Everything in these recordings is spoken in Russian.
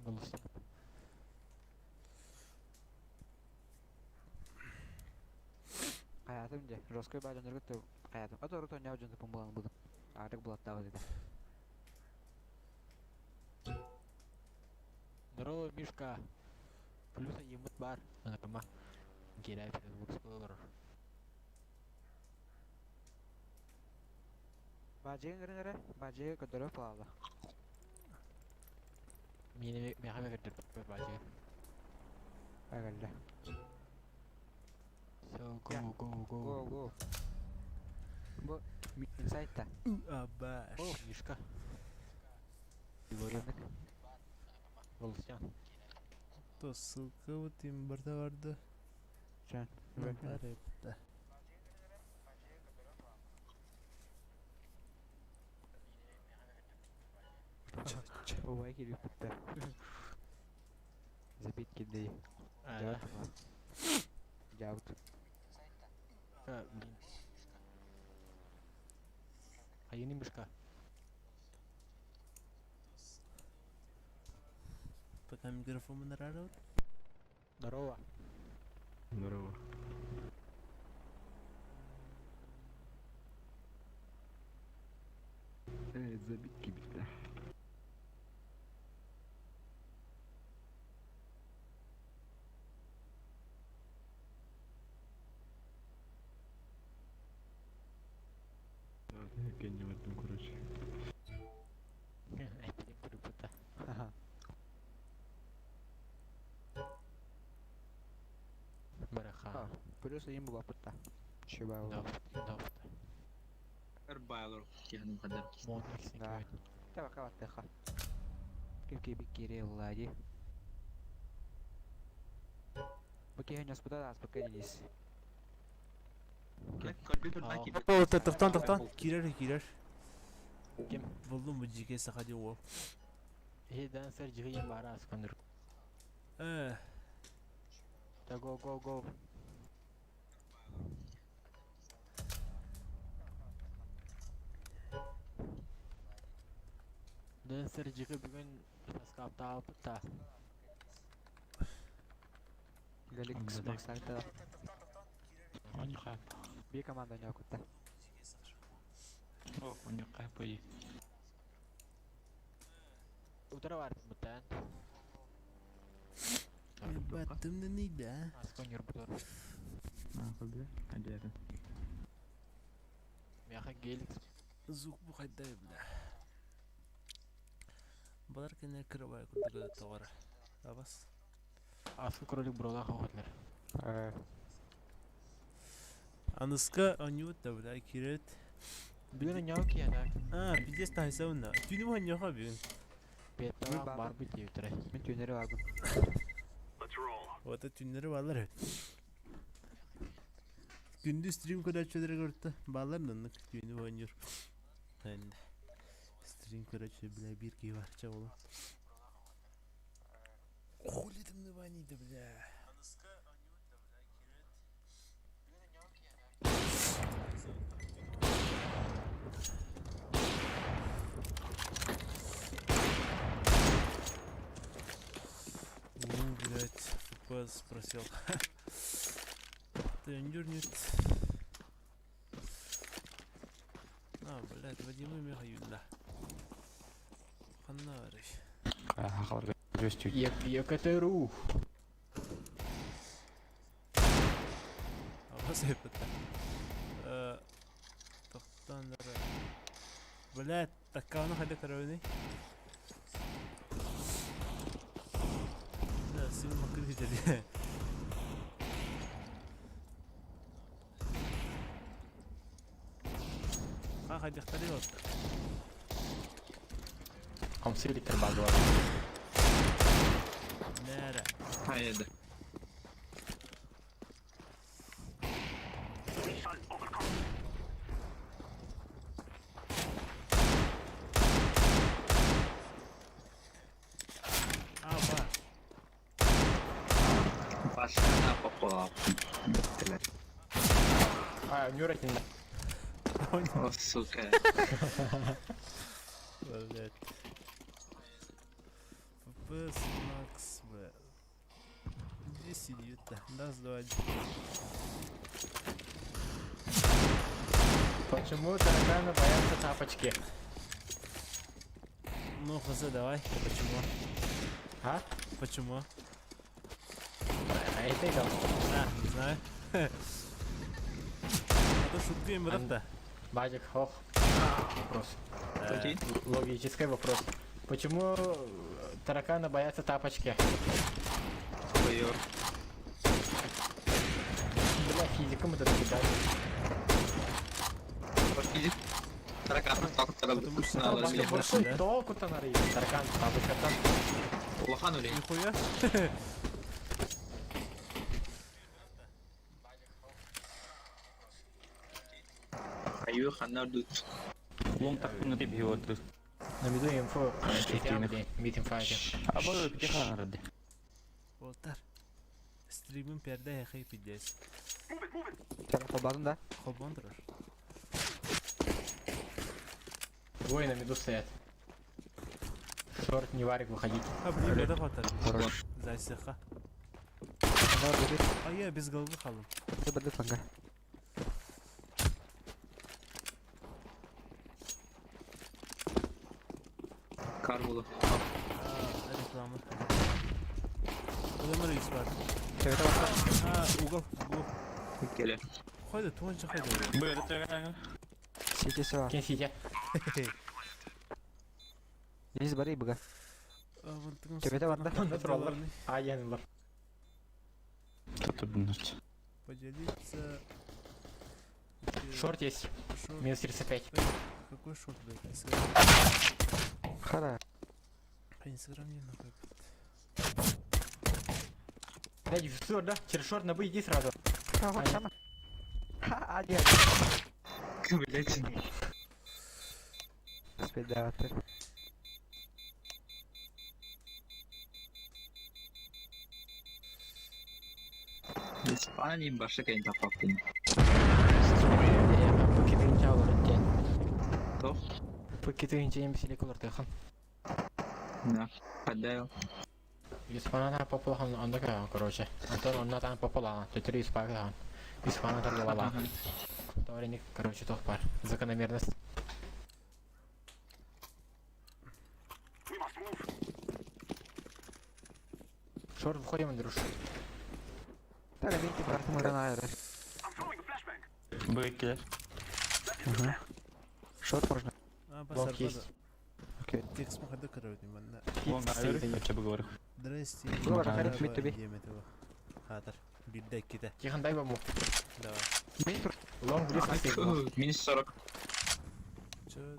Голос. Hayatım diye. Roskoy bağ döndürgüt de hayatım. O doğru tonya ucunda pumbalan buldum. Artık bulat daha dedi. Здорово, Мишка. Плюс емыт бар. Анакама. Герай Facebook Explorer. Бажыгын кырын бажыгы көтөрөп алалы. Мени мехаме кертип бажыгы. Агалда. So go go go. Go go. Bu inside'ta. Abaş. Oh Мишка. Göründük. Oluşcan. То ссылка вот им барда vardı. Can. Var hep. Ой, кирип бутта. Забить кидей. Жабыт. Жабыт. Блин. А я не Мишка. Пока микрофон нарадовал. Здорово. Здорово. Забитки беда. Я не в этом, короче. Эпидем перепута. Браха. Плюс им была пута. Чего? Да. Байдлар тегнем кадar. Монтекс не говорит. Давай, каватеха. Кем бикире влади. Бакей не спутала, спокойнись. Компьютер таки. О, тоқтан. Кирер. Кем? Buldum bu GK hadi o. Dancer жигин бара аскандыр. Да go. Dancer жиги бүгүн таскапта алып та. Галикс максакта. Онюха. Би команда не окутта. О, онюха пой. Утро var muhtemelen. Battım da neydi ha? Askon yurbudur. Nakıldı. Hadi yarın. Мяха Геликс. Звук bu kadar bile. Balar kene kırabay kurdu tavara. Abas. Аскы кролик брола хохотлар. Анıska anyut da bile kiret. Бүгүн няуки яна. Пиздец тайсауна. Түйнүм аньяха бүгүн. Бетта бар бит евтре. Мен төнери алдым. Oda tünleri varlar hep. Gündüz stream kadar çödere görüntü. Bağlar nanık düğünü oynuyor. Ben de. Stream kadar bile bir ki var çavolum. Oledim de vaniydi bile. Блять, FPS спросил. Тендернет. Блять, Вадиму Михаиловна. Ханарыш. Хақаларға жөстю. Екатеру. Аваз епіті. Тоқтандыры. Блять, такканы қайда қарауыны? Да, сыны мақыр кетеді. Қайда қайда отты? Қамсыйліктер базы бар. Нәрі? Haydi. Бар. Başına popolap. Bittiler. Нюратин. O suka. Блять. ФПС, Макс, бля. Где сидит-то? Раз, два, один. Почему тараканы боятся тапочки? Ну, Хозе, давай. Почему? А? Почему? А это играл. Не знаю. А то шутка им да. Бадик, хох. Вопрос. Окей. Логический вопрос. Почему тараканы боятся тапочки? Ой-ой. Бля, физика мы тут кидали. Физик. Таракан просто когда Потому что надо тапочки или больше, Какой да? толку-то на рейсе? Таракан, тапочка там. лоханули. Нихуя. Аю ханар дут. Лом так на тебе его тут. На виду инфо. Эффективных. Мид инфайте. А было пятиха ради. Болтар. Стримим перде яхай пидес. Таран қолдадың да? Хобон тұрар. Двое на виду стоят. Шорт, не варик, выходить. А, блин, это хватает. Хорош. Зайсыха. Ана бөдек. А я без головы халым. Ты бөдек ланга. Кар булу. Реклама. Куда рейс бар? Төбете баса. Угол. Келе. Қойды, туғанша қойды. Было тараканы. Сетесі бар. Кен сидя. Дениз бар бұға. Төбете бар да? Onda тұралар. А, яны бар. Кто тут ночь? Поделиться. Шорт есть. Шорт. Минус 35. Какой шорт, блядь? Инстаграм. Қара. Инстаграм не нахуй. Блядь, все, да? Через шорт на Б иди сразу. Вот сама. Ха, один. Блять. Спеть давати. Испания башы кайын таппаппын. Пакетинче алыр еткен. Тоқ. Пакетинче емеселек олар тайхан. На. Падаю. Испанада популахан ондака, короче. Антон онна там популахан. Тетри испагахан. Испана торговала. Товарник, короче, тох пар. Закономерность. Шорт, входим, Андрюш. Тара минти бар тумыран айры. Бэкер. Шорт можно. Лонг есть. Окей. Текст махады кырывды манна. Лом айры, хотя бы говорю. Здрасте. Было рахарит мит тебе. Хатар. Бидда кита. Тихон, дай баму. Давай. Мин тур. Лонг близко стоит. Минус 40. Чё?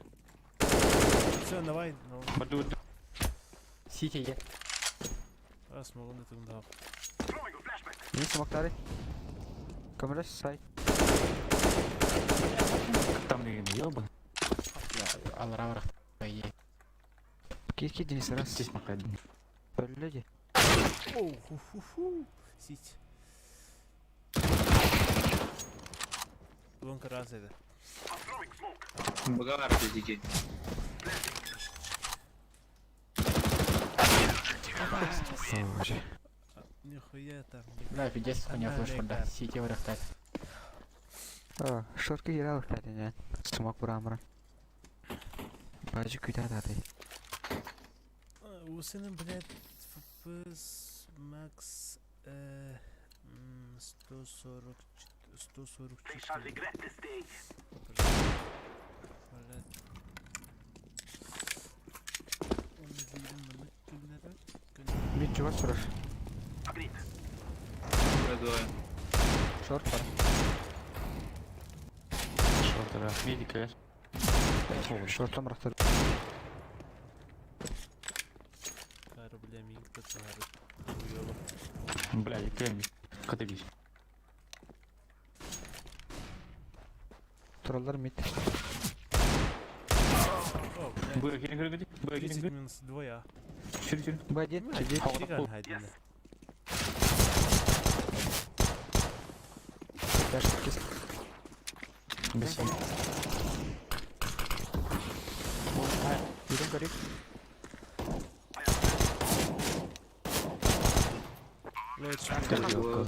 Все, давай. Ну, Баду. Сити е. смогу на тыңдап. Мин смоктары. Камерас сайт. Там не ёба. Алрамрах. Ой. Ки Денис раз. Здесь макает. Өллөде. Оу, ху-ху-ху. Сить. Лонка раз это. Бұға бар көздеге. Нихуя там. Да, пиздец, у него флеш да. Сити вырахтать. О, шортка гиралық тәден. Смок бұрамырын. Бажы күйтәді адай. Усының, блядь, FPS Max 144. Мин жуар сұраш. Бұға Шорт бар. Шортера. Медика. Шортлам рахтар. Кары, бля, минг тацары. Хуёво. Бля, я кэми. Категорич. Туралар мит. О, блядь. Бэкер, где? 30 Бэкер. минус 2. Чур-чур. Бадет, чедет. Фиган хайдында. Дашка кес. Без. Юрин горит. Лучше. Такой.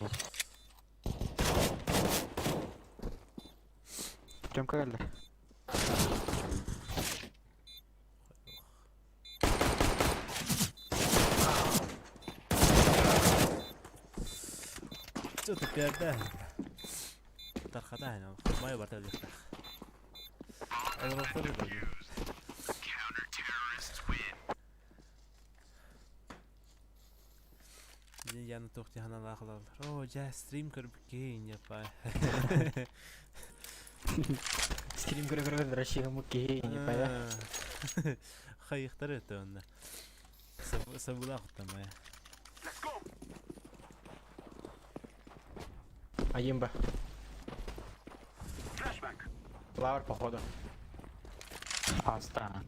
Темка geldi. Что-то пиарда. Тархата هنا ما يبغى يفتح. أنا بختار الباقي. Yana to'xti xanalar qiladilar. O, ja stream ko'rib keyin yapay. Стрим көрө Россия мукки не пая. Хайхтар это он. Сабула хтамая. Аимба. Лавр походу. Астана.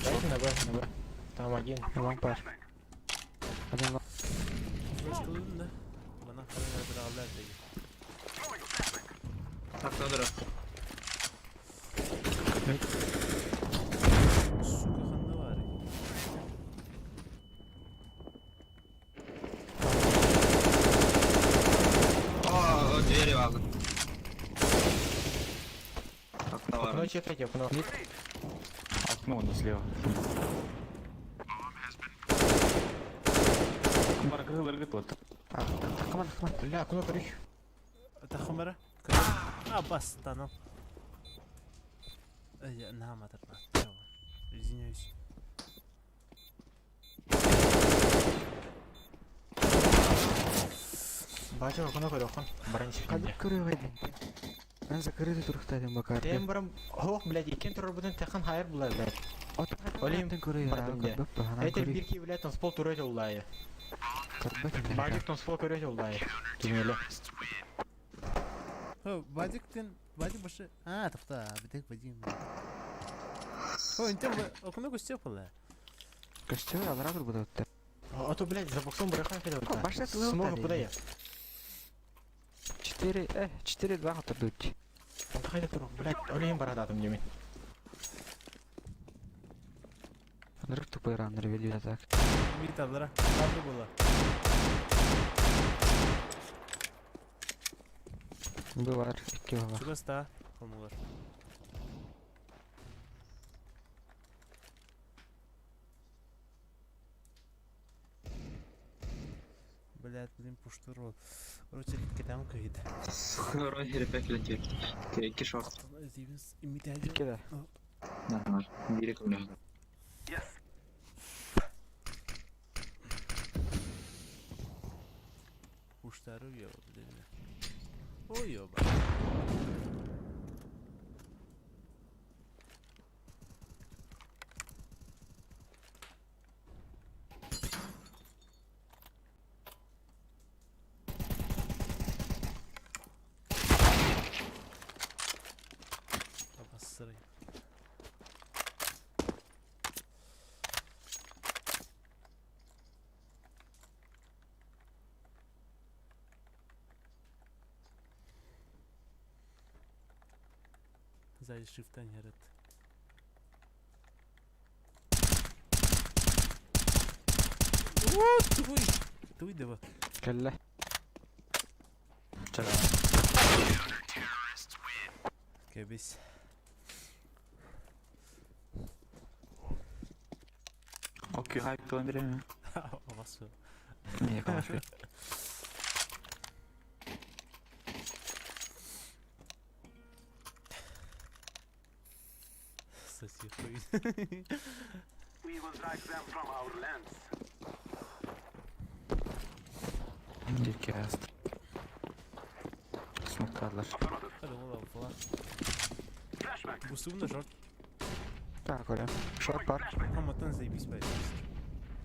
Дайте на Б. Там один. Long par. Один long. Başkalarının da bana kadar bir ağlar değil. Takladır. Su kakanda var. О, дерево. Окно Окно var. чекайте, окно. Окно не слева. Баргы вот. Takıman. Бля, окно короче. Takımlara. Bas tamam. Ya ne matar bak. Tamam. Извиняюсь. Бачу, окно көрөкөн. Баранчы Hadi финде. kırıyor edin. Ben закрытый тұрықтадым bakar. Тем барам, хох, блядь, екен турар будын тахан хайыр булар, блядь. Олим көрüyor. бардым де. Этер бирки, блядь, танцпол турет уллайы. Бадик танцпол көрет уллайы. Тümeli. Badik'ten Badik başı. Tıkta. Bir tek Badik'im. Inte okuna göster pala. Костюм алар burada öttü. А то, блядь, за боксом брэхан кеде Ко, башта тылы Смога отта куда я? 4-2 қатырды өтті. Анда кайда туруп, блядь, олим барададым демен. Нырык тупой раннер ведет так. Bir tablara. Tablo bola. Бывар, 2 var. Şurası da kalmalar. Блядь, блин, пуштуру. Короче, кетам кайда. Рогер пеклетер. Кишок. Здесь имитация. 2 de. Нормально. Берег у меня. Puştarı yok değil mi? O yok bak. Sırayım. Сзади шифта не рад. Твой давай. Kelle. Kebis. Окей, хайп время. Havası. Niye konuşuyor? Соси хуй. Дикий аст. Смокадлар. Hadi oğlum falan. Bu suyun da short. Так, Оля. Шорт пар. Хаматан заебись, блядь.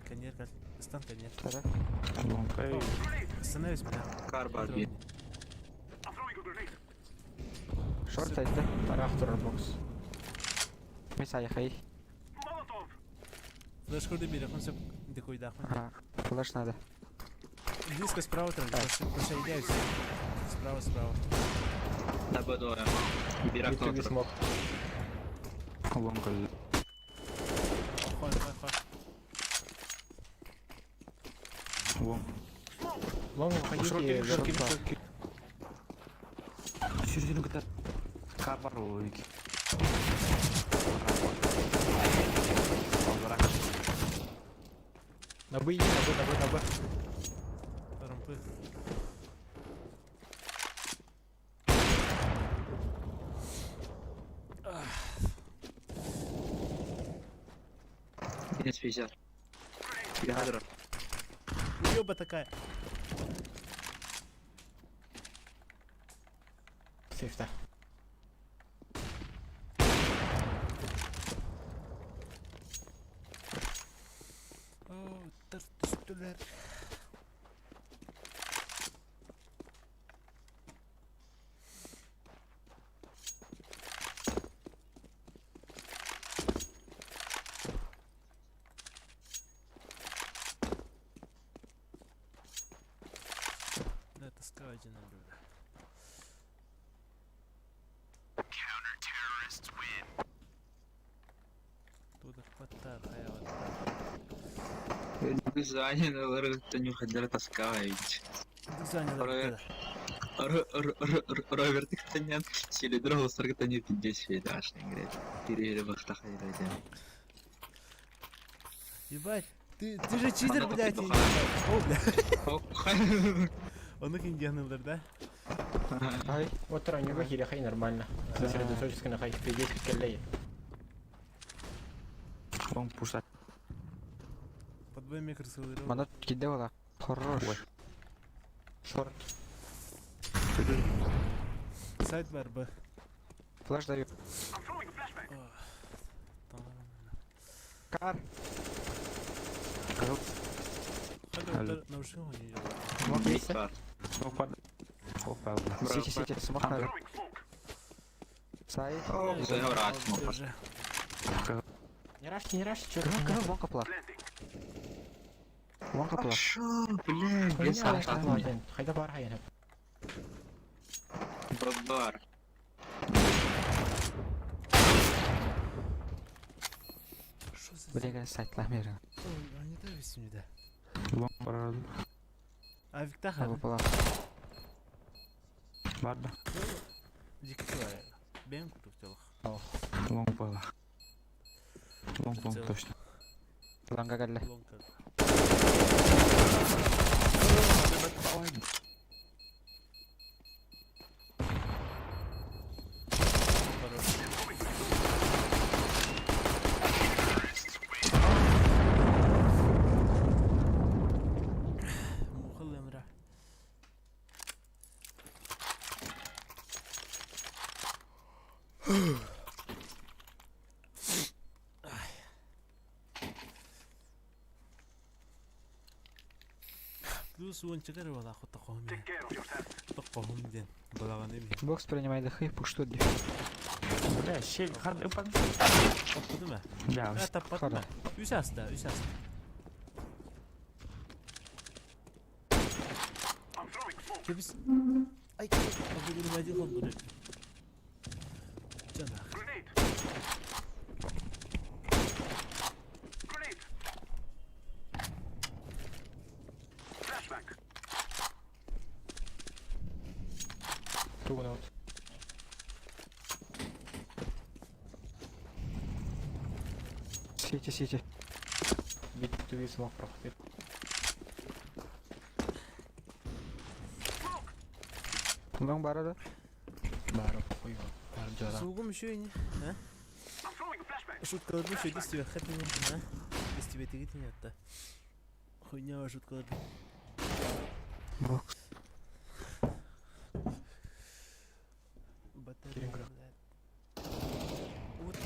Коньяк, стан коньяк. Тара. Лонкай. Остановись, бля. Кар барби. Шорт сайты. Тарах турар бокс. Месай хай. Флеш ходи бери, он все дикой дахман. Ага. Флеш надо. Близко справа там, пошайдяйся. Справа. На Б2. Берег Ютуби на смог. Лонгай. Хой. Лонг. Лонг выходите. Шорки. Середину kita. Кар бар ол екі. На Б иди, на Б. Рампы. Минус 50. Ядра. Ёба такая. Сейфта. Тартıştılar. Да, таскала один блюдо. Туда хватает, Дизайнерлер не ходили таскають. Занято. Роберт Хтанян сели другу соргтаню 50 видаш, играть. Перейли в ахтахайрайде. Ебать, ты же читер, Она блядь. тут О, блядь. Ох. Он их индианылар, да? Ай, вот раннего хиля хай нормально. Сосредоточься на хай 50 келлей. Лонг пушат. Под БМ красивый. Мана киде вала. Хорош. Шорт. Сайт бар, Б. Флеш даю. Кар. Хада на уши у нее. Смог есть? Лонг пад. Опа. Сити, смог надо. Сай. Загорать смог. Уже. Не рашь, чё Кага, вонка пла. Вонка пла. Шо, блядь, Хуйня, без ладно, один. Хайда бар хайна. Бродбар. Что за... Блин, сайт ламера. Ой, они да весьма, да. Лонг бар. А Виктаха, Аба пла. Бар да. дико человек. Бем куту в телах. Лонг бар. Лонг точно. Ланга галле. Ломка. Мухал эмра. Плюс он чекар вала хотахом. Хотахом ден. Балаган эми. Бокс принимай дахы, пушту ди. Бля, щель. Хад упад. Подума. Да, Это подума. Үсәс да, үсәс. Кебис. Ай, абыгын мәди хон бурек. Жана. Two note. Сити. Бит туи смог проходит. Лонг бара да. Бару похуй. Бар жара. Сугум еще и не. А? Шуткаларды еще дес тебе хәтне а? Дес тебе тегит не атта. Хуйня шуткаларды. Бокс. Батарея. Кирилл. Вот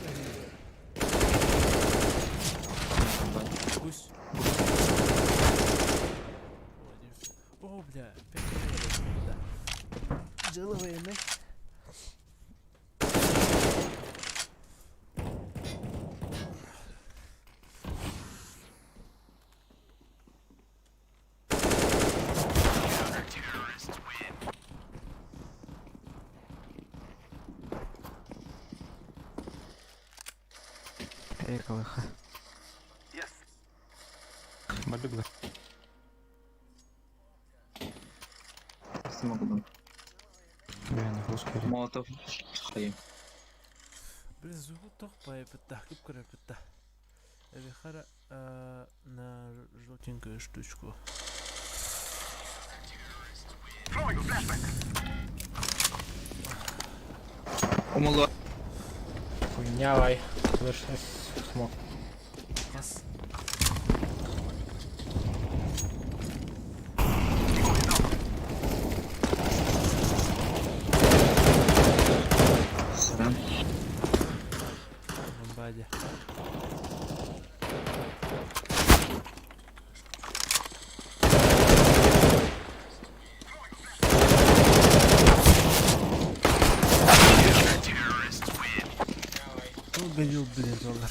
Пусть. О, бля, Джеловые, да? КВХ. Бабигла. Смогу. Ben rus kere. Молотов. Hayır. Biz zuhu toqpay bitta, kip kira bitta. Evi xara na жёлтенькую штучку. Умоло. Хуйнявай. Слышь, смог. Бас. Срам. Бомбаде. Ну, гонил, блин, доллар.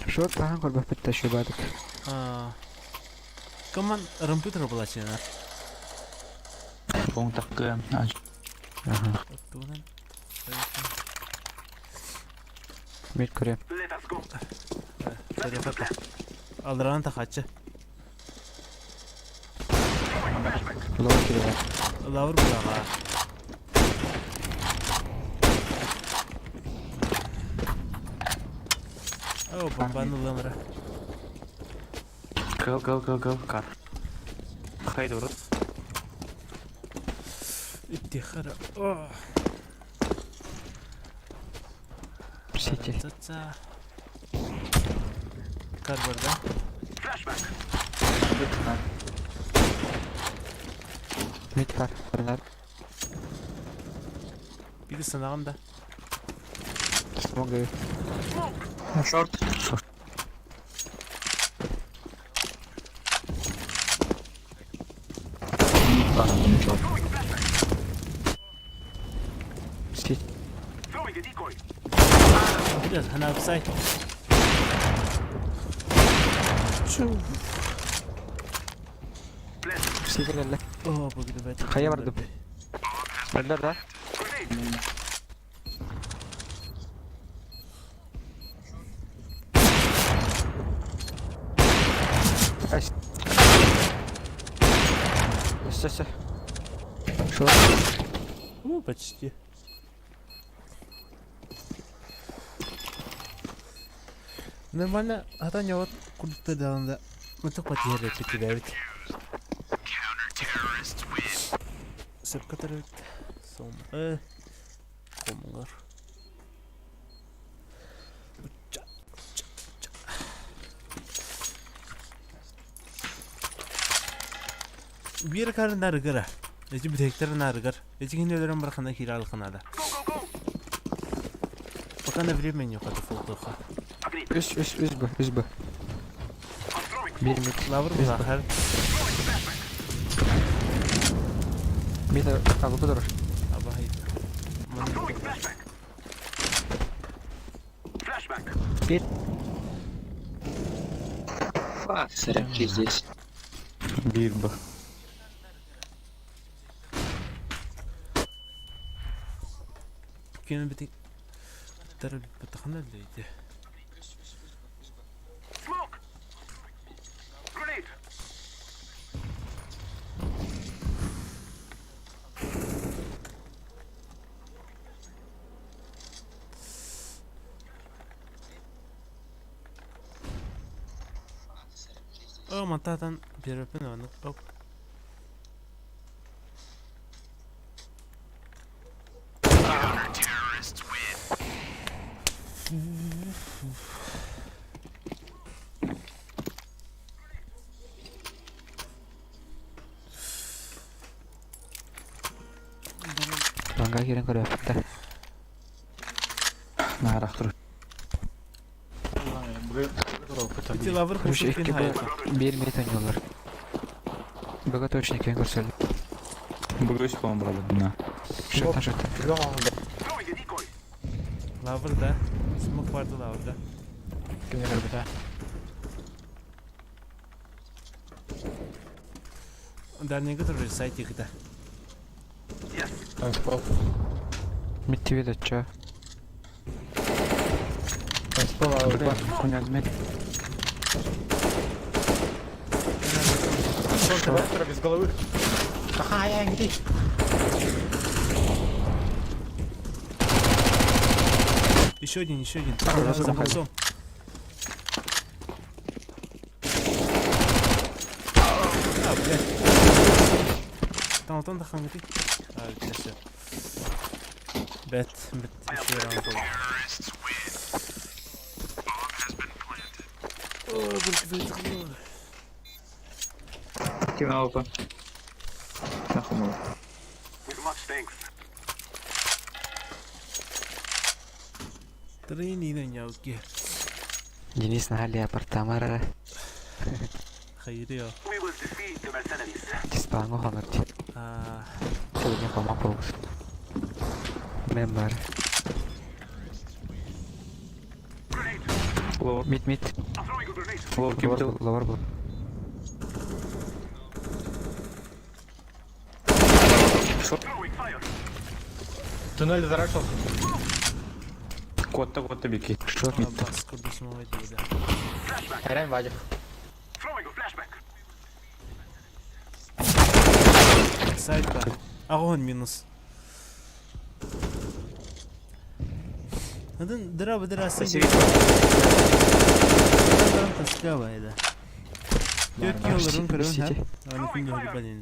Short tahan korba pitta şu badık. Kaman ramputer balachena. Bong takkan. Aha. Tunan. Mid kore. Hadi fatla. Aldıran taxatçı. Low kiri var. Lavur bulağa. Oh, bombanı lamra. Go. Kar. Haydi vurun. İttihara. Oh. City. Tsa. Kar burada. Mid var. Bunlar. Biri sınavında. Smoke. Шорт. City. Biraz hana upside. City geldi. Oh, bu gibi bet. Kaya vardı. Önder da. Ay. Все. Short. Почти. Нормально, а то не вот куда-то да. Мы только потеряли такие ведь. Сеп который сом. Комгар. Bir karın nargara. Eci bir tekrar nargar. Eci kinelerin bırakana kiralıkına da. Bakana времени yok hadi foltoka. Üz bu. Bir mid. Lavur mu zahar? Mid alıp durur. Abi hayır. Bir. Фак, сорянки здесь. Bir bu. Kene bir tek. Tarı bir takana leydi. Oh, matatan bir öpün onu. Hop. Bangga kirim kore pitta. Narak dur. Эти лавры Короче, кушают iki пинхайка. bir mid oynuyorlar. Bug'a точно köyün görseli. Bu göç bomba aldı. Şırtan. Lavr da. Smoke vardı lavrda. Kimde bir daha? Дальнего тоже сайте когда. Ben spol. Mid TV de açıyor. Ben spol abi. Buraya koyacağız mid. Доктора без головы. Ага, я где? Еще один. Разом За ходим. болтом. А, блядь. Там тахан где? А, все. Бет, еще раунд был. О, только вытянуло. Кем аука? Нахуй мало. Трени на няуки. Денис на леопард тамара. Хайрио. Диспанго хамарти. А, Сегодня помогу. Мембар. Ловер. Мид. Ловер кипел. Ловар был. Туннель зарашил. Котта бики. Шорт а мид. бас курдус мовай да. Айран Вадик. Сайта. Агон минус. Надын дыра Спасибо. Таскава это. Дört yılların kırın City. hep. Onu kim gördü benim.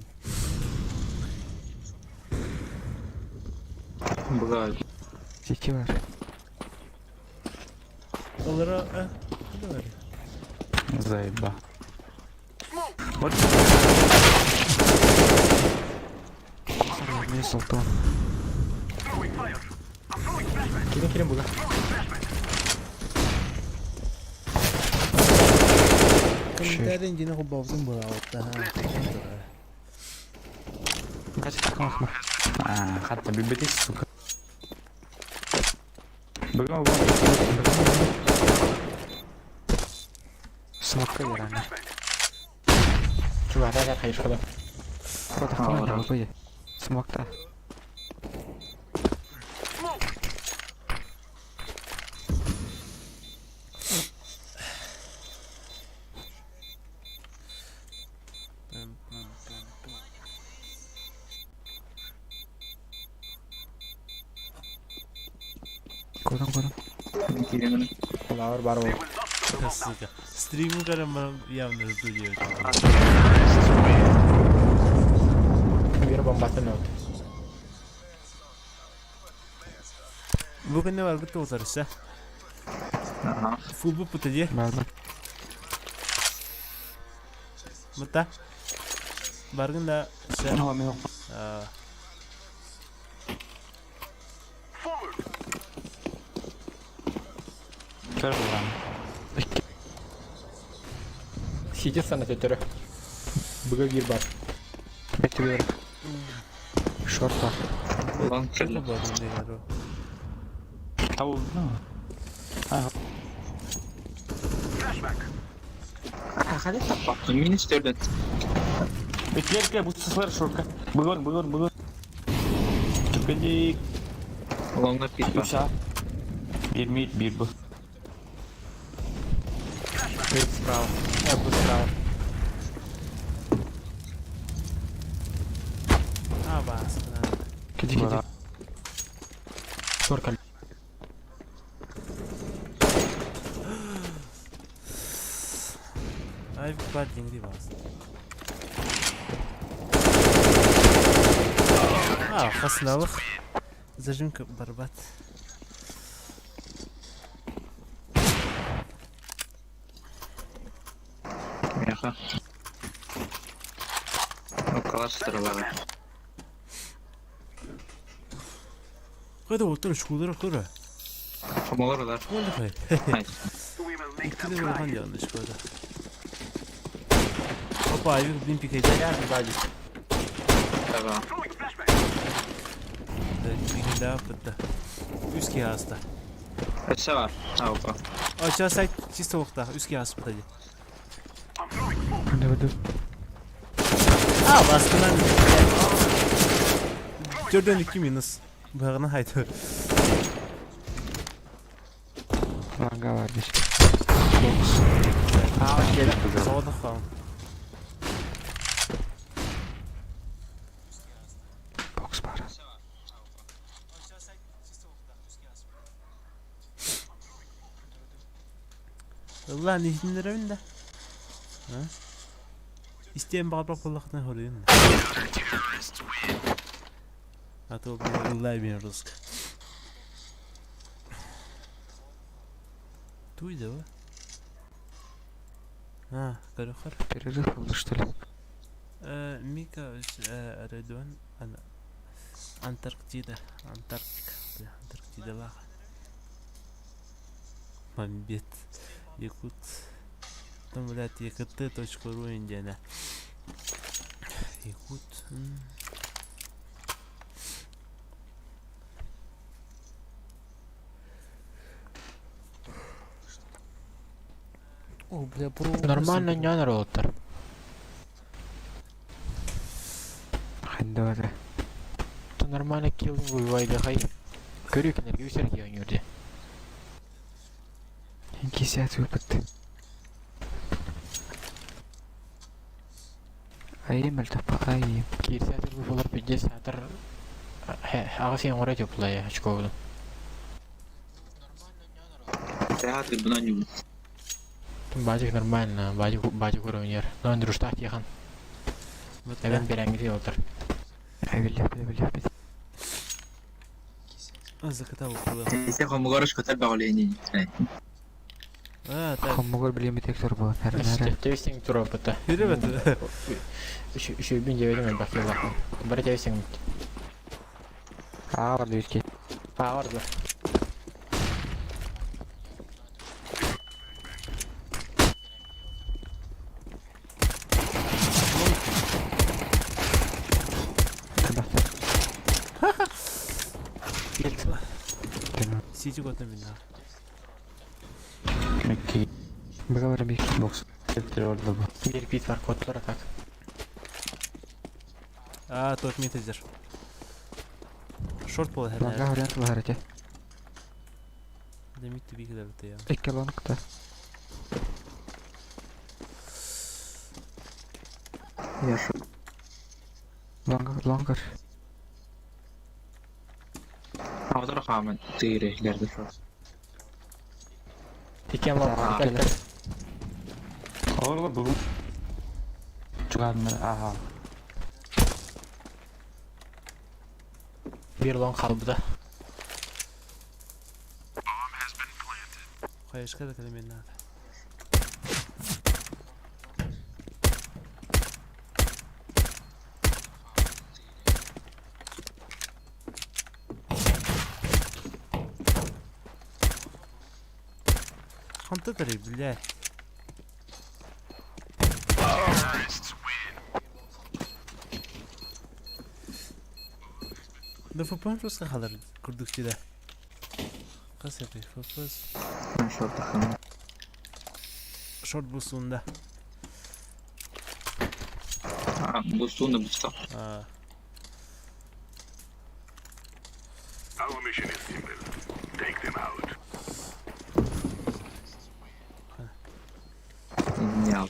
Бывает. Сети var. Onlara ne var? Заеба. Ne sultan. Kirin burada. Комментарий не нахуй бавзын была вот да. Kaç kalkma. Hatta bir betis suka. Bakalım. Смокка ярана. Чувак, я хайш куда. Хода хвана обои. Смокта. Kodam. Киримин. Лавр бар ол. Сука. Стриму карам явно ждут. Bir bombası ne oldu? Bugün ne var bitti oturursa. Ага. Футбол потади. Бардак. Мата. Баргын да şey. Aa. Kör bulan. Сидит sana tötürü. Bıga gir бар. Bekliyorum. Short var. Ulan Çok kelle. var ne ya o. Tavuk ne? Baktım ministerde. Bekler bu sıslar şurka. Bugün. Tüpelik. Ulanlar pit var. Uşa. Bir mid bir bu. Мид справа. Bu справа. Aa bas. Gidi. Торка. Ay bir dingi bas. Aa kasnalık. Zajinka barbat. Меха. Ну, калаш старовары. Kayda otur şukulara kura. Помолор, да? Ne oldu kay? Hayır. İkili de volkan yanlış koydu. Hoppa ayı bin pikeydi. Gel bir Vadик. Tamam. Bir daha fıttı. Üski hasta. Aşağı var. Auka. Aşağı say çiste okta. Üski hasta hadi. Hadi. Aa baskılan. 4'den 2 minus. Bağına haydi. Manga var bir. Aa gel. Sağda falan. Allah nihimlerin de. Ha? İsteyen bağırmak bollaktan horuyun. Hatta o bir Allah bir rızk. Duydu o. Ha, karıkar. Перерыв был, что ли? Мика Редуан Антарктида. Антарктика. Антарктида var. Мамбет. Якут. Там, блядь, ekt.ru индиана. Якут. О, бля, бро. Нормально не народтар. Хэнде бара. То нормально киллинг вывайды хай. Көрөкенерге үсерге ойнорды. Кисят выпад. Айым альтапа айым. Кирсятыр булар 50 сатыр. Агасен орай теплая очко. Театр бuna не Бажик нормально, бажик уровнер. Но Андрюштах яхан. Эбен береңги отыр. Авилеп. Закатал было. Если هم مجرش كتاب بعليني Так. Хоммогор билеми тектор бол. Харнара. Тевсинг туропыта. Yürümet. Şu bin cevdim bakıyorlar. Bari tevsing. Aa var düzki. Vardı. Сити год на меня. Мекки. Бага бара бик. Бокс. Тетер orada bu. Bir pit var kodlara tak. Тот митезер. Шорт пол Лонга хернер. вариант ларате. Да мит биг да бите я. Ikke longta. يا شو Longer. هذا رقم تيري لerde şu. Diken var. Diken. Orada bu. Çıkarma. Aha. Bir long kaldı. Hayışka da kalemin nada. Ханта тари, блядь. Да фопан просто халар курдукчида. Кас yapıyor фопас. Ben şorta kanım. Short busunda. Bu sonunda bu stop. А. Our mission is simple. Take them out. Ne yap?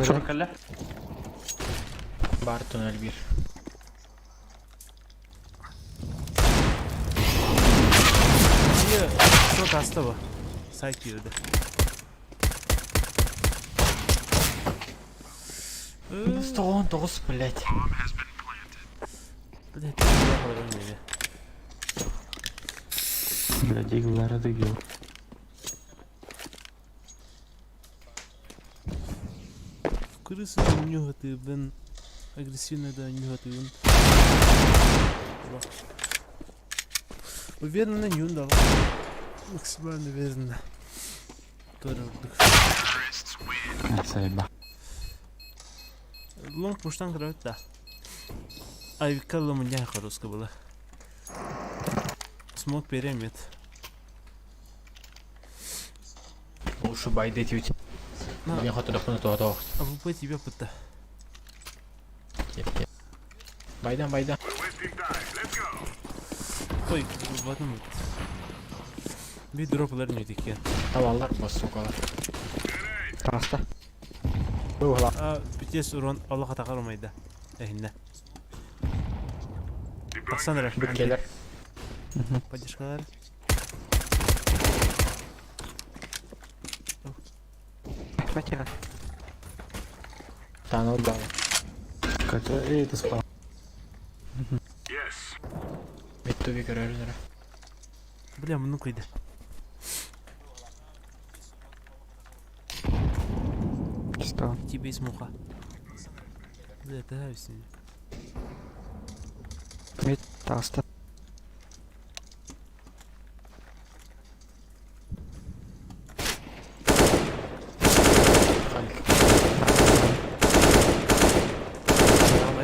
Çok kelle. Bar tünel bir. Short hasta bu. Side girdi. Usta 19 blять. Блядь, я говорю. Блядь, иглара да гил. Крысы нюхаты, бен агрессивно да нюхаты. Уверенно не ундал. Максимально уверенно. Тоже Sayba. Лонг пуштан кровать да. Ай, калла меня хорошка была. Смог перемет. Лучше байды тють. Мне хоть дохну то. А вы по тебе пыта. Baydan. We're wasting time. Let's go. Ой, в одном. Bir drop'ların öteki. Tavallar bas sokalar. Таста. Bu hala. Bites urun Allah'a takar olmaydı. Ehinne. Baksana Bir gelir. Поддержкалар. Потерял. Танул дал. Эй, ты спал. Yes. Миттуги көрөрүлөр. Бля, ну кайда. Что? Тебе есть муха. Бля, ты нравишься мне. Мид толсто.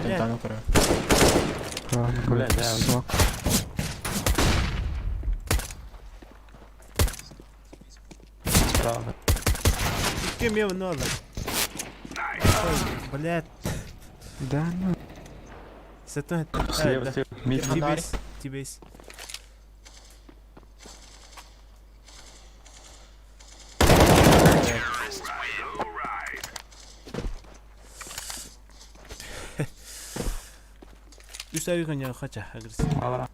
Бля. Танул көрөр. Бля, да, Смог. Справа. Кем я надо? Блядь. Да ну. Сатан. Слева, слева. Мид, Фонарик. Тебе есть. Alright. Üst ayı kan ya kaça agresif. Ала.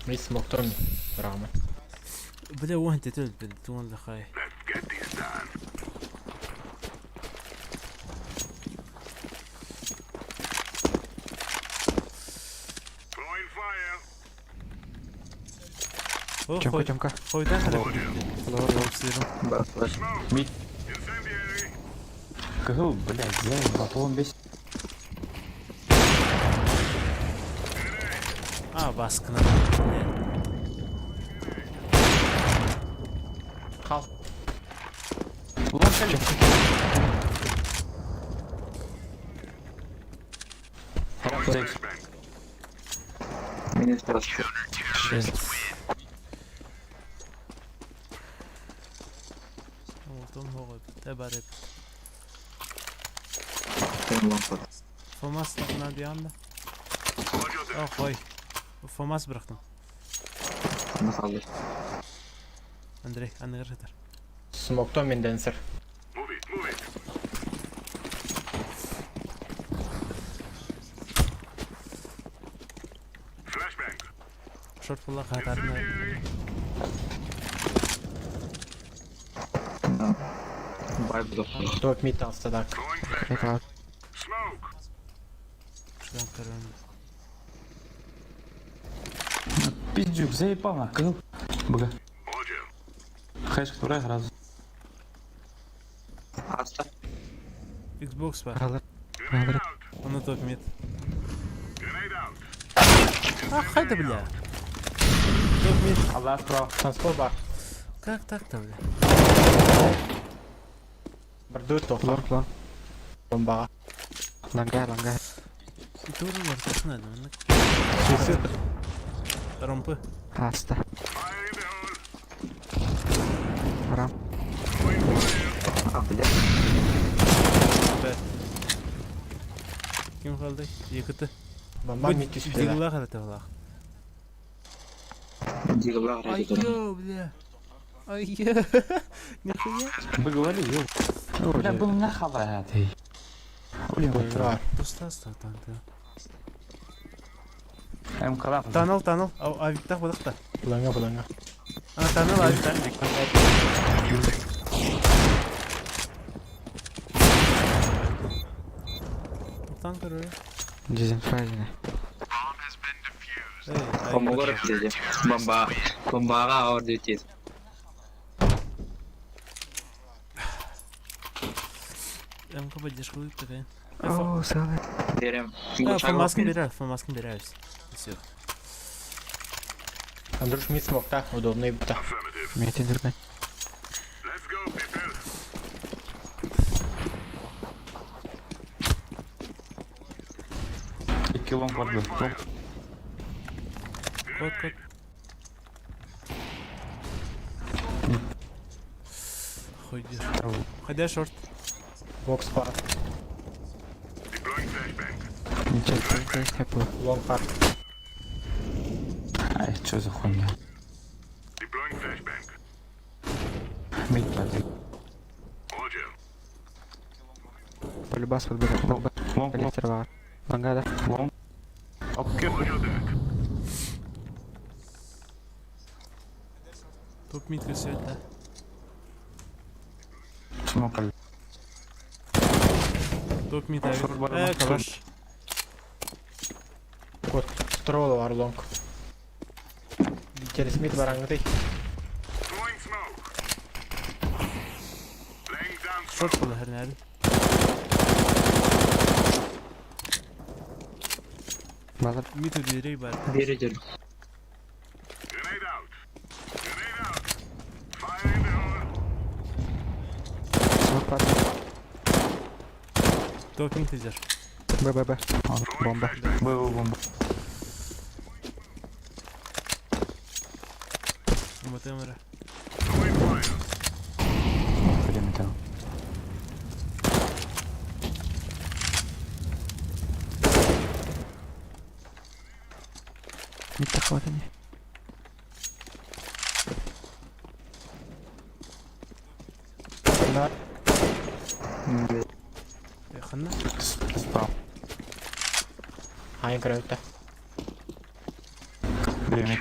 Мид смоктон рама. Бля, وانت تلبل تون لخاي. Let's get this done. Throwing fire. О, Темка, хой. темка. Хой да хала. Лор, лор, сыру. Smoke. Мид. Incendiary. КГУ, блядь, сделай потом весь. А, баскна. Кал. Лошадь. Flashbang. Минус просто. Oltum hoğu. Tebarek. Там лампа. Famas na bir anda. Roger that. Oh hoy. Famas bıraktım. Она халдыр. Андрей, аны кыргытар. Смоктон мен денсер. Move it, move it. Flashbang. Шорт була катарына. Incendiary. Бай буду. Топ мид алстадак. Throwing flashbang. Прикол. Smoke. Şuradan kırıyorum. Пиздюк, заебал на КГУ. БГ. Roger. Хэш, турай сразу. Аста. Xbox var. Алыр. Grenade out. Onu top mid. Grenade out. Ah haydi bля. Топ мид. Алла справа. Танцпол бар. Как так-то бля? Бір дөт тоқта. Лор, лор. Бомбаға. Ланга, ланга. Тоже var sakın hadi. Сүйсі. Rampı. Аста. Fire in the hole. Рам. Throwing fire. А, бля. Be. Kim kaldı? Yıkıtı. Бомба мид түспеді. Дигла kadar tavlak. Дигла ради того. Айё, бля. Айё. Нихуя. Вы говорили, ёл. Бля, был нахава ты. Блин, Бар. Usta tanıdı. МК. Tanıl. Avik'ta balıkta. Бұлаңа. Ana tanıl Avik'ta. Buradan kırıyor. Дезинфрайзинг. Помогу рассеять. Бомба. Бомбаға ауыр детейсің. МК поддержку такая. О, салат. Берем. Фомаскин бераюсь. Все. Андрюш мид смокта. Удобный бұта. Affirmative. Мед индирген. Let's go, people. İki long var Throwing böyle. fire. Кот. Ходя шорт. Бокс бар. Deploying flashbang. Ничего, здесь хэппи. Лонг бар. Ай, что за хуйня? Deploying flashbang. Мид падает. Roger. Полюбас подбирает. Бомба. Лонг, лонг, Коллектор бар. Ланга, да? лонг. Окей. Roger that. Топ мид көсөйт да. Смок аль. Топ мид Шорт бар ма? калаш. Вот, стролы бар лонг. Через мид бараңгыдай. Throwing smoke. Laying down Шорт болду her neri. Базар. Мид ödeyerek var. Biri dur. grenade out. Grenade out. Fire in the hole. Смок бар. Топ мид езер. Б. Al bomba. Б бомба. Уматым ара. Throwing fire. Время там. Мид хватани. Yakında. Спал. Айын кірі өтті. Время.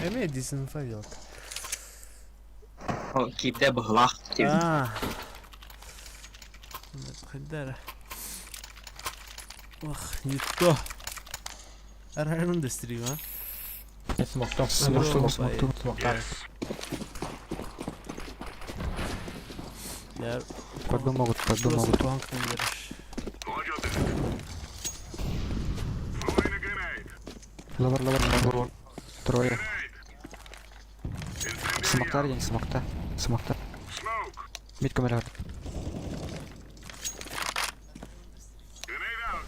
Эме дезинфовал. O kipte bıhlak. Хадара. Ох, не то. Арайрун дестрим, а? Мен смоктың. Смоктар. Я Подумал. просто планк не держишь. Roger that. Throwing a grenade. Лавар. Трое. Grenade. Incendiary Смоктар, out. я не смокта. Смокта. Smoke. Мид камера. Grenade out.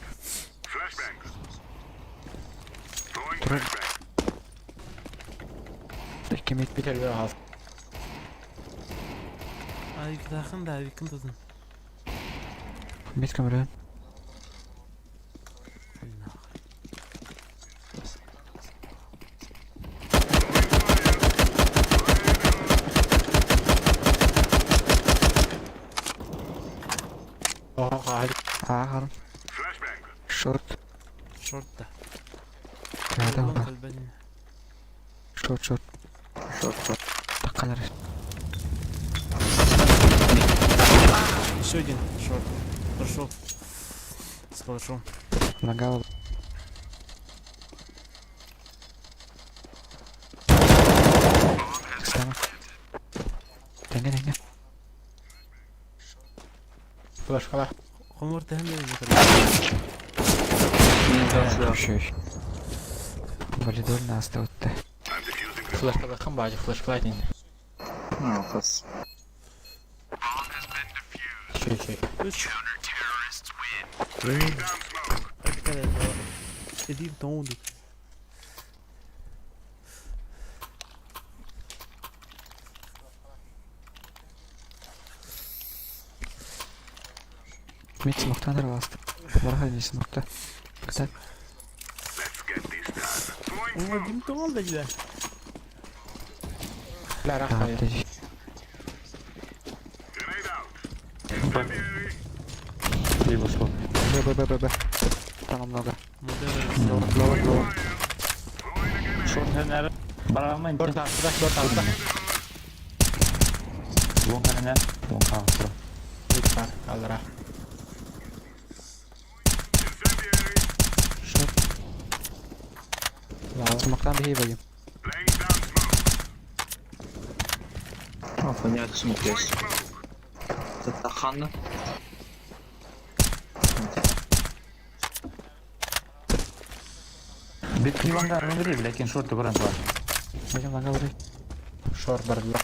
Flashbang. Throwing Throw- flashbang. İki mid. Biter bir al. Ay yakın da yakın tutun. Mid kamera. Oha hadi. Aaron. Flashbang. Short. Шорт да. Nerede Ulan baba? kalbeni. Short. Takkalar. Еще один шорт. Прошел. С калашом. Нога. Sana. Denge. Flash kala. Он орта hem de Şey. Validol nasıl öttü? I'm defusing the Flash kala kan bacı flash kala değil. No, kız. Şey. 3. laying down smoke. Dikkat et. Dediğim dondu. Mid smoktadır bastı. Var ne smokta. Kadar. Let's get this done. Throwing Ama smoke. din dondu da gider. La rahat hayır. Rahatlayıcı. Grenade out. Incendiary. İyi bu sol. Be. Tamam noga. Model. Lower. Fire. Throwing a grenade. Short hener. Baramayın. 4 altıda. Long hener. Long kaldı. Lütfen kaldıra. Incendiary. Short. Lava. Smoktan bir hivayım. Laying down smoke. O понятно, Throwing смотришь. smoke. Это Ханна. Bir kıyvanga arını vereyim. Lakin short'u buran var. Hocam langa burayı. Short bardılar.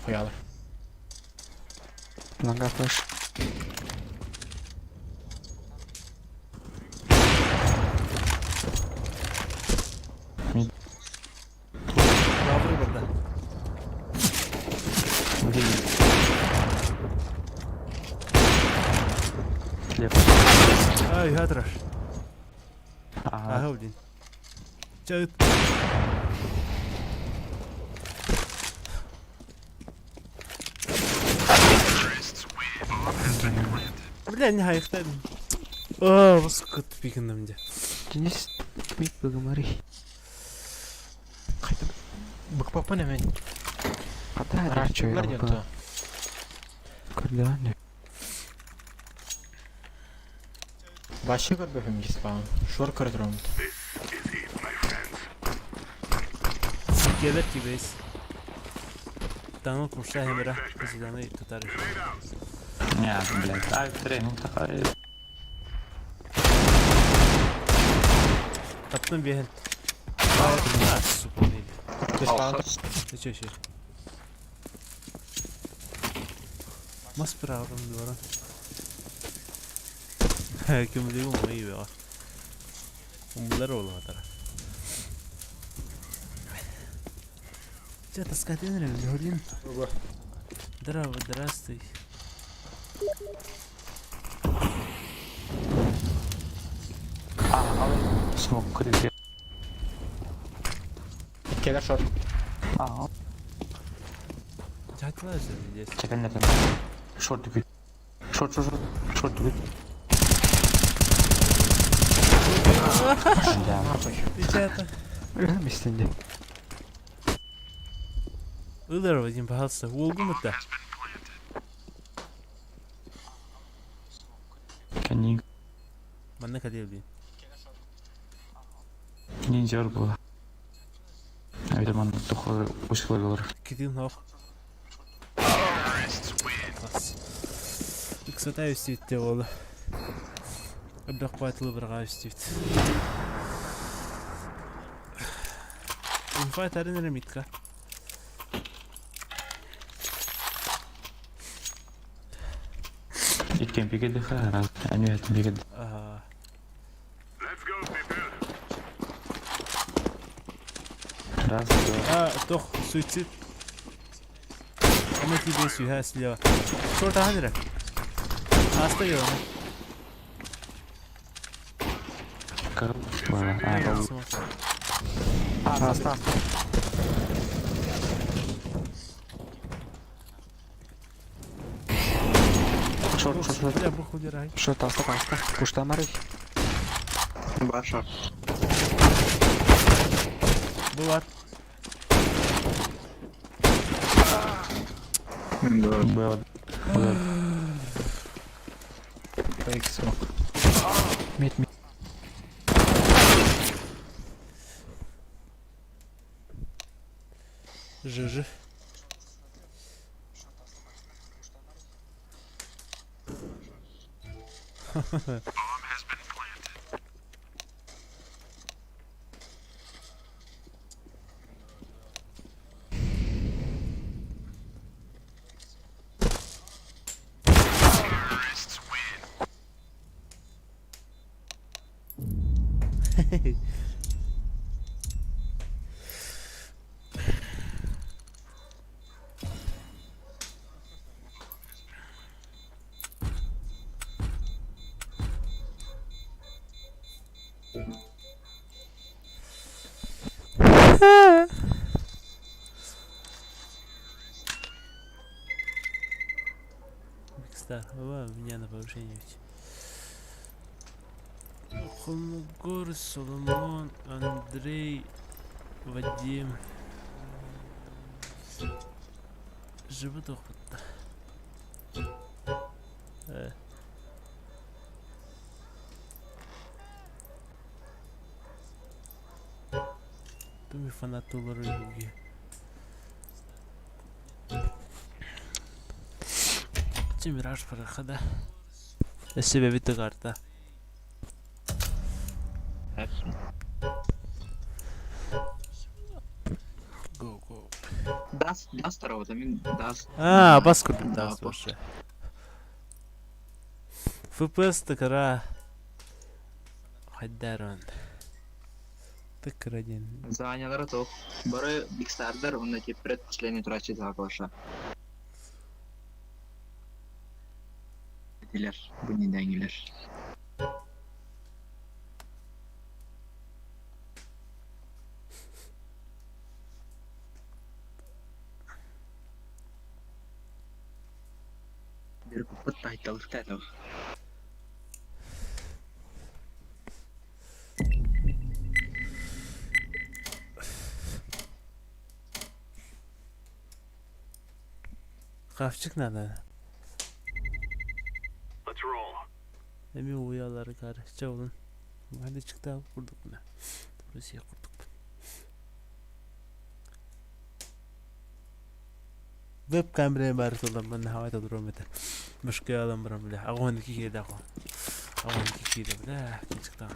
Okuyalar. Langa flash. Lavru burada. Ay hadrar. Aha. Aha udin. Çağıt. Бля, не хайфтадым. О, басып кетті бекіндім де. Денис. Смит бөгөмөрий. Қайтып бықпақпын әмен. Катай Рачылар деді. Көрдөн. Башы көрбөйм гиспан. Шор көрдірім. Gelir gibiyiz. Танок мушаем ра, позиданы тутарыш. Не, блядь. Ай, тренинг такой. Таптым бехен. А, сука, değil. Гиспан. Ты чё еще? Mas правым двора. Kim diyor mu iyi be. Bunlar oğlu hatara. Че-то скотина, блин. Здравствуй. Смог крыть. Келер шор. Çatlar здесь. Чекай на Шорт тупит. Шорт тупит. Ребята. Ölüm istendi. Ilar Вадим, пожалуйста. Волгу мы-то. Кеннинг. Манна кадел, блин. Ниндзяр было. А это ман тухлый ушкой говорю. Кидин ног. Кстати, үстүйтте болу. Бірақ батылы бірға үстүйт. Инфайт аренер митка. Иккен пикеді раз. Әне әтін пикеді. Let's go, people. Раз, два. Toch, суицид. Ama тебе сюда слева. Шорта ханера. Оставил. Коробка была. Аста. Шорт. Я буху дирай. Что таста. Пуштамарый. Баша. Булар. Было. Фейк смог. Мид. Жижи. Бикстар, меня на повышение ведь. Холмогор, Соломон, Андрей, Вадим. Живут охота. Тumi фанатулары юги. Мираж прохода. Я себя виду карта. Go. Даст работа, даст. Бас купим, да, слушай. FPS такара. Хайдарон. Такарадин. Занялары тоқ. Бары Бикстардар, онда кепрет члени турачы тағылаша. Дилер, bu neden gelir? Bir kuput taytalık taytalık. Kafçık nerede? Let's roll. Emin uyaları karı. Çavulun. Hadi çıktı abi kurduk bunu. Burası kurduk. Web kameraya bari soldan ben havada durum ete. Müşkü alan buram bile. Ağon iki kere daha. Ağon iki kere bile. Çıktı.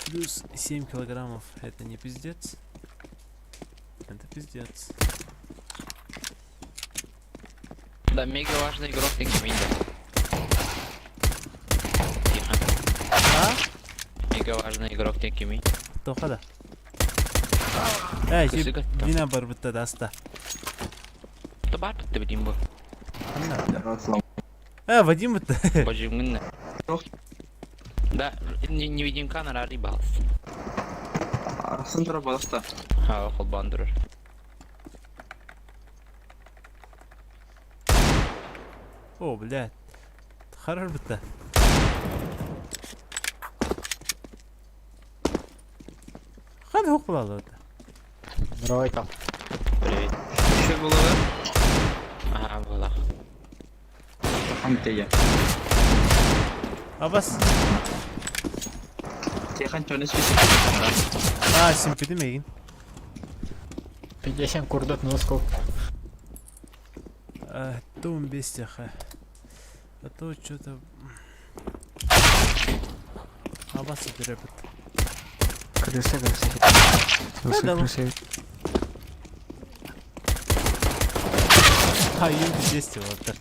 Плюс 7 килограммов это не пиздец. Это пиздец. Да, мега важный игрок таки видел. Тихо. А? Мега важный игрок таки ми. Тоха да. Эй, Кысыга. Дина бар бітті даста. То бар ты видим бы. Вадим бітті. Боже, мгновенно. Да, невидимка на рари балс. Арсын тұра балықта. Ха, охол бандырыр. О, блядь. Харар бітті. Қандай оқ болады өті? Ройтал. Привет. Еще было да? Ага, была. Антея. Абас. Техан чоны список. Симпети мейгін. 50 курдот носкоп. То он без теха. А то что-то... Абас дерепет. Крыса. Да, Крыса. Ем без вот так.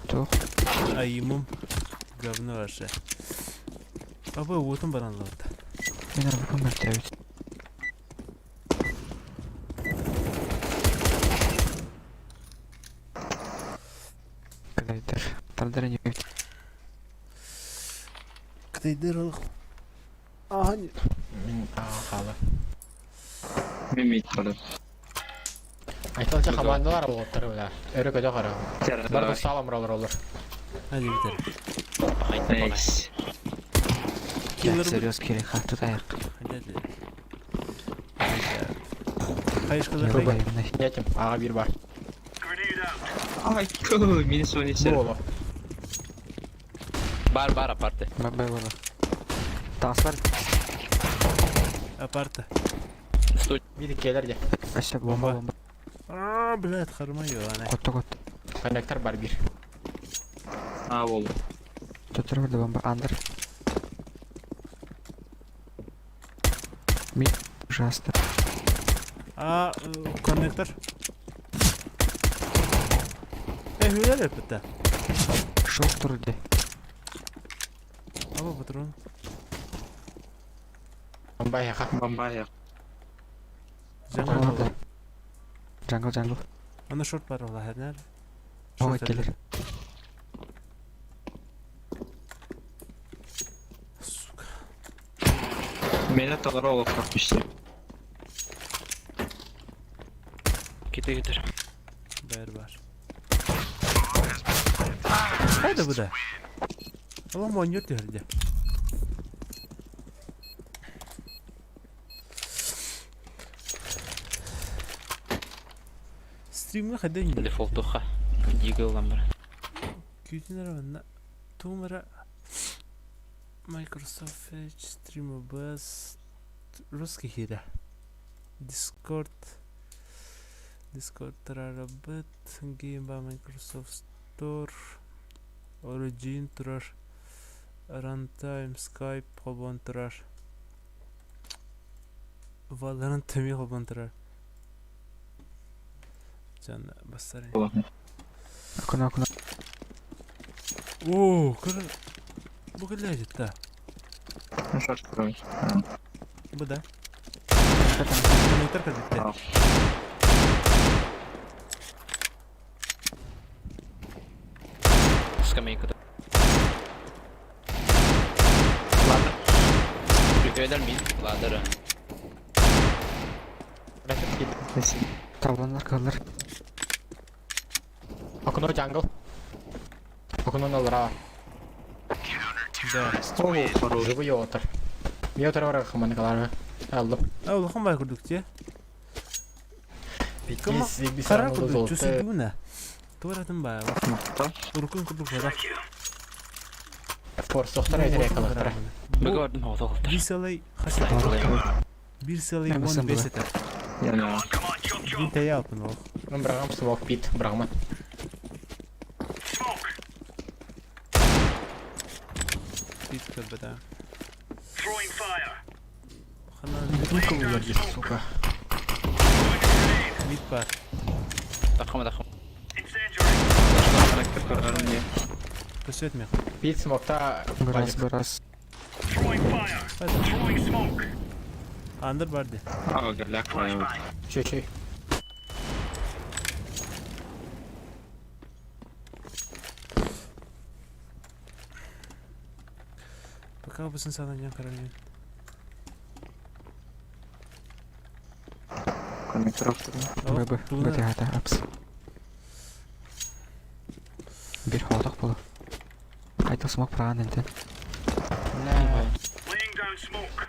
Toch? Ayımım говно ваше. Папа вот он баран лорда. Ben arabamı bekliyorum. Кадайдер. Талдер не бейт. Кдайдер ол. Ага. Мен қалы. Мемет қалып. Айтылча командалар болуптар өлә. Өрі көді қара. Бар бұл салам роллар. Hadi biter. Нейс. Я серьез керек. Хату таяк. Hadi. Hayır kızlar. Рубай Hayır. мынай. Етім, аға бір бар. Grenade out. Ай, көө, мені соны сер. Болу. Бар апарты. Бай бола. Тас бар. Апарта. Bir келерде. Аша бомба. Блядь, хармайо ана. Кот. Коннектор бар бір. А, болды. Тут бар бомба. Андер. Мид. Ужасно. Коннектор. Hüler yapıtta. Шоу турде. Ama patron. Бомбай яқа. Бомбая. Jungle. Джангл. Ona short var valla her nerede? Ой, келер. Сука. Мені талары олып қақпышты. Кетер. Var. Hadi bu da. Ama oynuyor diyor ya. Stream'e kadar gidiyor. Дефолтуха. Дигл ламбер. Kütünler var. Tumara Microsoft Edge, StreamOBS, русский хире. Discord Terabit, Game by Microsoft Store, Origin Trash, Runtime, Skype, Holban Trash, Valorant Temi Holban Trash. Can basarım. Акуна. О, bu kadar ciddi. Шорт крови. Bu da. Konektör bitti. Al. Скамейка. Ладно. Прикрeder miyim? Ladder'ı. Бәтіп келді. Таланлар калар. Окно джангл. Окно нолра. Да. О, хорош. Живый отыр. Мен отыр ора команды қалар. Aldım. Ha ulakın bay kurduk diye. Kama Bir karar saniye kurduk. oldu. Çözüldü bu ne? Tuvaratın bayağı bak. Nokta. Urukun kurduk bırak. Force doktor eder yakalattıra. Bir gördüm o da oldu. Bir salay hasar. Bir salay Ben basın 15 bura. eter. Yani Bir teye alpın o. Ben bırakam smoke pit bırakma. Smoke. Bir kırbada. Throwing fire. Xana Ne kovuyor bir suka. mid var. Takma takma. Incendiary. karakter kararım diye. Köşe etme. Pit smoke'ta Biraz. Throwing fire. Hadi. Throwing smoke. Under vardı. Aa galak var ya. şey. Bakal mısın sağdan yan kararını? Konnektör attım. Böte hata aps. Bir hodak bulu. Ayta smoke pragan enten. Laying down smoke.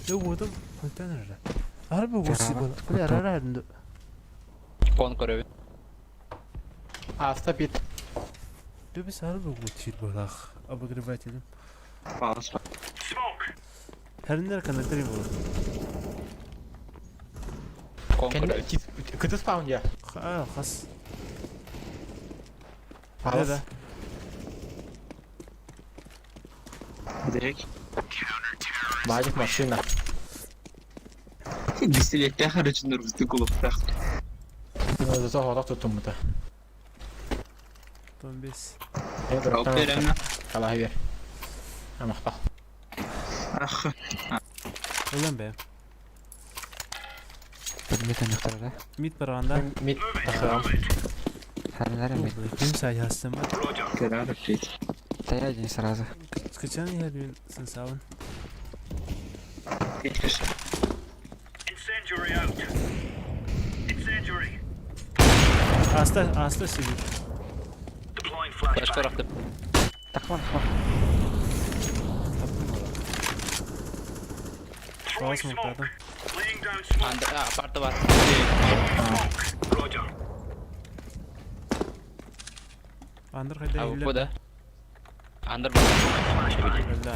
Ya bu adam container. Harbi bu Cerrah'a bu. bak. Bu yarar erdi. Kon görevi. Asta pit. Bir biz harbi bu tir bırak. Abi gribat edelim. Palas var. Smoke. Her nere kanatları bu. Kon Kendi görevi. kıtı spawn ya. Ha has. Palas. Nerede? Direkt. Bacık maşina. Bisikletten harcınır bizde kulüpte. Özü hodak tuttum bu da. Tamam biz. Drop veremem. Kalah ver. Ama bak. Ah. Ulan be. Bilmeten yukarıda. Mid barağında. Mid takıram. Herlere mi? Benim sayı hastım var. Karar ettik. Tayacın sırası. Kaçan yer bir sen sağın. Geçmiş. Incendiary out. Incendiary. Asta sivil. Deploying Flash flashbang. bıraktım. Takma. Throwing smoke smoke. adam. Laying down smoke. Anda apartı var. Smoke. Roger. Under hayda Abi bu hile. da. Under var. Öldü.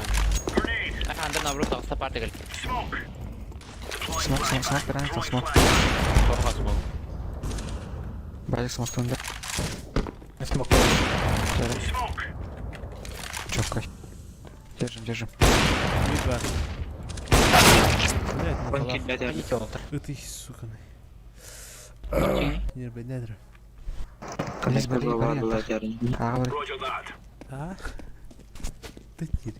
Grenade. Under nabro da hasta parti gel. Smoke. Deploying Smoke flashbang. bir an Throwing smoke. flashbang. Korkaz bu. Bacık smoke tunda. Smoke. Smoke. Çok kaç. Держим. Mid var. Блять, ну Ben falan. killet yaptım. İki oldu. Итых, сука. Okey. Не be nedir? Konnektör vardılar yarın. Ağa bir. Roger that. Ha? Tık geri.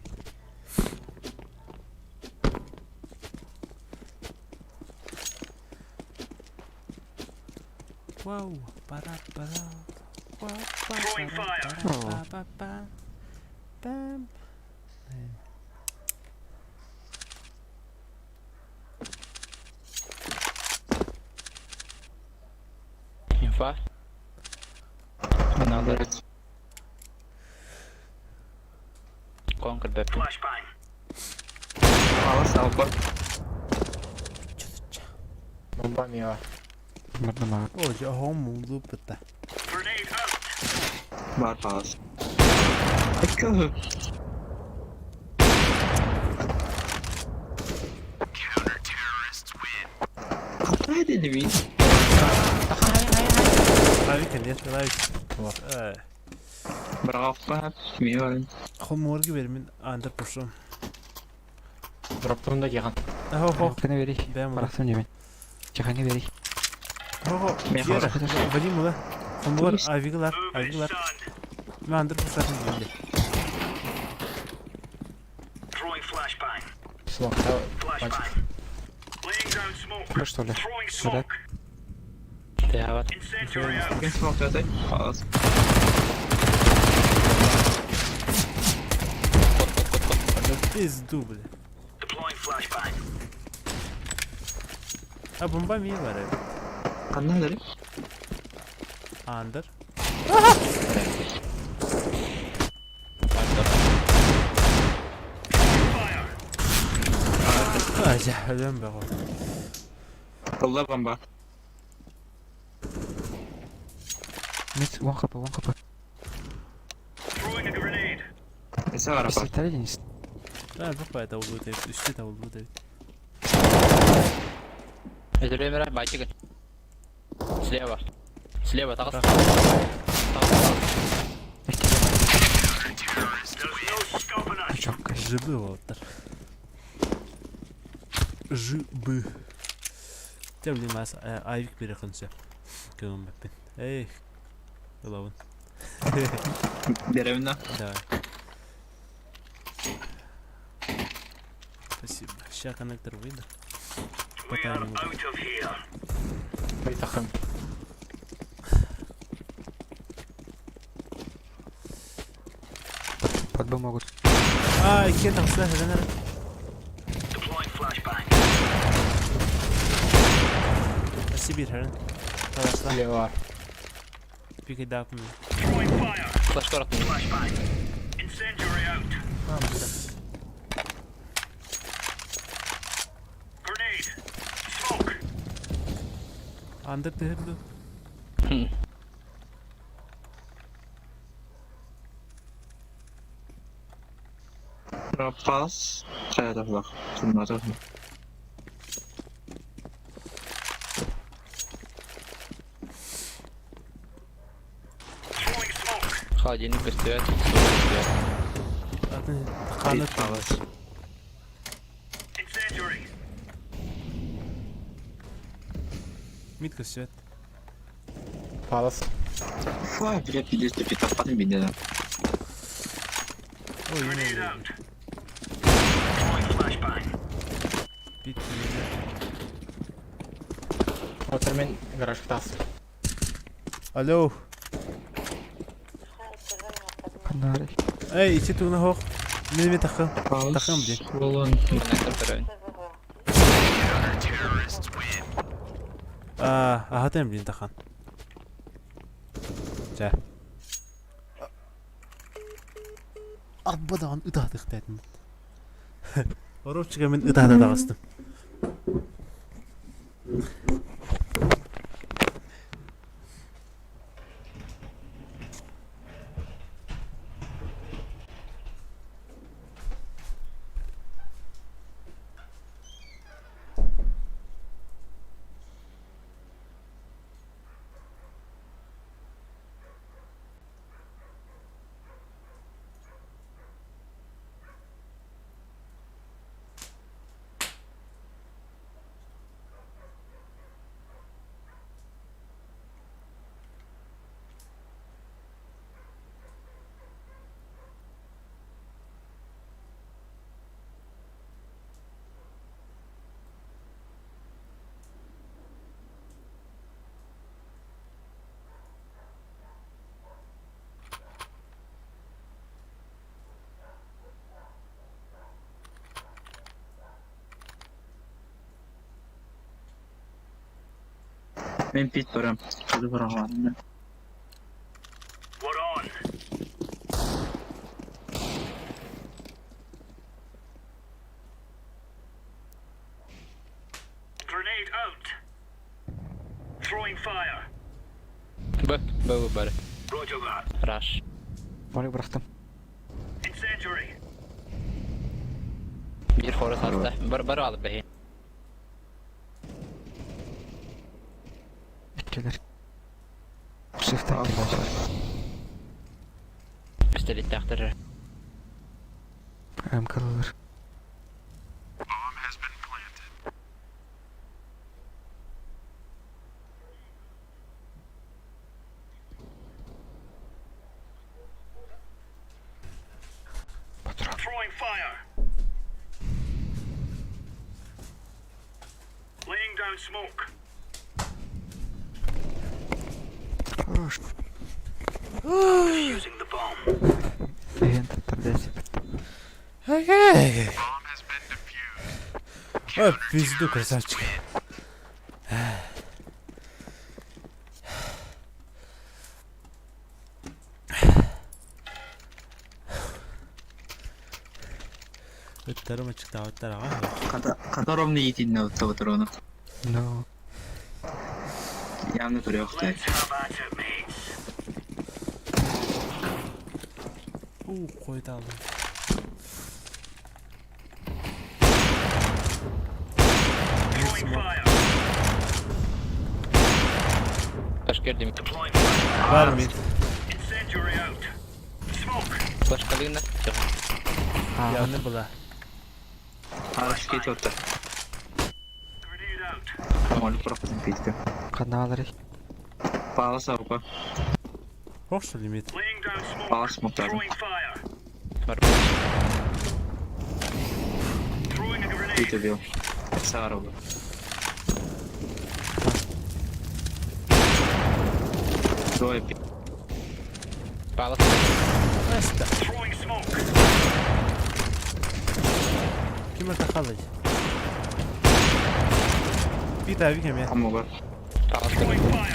Wow, para. Wow, Throwing fire. Bam. Infa. Another. Evet. Conquer Pep. Flashbang. Palas alfa. Bomba mı ya? Mırdım ağa. Hoje arrumou o puta. Grenade out. Var palas. Bakalım. Hata edelim iyi. Aí, cadê? Lá isso. Bravo. Kimi var? Homor gibi benim under push'um. Drop'unu da yıkan. Ho. Kını vereyim. Ben bunu. Bıraktım yemin. Çıkanı vereyim. Ho. Ben Diğer. hazır. Vadim ula. Homor Move avigalar. it, son. Ben under push'um geldi. Throwing flashbang. Smoke'ta Flashbang. bacık. Laying down smoke. Kır что ли? Throwing Şöyle. smoke. Ya var. Incendiary out. Ben smoke zaten. Palas. Pizdu, bля. Deploying flashbang. A bomba minha, velho. Anladın mı? Under. Fire. Ölüm be o. Kolla bomba. Mid, one kapı. Throwing a grenade. Ese var apa. Intelligence. Ben bu kadar davulu devlet. Üstü davulu devlet. Изолюем рай, байтик. Слева. Слева, так. Так. There's no stopping us. Çok kaç. Жибы oldular. Жибы. Te bileyim ben ayvik bir yakınca. Gönüm ben. Hey. Ulavun. Деревня. Давай. Спасибо. Ща коннектор выйду. We are Потом out of here. Байтахым. Под Б могут. Ай, кен там сюда, Deploying flashbang. Сибирь, хрен. Хорошо. Слева var. Пикай дап мне. Throwing fire. Флеш коротко. Flashbang. Incendiary out. Grenade. Smoke. Андер дehirdi. Rapaz. Kayada bak. Bunlara bak. Throwing smoke. Холодильник стоит. Adını kanıt. Incendiary. Mid kısacak. Palas. Фу, блядь, пиздец, ты питапаны меня. O yine Grenade öyle. out. Deploying flashbang. Bitti. Oturmen garaj tas. Alo. Канари. Ey, içi tuğuna hoq. Mini takım. Takım bir. Волон. Коннектор второй. Aha temblin takan. Gel. Abbadan ıdahdık dedim. Oruç min ıdahda dağıstım. Ben pit varım. Hadi bırakalım. We're on. Grenade out. Throwing fire. Б бары. Roger that. Rush. Barı bıraktım. Incendiary. Bir хорус altta. Barı alıp behi. İkiler. Shift'ten gidiyorlar. Pistolet taktırır. Hem kalır. Bomb has been planted. Patron. Throwing fire. Laying down smoke. Хорош. Defusing the bomb. Агент тордesi. Окей. Bomb has been defused. Ой, пизду, красавчик. Тарама чыкта аттарага. Которым не идти на того трона. No. Явно трёхтай. Койду алдым. Ташкердим. Бар мид. Флеш калина. Явно была. Араш кетиотта. Моль просто питка. Каналры. Палас аука. Хош лимит. Палас муктар. Пит убил. Сарова. Двое пит. Палас. Аста. Ким атахалай? Пита викем я. Амугар. Палас калина.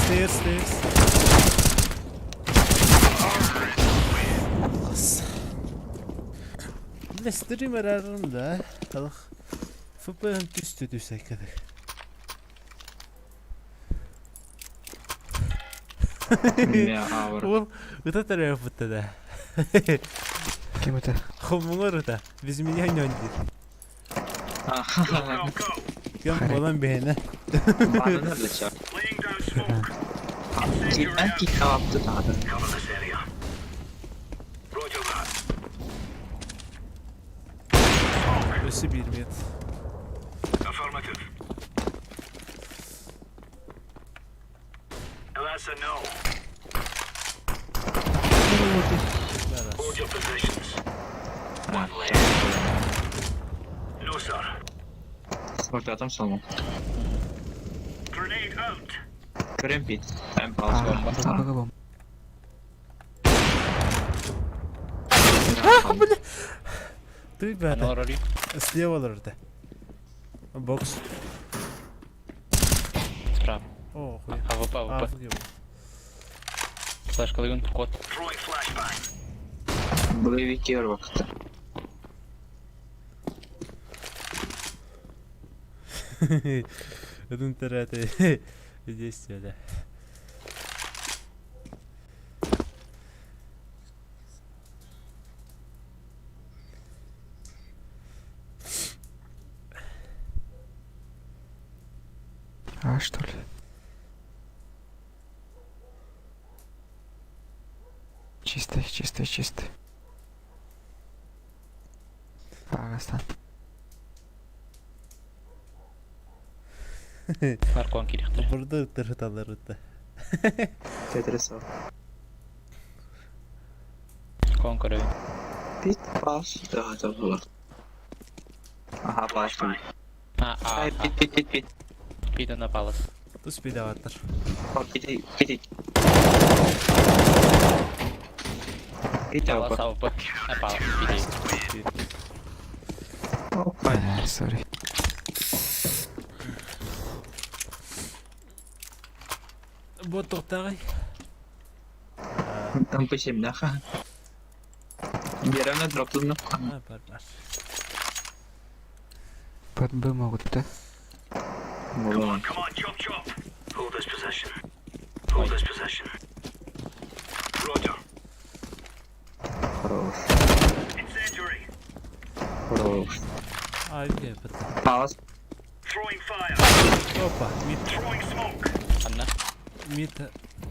Stairs. Бля, стример арында. Алах. FPS түсті айкадық. Я аура. Ол өта тарайып бұтты да. Кем это? Хомыңыр өта. Без меня не он Кем болан бейні. Bana nerede çağır? Cidden ki kaptı tadı. Өсі бермет. Orta adam salmam. Körem pit. Ben palas bomba. Бомба. Ты, бля, Норори. слева лорда. Бокс. Справа. О, хуй. АВП, АВП. Флеш калин. Кот. Боевики vakti. Ödün terate. Действия, да. А что ли? Чисто. Ағастан. Аркон керекті. Burada tırhıtalar öte. Tetris var. Кон көрөйүн. Pit palas. Daha da bular. Aha palas bu. Ay pit. Пида на палас. Тут спидаватыр. Pit. Pit Палас avka. АВП. Палас. Пида. Hoppa. Сори. Вот тоқтағай. Там peşimde ha. Bir ana drop'unu. Бар. Под Б могут, да? Bulamam. Хорош. Ай, где это? Palas. Опа, мид. Анна. Мид.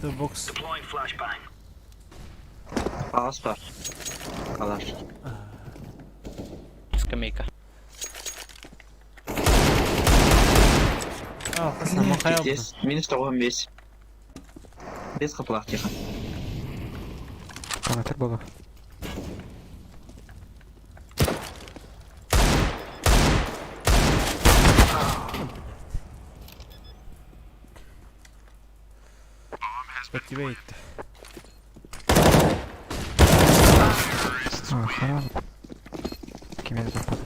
The box. Palas var. Kalar. Скамейка. Arkasına makaya vurdum. Yes. Minus 95. Без kapılar тихо. Канатор было. Под тебя идти. Хорошо. Кем я попал?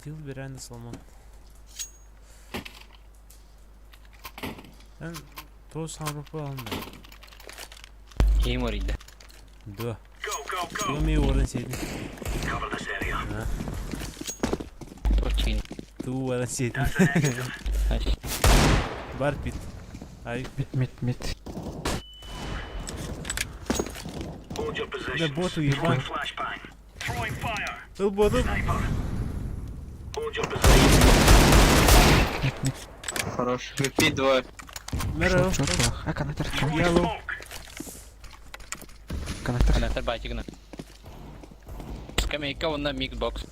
Дил берен сломан. Ben toz sanrıp alalım da. İyiyim oraydı. Dur. Go, go, go. Dur mi oradan şeydi? Cover this area. Ha. Çok iyi. Dur oradan şeydi. Ay. Var bit. Ay Mid. Hold your ne position. botu yapan. Flashbang. Throwing fire. Dur botu. Sniper. Hold your position. Хорош. Пи, двое. Merhaba. Short плохо. А, коннектор. Yellow. Smoke. Коннектор. Коннектор байтигна. Скамейка, он на миксбокс.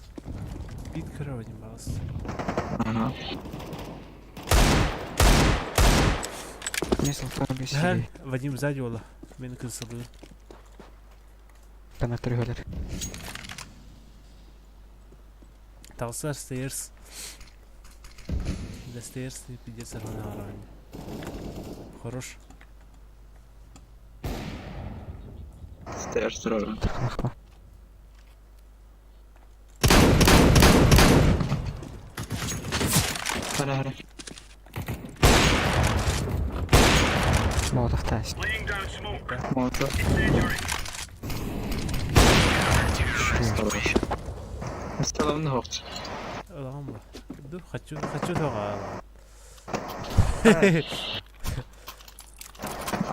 Bit kırar hocam bazı. Ага. Если кто без Her силы. Vadim sağ yola. Beni kısılıyor. Коннектор гөлер. Tavsar stairs. The stairs придется рано. Хорош. Стейр строго. Трахнахпа. Харе. Молотов тайс. Laying down smoke. Молотов. Incendiary. Хорош. Стелом на ховц. Ulan bu. Dur kaçıyor da.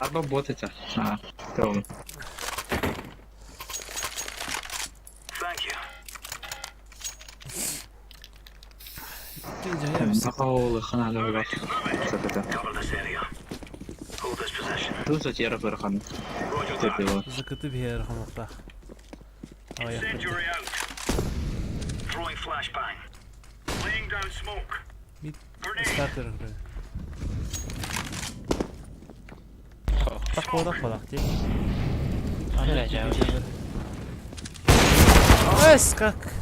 Арба бот это. А, трон. Thank you. Gece ya. Нахаулы ханалы булат. Саката. Cover this area. Hold this position. Туза тера бирхан. Roger that. Тепило. Zıkıtı bir yer hamurda. Ayak. Incendiary out. Throwing flashbang. Laying down smoke. Mid. Grenade. Starter. Tak kodak kodak değil. Öyle canım. Es kalk.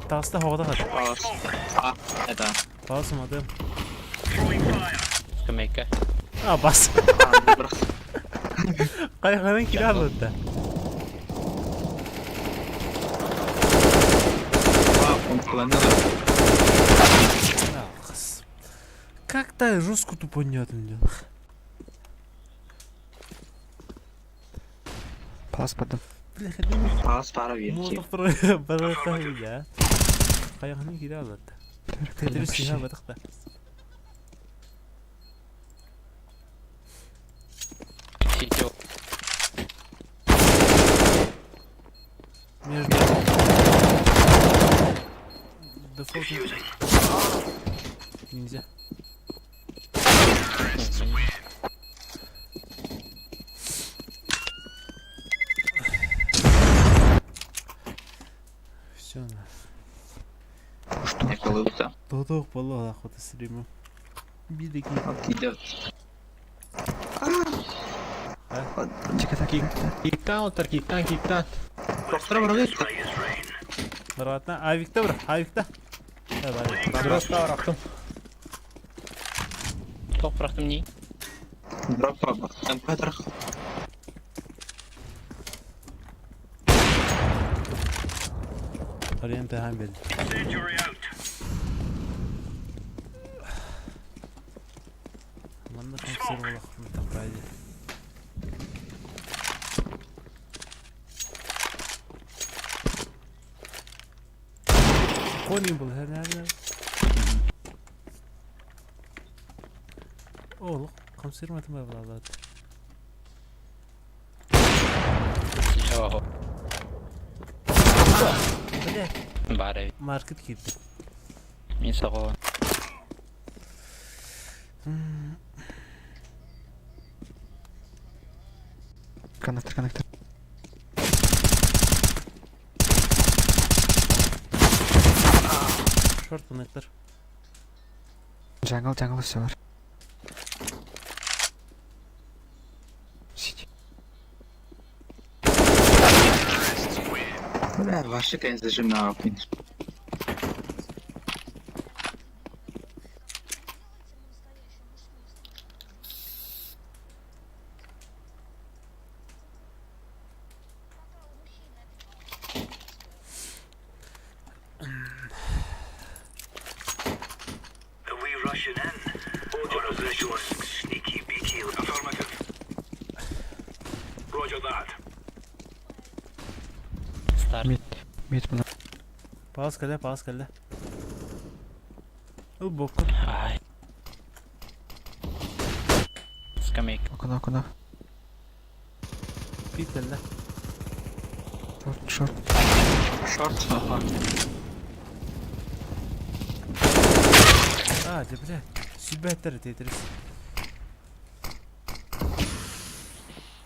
Tasta havada kaç. Throwing smoke. А, это. Basmadım. Throwing fire. Скамейка. Aa bas. А, бирок. Kayıkların kiralıdı. А, он планировал. Как-то жестко тупо понятно. Пас подым. Бля, ходим. Пас пара винти. Молотов бұрықты ya. Kayıkların kiralıdı. Tetris silah batık da. Сетё. Между. Дефолт. Нельзя. Все. Не получится. Додох болоо ах одоо стримим. Би дэг. Идет. Чеката. Киктан. Просто враги. Spray is rain. Баратна Авикта бра. Авикта. Просто рахтым. Топрактым не. Дроп паба. Там патрах. Арен тахам бел. Incendiary out. Манда консерв болах мутакайды. Коним был her nerede? Oğlum konservatım var valla. Oho. Bile Bari. market gitti. Minsago. Коннектор. Short connector. Джангл все var. Сиди. Бля, ваши конец зажим на окне. Are we rushing in? Hold your position. Sneaky beaky. Start. Mid buna. Paus geldi. O bokun. Ай. Скамейка. Окна. Pit geldi. Short. Шорт, ага. Бля. Сюбеттер Тетрис.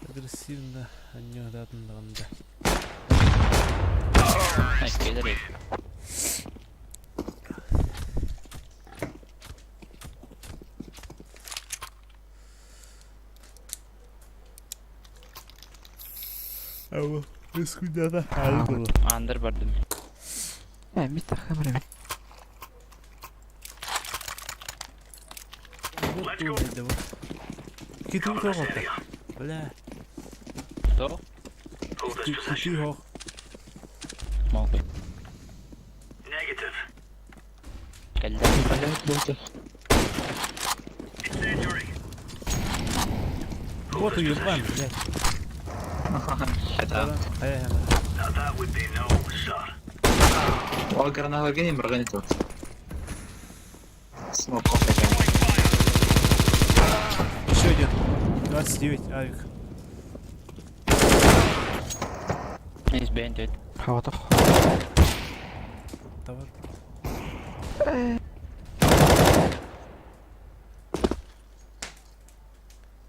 Агрессивно аннёдатындагында. Nice, Kader it. Ава, eskudada hal было. Under button. Mid kamera mid. Вот тут да. Киту тоогота. Бля. Кто? Киту хоо. Молодой. Negative. Кальда. Incendiary. Вот уебан, блядь. حتى Now that would be no, sir. والقرنا هاجين مرغني توت سموك كوفي Еще один. 29, авик. He's banned. Хаватах. Товар.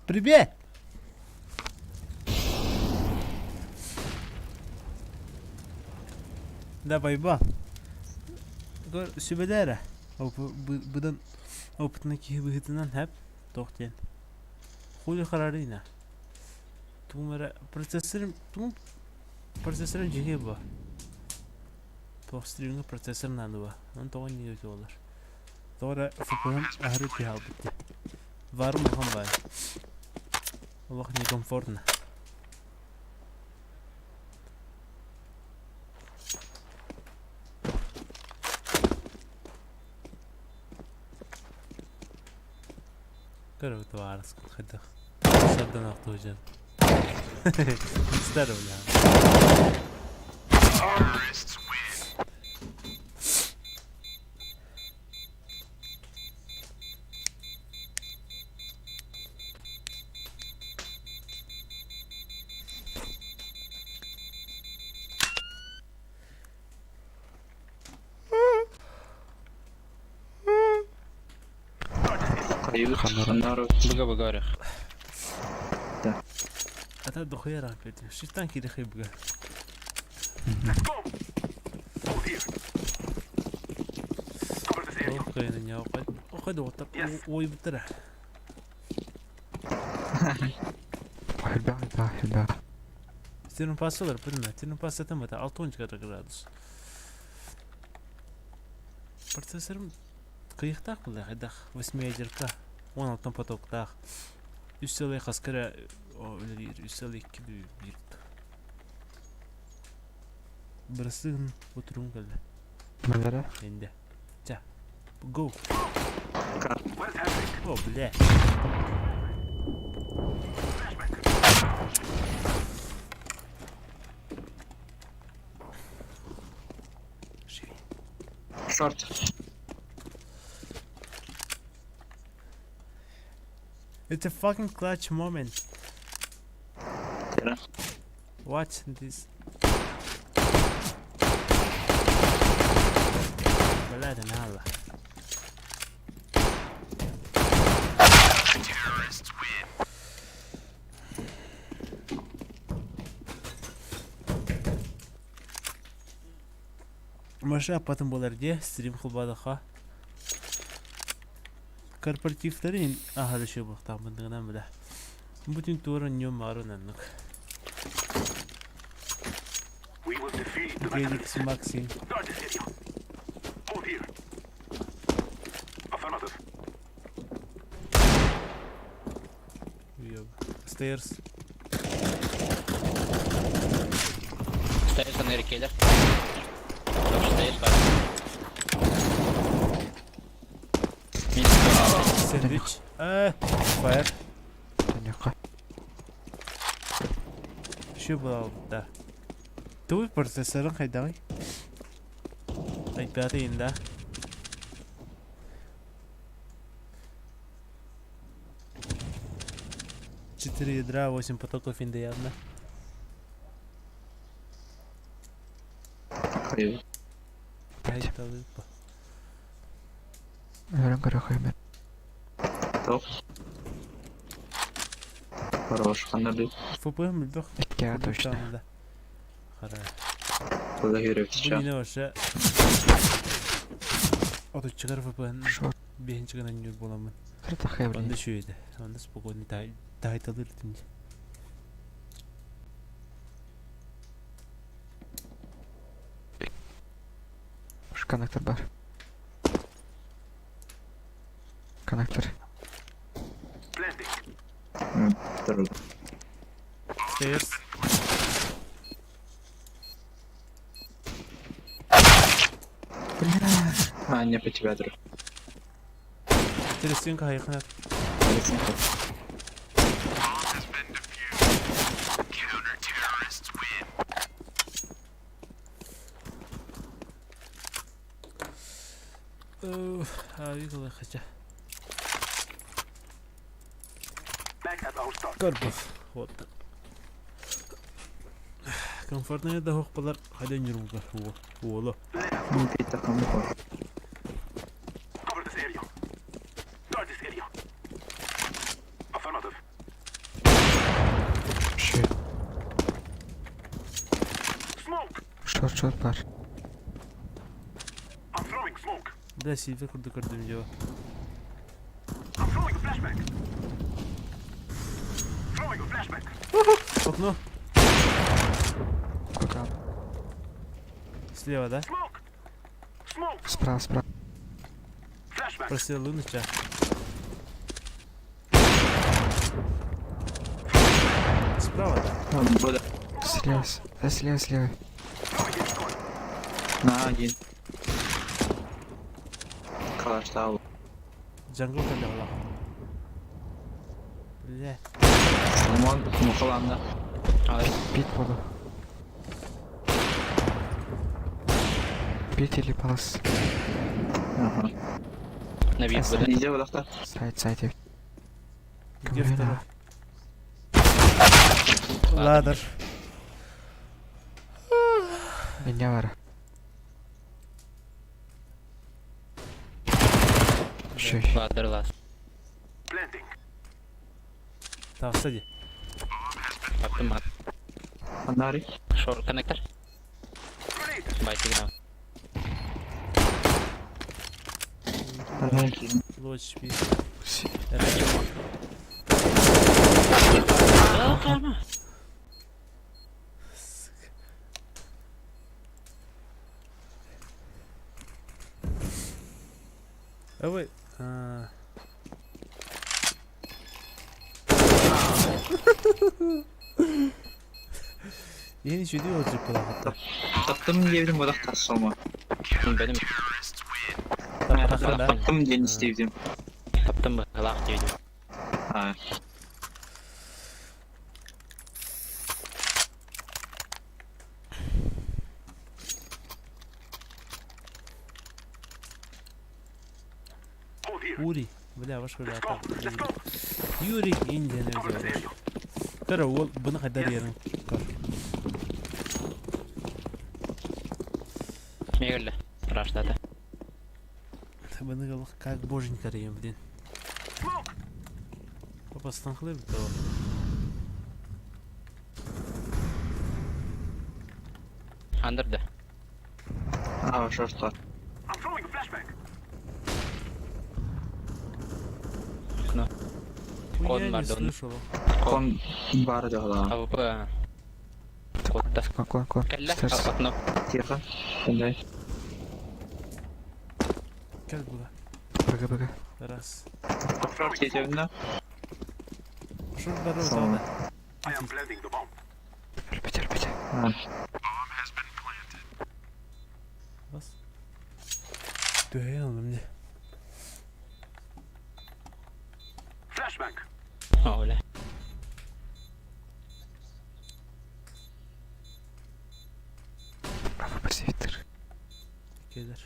Привет! Да, поебал. Sübedere. Budan optnaki выгодынан hep toxten. Хули харарина. Тумара процессорым жиге ба. Тохстринг процессор нанува. Он тогон не өтөлөр. Тора фупун ахры тиал битти. Варым хан бай. Аллах не комфортно. Короче, варс, хотя садда на автожен. Старый, бля. Бага-багарих. Это дохуя рапет. Шифтан ки дохуя бга. Окей, на него. Окей, да вот так. Ой, бутера. Хилба. Тирн пасылар, bilme. Тирн пас etем это 6 градус. Процессорым кыйыктак булда, хайдак 8 ядерка. 16 потоктак. Üstelik askere üstelik bir Burasın oturum geldi. Nerede? Ende. Ça. Go. Oh bile. Шорт. It's a fucking clutch moment. Tira. Watch this. بلاد نهلا. Маша потом боларде стрим кылбадыка. Корпоративлерин ахалышы бактан бындыгынан биле. Бүтүн туурун нём арынаннык. We will defeat the Геликс Максим. Start this video. Hold here. Affirmative. Stairs. Stairs on Kader. Stairs var. Sandwich. Fire. Tanıka. Şu bu da. Tuh процессорың қайдағы? Айтпаты енді. Четыре ядра, 8 потоков инда явно. Криво. Айталы по. Рахаймет. Топ. Хорош, ханады. ФПМ лбек. Икеа точно. Да. Хара. Куда гирев Bu сейчас? yine olsa Oto çıkar FPN Шо? birinci kadar yürü bulamın. Рахай, Onda блин. şöyle. Onda spokojno dahit alır dince. Коннектор бар. Коннектор. Второй. Stairs. А, не по тебя друг. Terestiyonka hayıkına. Abi kolay kaça. Корпус. Вот. Комфортная да хохпалар хайдан жүрүңгөр. Ооло. Не пить так не хочешь. Cover this area. Guard this area. Affirmative. Shit. Smoke. Short бар. I'm throwing smoke. Да, сильвер курду көрдүм жөө. I'm throwing a flashbang. Throwing a flashbang. Окно. Куда? Слева, да? Smoke. Smoke. Справа. Flashbang. Просил Луныча. Справа, да? Буду. Слева. Слева. На один. Калаш дал. Джангл када ола. Бля. Лимон, мухаланда. Бит буду. Бит или палас? Ага. На вид буде. Нельзя вот так. Сайт. Где второй? Ладер. Меня вара. Шей. Ладер лас. Planting. Tamam, hadi. Attım at. Фонарик. Short connector. Grenade. By signal. Фонарик. Low HP. Tamam. Evet. Yeni şey diyor olacak kadar hatta. Taktım diyebilirim o da tas olma. Benim Takkanda. Taktım diye istedim. taptım mı? Lak diyor. Ha. Hold here. Ури. Бля, ваш Let's вариант. go. Let's go. Юрий Индия ne Cover this güzel. area. Kara ol bunu kadar yerin. Kar. Мегальда. Раштата. Bunu gal как боженька рейм блин. Smoke. Папа станхлы бит o. Андерда. А, что? I'm throwing a flashbang. Ну Он я не Мардон. слышал. Кон бар дала. АВП. Котта. Кон. Келла. Стерс. Окно. Тихо. Фонарик. Gel bura. Бага. Раз. Попробуй тебе. Şurada da Tamam. orada. I am planting the bomb. Репетер. А. Bas. Döğe aldım ne? Flashbang. Öyle. şeyler.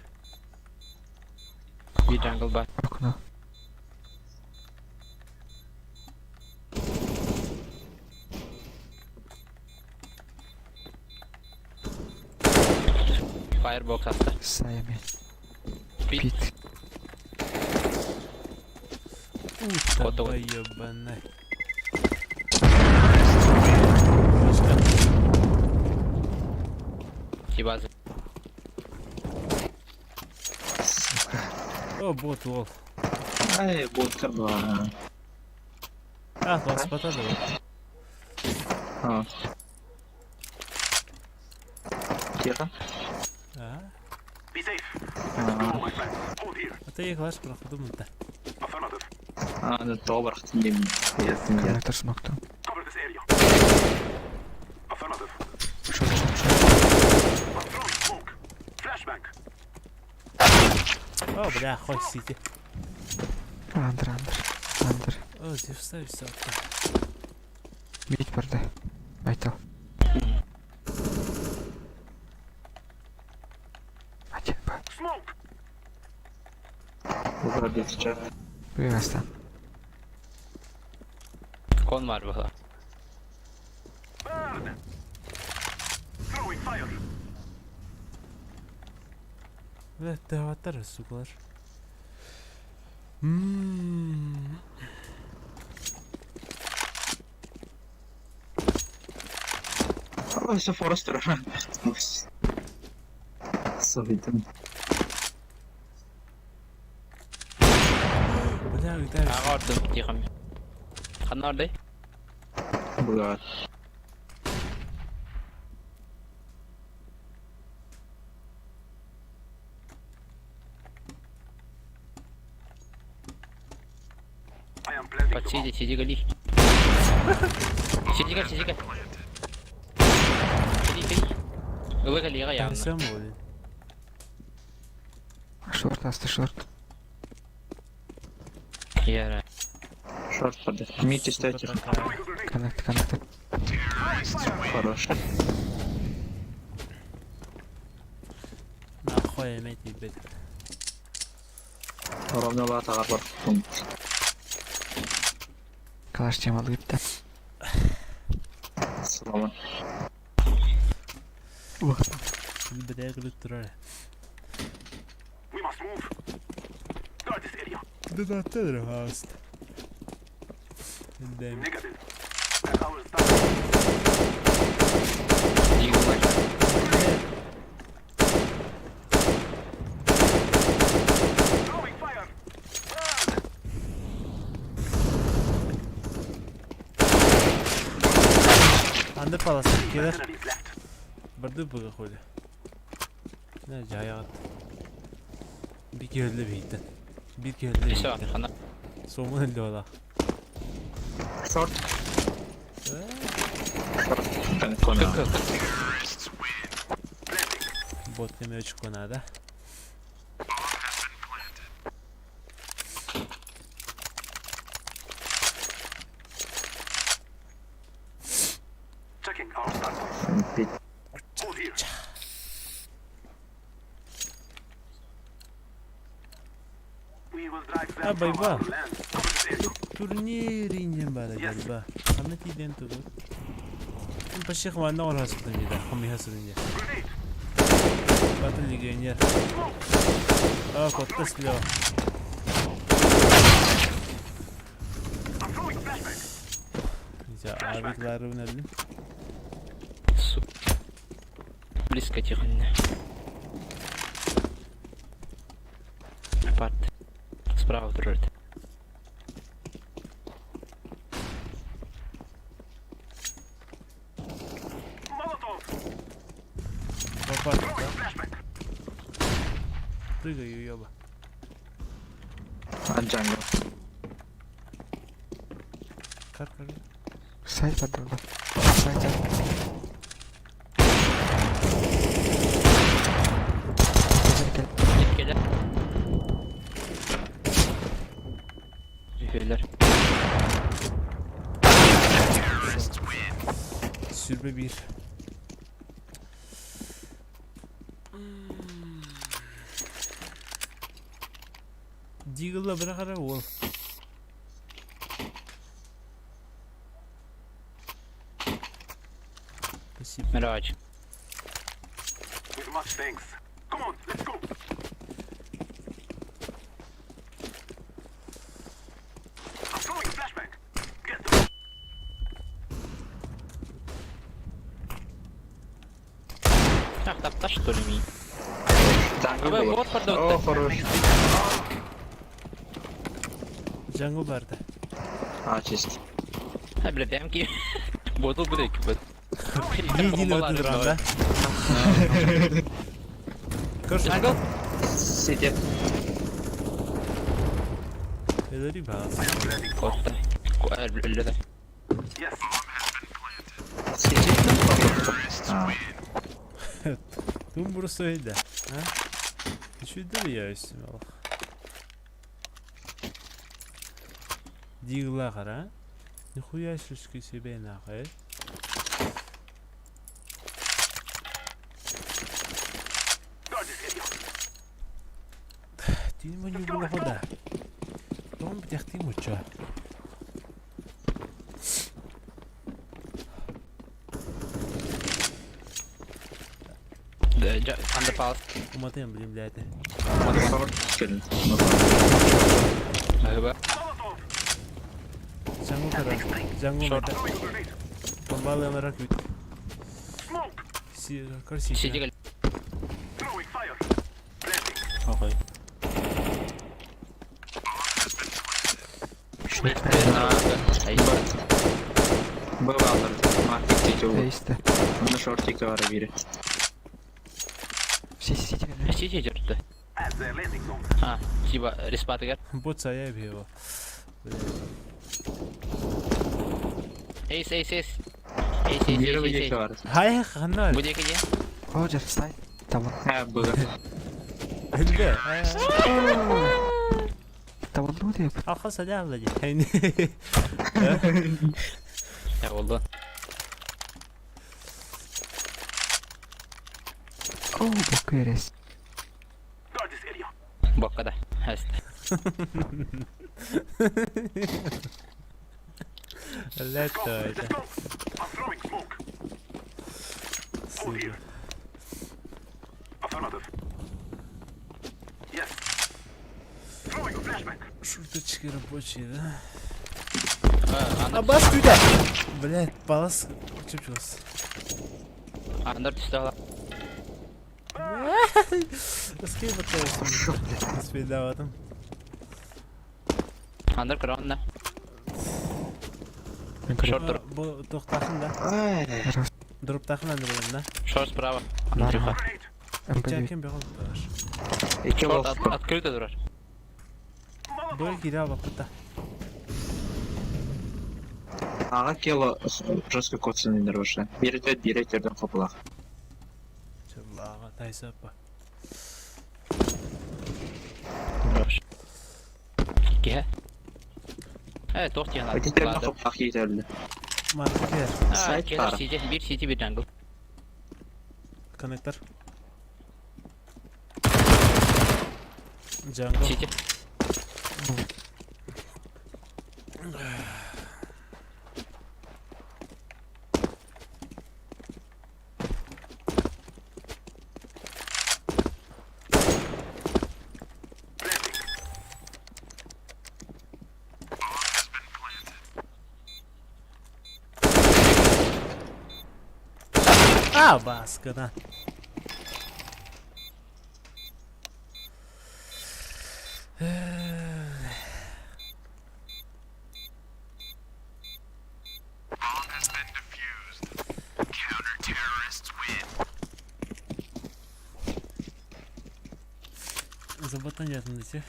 Bir jungle bar. Okno. Firebox attı. Sayemi. Pit. Pit. Готово. Давай ебаный. Başka. Хибазы. O bot wall. Ай, будка была. Ah bas bata da var. А. Тихо. Ha. Be safe. А, My friends, hold here. Ata yıklaş bırakıldım da. Affirmative. да, добр, не я. Коннектор смокту. Cover this area. Affirmative. Шот. I'm throwing smoke. Flashbang. О, бля, хоть сити. Андер. О, где вставишься? Бить барды. Айтал. Один Б. Smoke. Вроде сейчас. Привестен. Kon var burada. Burn. Throwing fire. Evet, devam atarız sukular. Ой, все Форестер. Совитым. Бля, gider. Ağırdım yıkam. Kan nerede? Бля. I am planting the bomb. Подсиди, сиди гали. Сиди гали. Сиди гали. Гали ya yanına. Terse mi oluyor? Шорт, асты шорт. Yere. Шорт подать. Мити статик. Коннектор. Хороший. Нахуй yemek yiyip et. Ровно лата бар. Калаш темалы гитті. Слава. Bir de kılık durar. We must move. Guard this area. Bir de atılır hast. Dem. Negative. And ours down. Yıkılır. Throwing fire. Burn. Andır palası gelir. Enemies left. Bardı bu koydu. Ne cayat. Bir gördü beyden. Bir gördü Bir şey var. beyden. Kana. Somun elde ola. Шорт. Kık Кона. kık. Bot demeye çık ona da. Checking our start point. Пить. Hold here. We will drive them Ah, from bayba. our land. Cover this area. Turnirin bala galiba. Ama tiden tuğu. Paşık var ne var hasıldın ya da. Kami hasıldın ya. Grenade. Batıl ligin yer. Aa kotta silah. I'm throwing flashbang. Ya ağırlıkları önerelim. Su. Близко тихо. Апарт. Справа дружит. Molotov. Kapat. Throwing flashbang. Прыгай, ёба. Джангл. Как? Сайт подруга. Сайт. Git gelir. Üfürler. Sürbe 1. Deagle'la bir kara ol. Спасибо. Mirage. With much thanks. Come on, let's go. I'm throwing a flashbang. Get them. Ах, тапта что ли ми? Jungle Abi було. bot var da О, хорош. Jungle barda. А, чист. Ha bile dem ki. Botu bu da ekip. Değil öldürdüm. Kırsı. Jungle. City. Neleri bazı. Kosta. Öyle de. Yes. City. Ha. Dum burası öyle. Ha? Düşündü ya üstüme bak. Deagle'a kara. Nihuyya şuşkisi ben akı. Guard this area. Değil mi bu lafada? Tamam bir tektiğim uçağı. Underpass. Umatayım bilim biladi. Gelin. Merhaba. Jungle kara. Jungle Short. barda. Throwing a grenade. Bombalı yanarak yut. Smoke. Kırsı. Сиди gal. Throwing fire. Planting. Okay. Böyle alırız. Market City bu. İşte. Bunda short tick'te var biri. Сиси. Сиди жүрді. As their landing zone. Ha, типа респаты гар. Bot saya yapıyor. Ace. Ace. Biri bir yeki var. Hayır kanal. Bu diye ki. Роджер, стай. Там. Ha, böyle. Öyle. Там он будет. Alfa sada ablacı. Ya oldu. О, бокерес. Guard this area. Bak kadar. Hasta. Let Go. öyle. Let's go. I'm throwing smoke. Hold here. Affirmative. Yes. Throwing a flashbang. Şurada çıkarıp boçuydu. Under. Bas düğde. Блядь, балас. Çuçuz. Under düştü ala. Eski bakıyorsun. İsmi davadım. Under crown da. Short drop. Bu doktakın da. Ay. Drop takın andırıyorum da. Short sправа. Нормально. Grenade. МП9. Çekin bir oldu var. İki Short wolf. открыто durar. Böyle giriyor bak burada. Ağa kilo жестко коцын индер башы. Бiri төт, biri терден копулак. Çablağa taysa bak. Ge. Evet, dört yanar. Öte terден копулак yeterli. Market Ha, Side gelir taraf. CT, bir CT bir jungle. Connector. Jungle. CT. Ah baskına. Zabattan yatındıcı.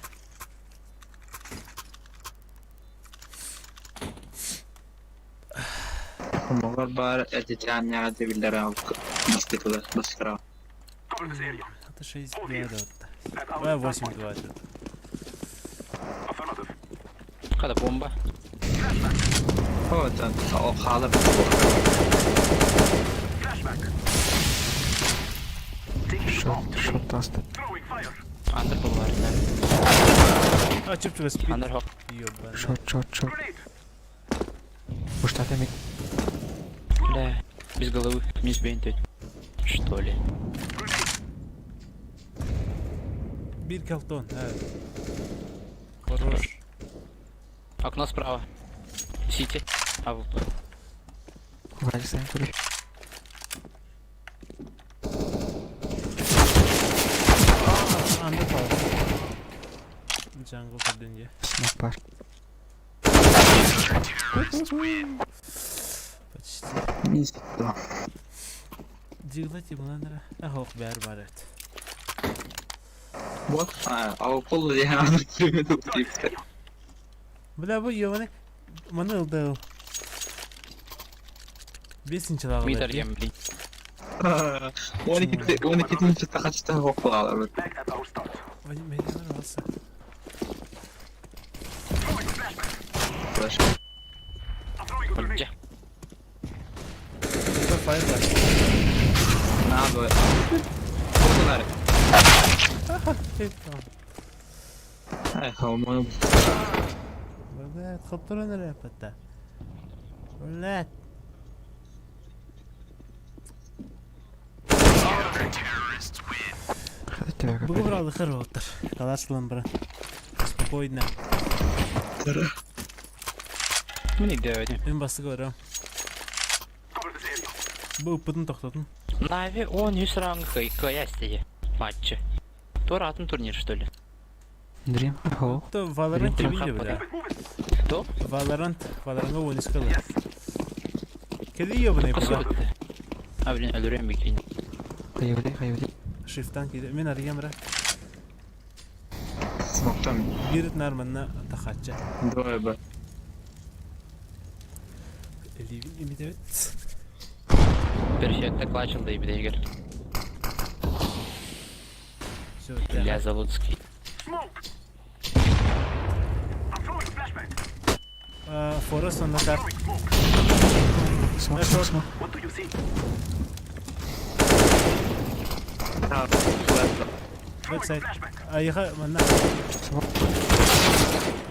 Mogar бар эдитяния дебилдер алып баскетбол баскыра. Cover this area. Hatta şey izliyor da hatta. At our Ve last 8 point. duvardı. Affirmative. Kada bomba. О, там о халып. Flashback. Taking smoke. Шот таст. Throwing fire. Under var. Açıp çıkıyor speed. Under hop. Ёбаный. Шот. Уж что-то ми... Да. Без головы. Мисс Бейнтед. Что ли? Bir kalton. Evet. Хорош. Окно справа. Сити. АВП. Вроде сами куришь. Anda kaldı. Jungle kadınca. Смог пар. Почти. Мисс, да. Делайте блендера. Ох, бар это. Вот, а у пола я приведу птицы. Бля, bu yovanı bana ıldı. Бесінші лағы Мид бар. арьем, блин. 12 тінші тақачта оқылалар. Медиалар алса. Флеш. Где? Burada fire var. Надо. Oradalar. Tamam. Ay, havamı. Burada خطرنا nereye hatta. Ulan. Хоть тебя как... Bugün buralı kır oldur. Kalaslan bura. Spokojno. Мини дövdüm. Ben bastık varım. Bu ıppıdın toxtadın. Нави, он 100 ранг каястеги. Матчи. Тур атын турнир, что ли? Dream. Хо. To Valorant Dream video Hub bile. Кто? Valorant'a oyuncu kalır. Kedi yiyor bunu Косу yapıyor. ты. А, блин, Элюрем бикини. Хайвли. Shift'tan gidiyor. Ben arayayım bırak. Смоктан. Bir narmanına taxatça. Двое Б. Elivin ümit evet. Перфекта клачил, да и бедегер. Все, Илья Залуцкий. Fora sonuna kart. Смог. Backside. Ayığa bana.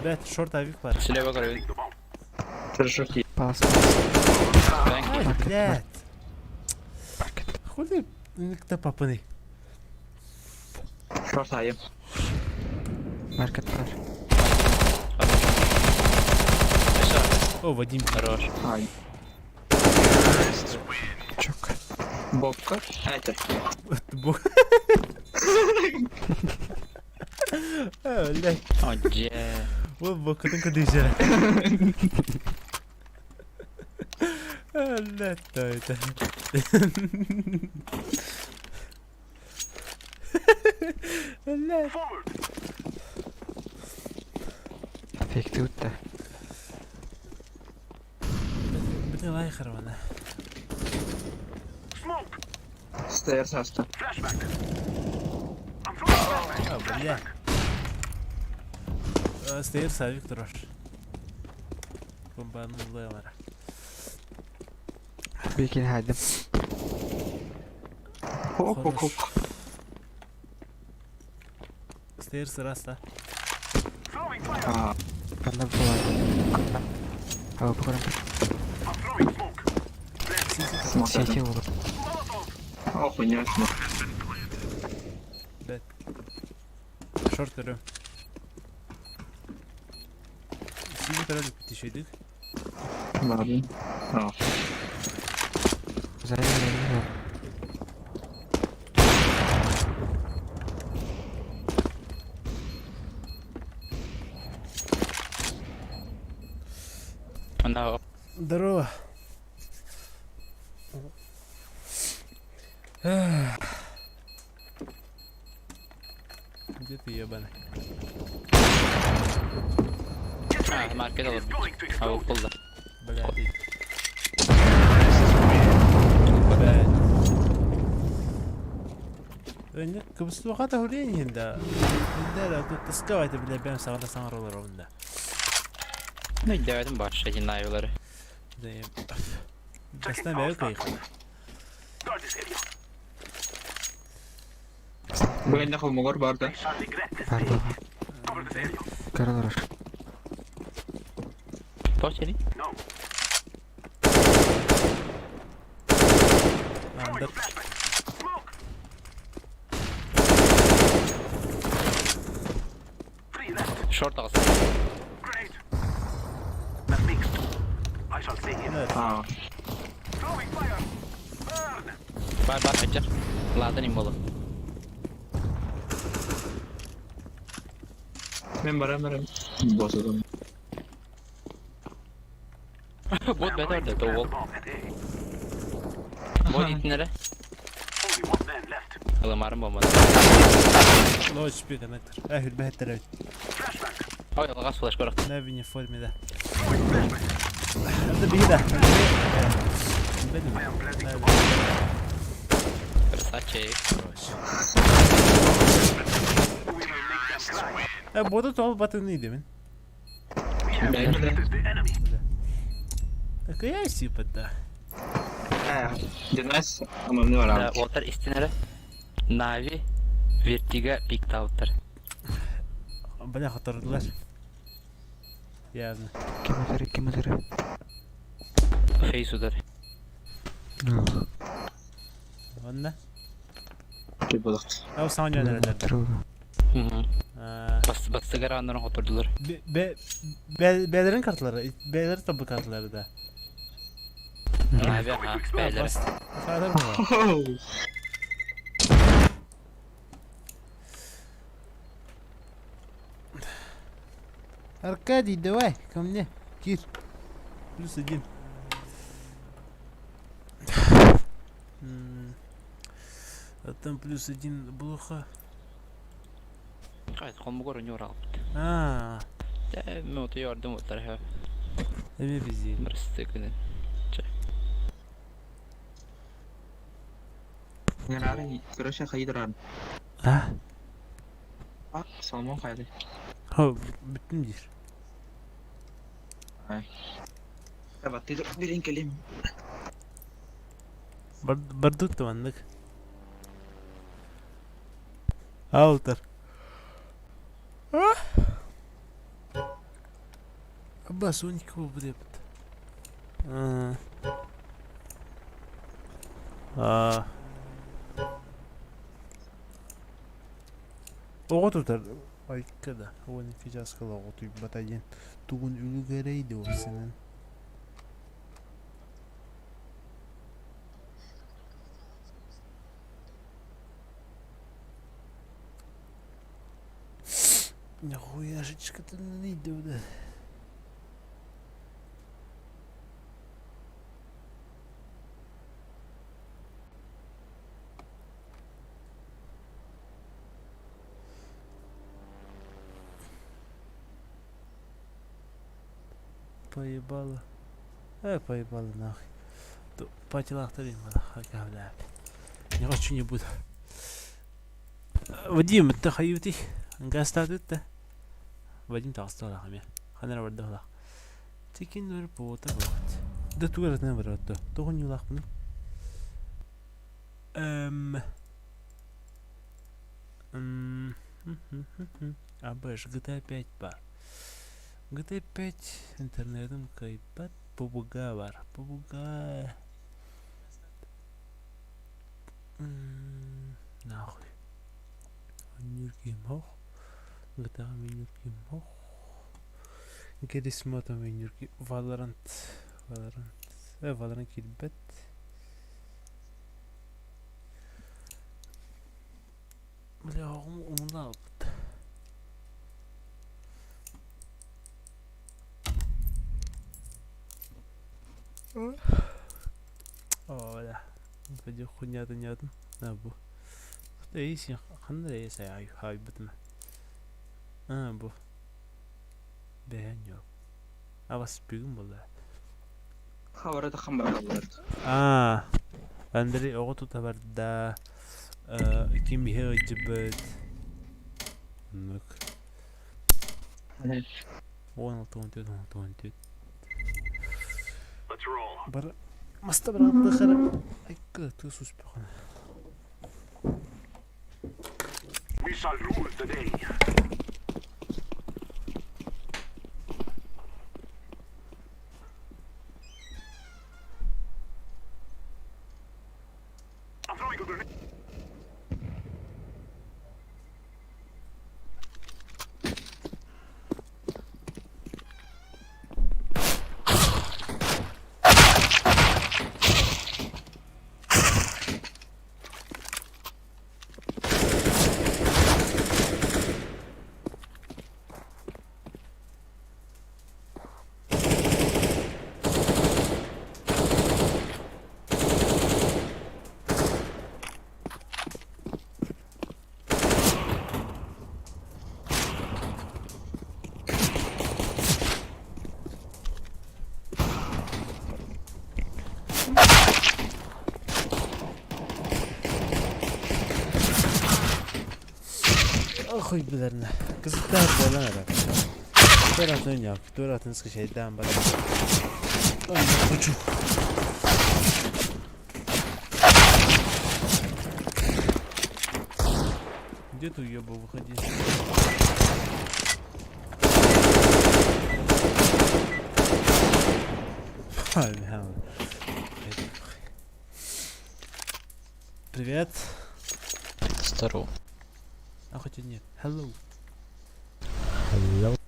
Evet, short avik var. Слева крови. Тершуки. Пас. Ay, блядь. Хули, никто папаны. Шорт айым. Маркет пар. О, Вадим. Хорош. Ай. Чок. Бобка. Это. Bu. Öyle. Где? Bu bokudun kadıyacak. Öyle öyle. Öyle. Фейк ты вот-то. Bir de vay kırmana. Стейр саста. Ya bля. Stairs savik durur. Bombanın ılığılara. Бекин хайдым. Хоп. Stairs rasta. Ага. Банда была. А вы покорим. Смоктан. Сети лук. Охуенно смог. Short dönüyorum. Sizi kadar bitişeydik. Ладно. А. Зарядили. Она Здорово. Где ты, ебаный? market alır. Avuklu'da. Блядь. Блядь. Önce Kıbrıs'ta o kadar hurriyen yinde. Yinde тут таскавайте, бля, прям сағада саңар олар онда. Ну, дövdüm başlayın ayıları. Басна бәйі қайықы. Бugün ne kovmogor barda. Пардон. Каралараш. Точно? Андер. Шорт алсын. А, Бар қайтар. Ладан им болу. мен барам. Бос адам. Бот бәді орды, тоғыл. Бот итінері. Аламарым болмады. Ло HP коннектор. Ахил бәттер әйт. Ой, алғас флеш көріқ. На вине форме да. Hadi bir de. Benim. Красавчик. Boda tol batın neydi min? Какая сипа-то? Динас, амамны барам. Отыр истинері. Нави, Вертига, Пиктауттар. Бля қатырдылар. Явно. Кем өтірі. Фейс удар. Онда? Кел болық. Ау сауын жөнерелер. Бастығар андарын отырдылар. B'lerin kartları. B'lerin tabi kartları da. Navi, ha, bəyləri. Sağda mı var? Аркадий, давай, ко мне. Кир. Плюс 1. А там плюс 1 блоха. Qayt, qomu görün yor alıb. Mötü yardım otlar ha. Eve bizi. Mırstıkını. Ngerari, kerasnya kaydıran. Ha? Ah, salmon kaydı. Ha, bütün dir. Ay. Evet, tidak birin kelim. Barduk da vandık. Altar. Абба, Соникова будет. Оғы тұтар. Айқыда. Оны фижас қыла оғы батайын. Туғын үлі көрейді осының. Нахуя жичка-то не да. Поебало. Поебало нахуй. По телах-то не хочу не буду. Вадим, это хаюти. Гастатыт-то. Вадим тағыстығы лақым я. Қанар барды лақ. Текен өр боғыта боғыт. Да туғар атына бар атты. Тоғын ю лақ бұны. Абаш, GTA 5 бар. GTA 5 интернетім кайбат. Побуга бар. Побуга. Нахуй. Нюрким хоқ. GTA Нюрким хоқ. Gedismata Нюрким. Valorant. Valorant килбет. Бля, onu aldı. Бля. Пойдём хуйня-то не одна. На бу. Кто есть? Ханна есть, ай битме. Bu. Beğeniyor. Ama spügüm bu da. Havara da kamera var. Andri oğu tutabar da. Kim bir cibet. Nuk. Evet. 16 Let's roll. Bara masta bıraktı kara. Ay kıtı sus be kona. We shall rule the day. اخوي بذرنا كزتها ولا انا دورات نياك دورات نسك شيدان بلا где ты ёба выходи привет Здорово. а хоть и нет hello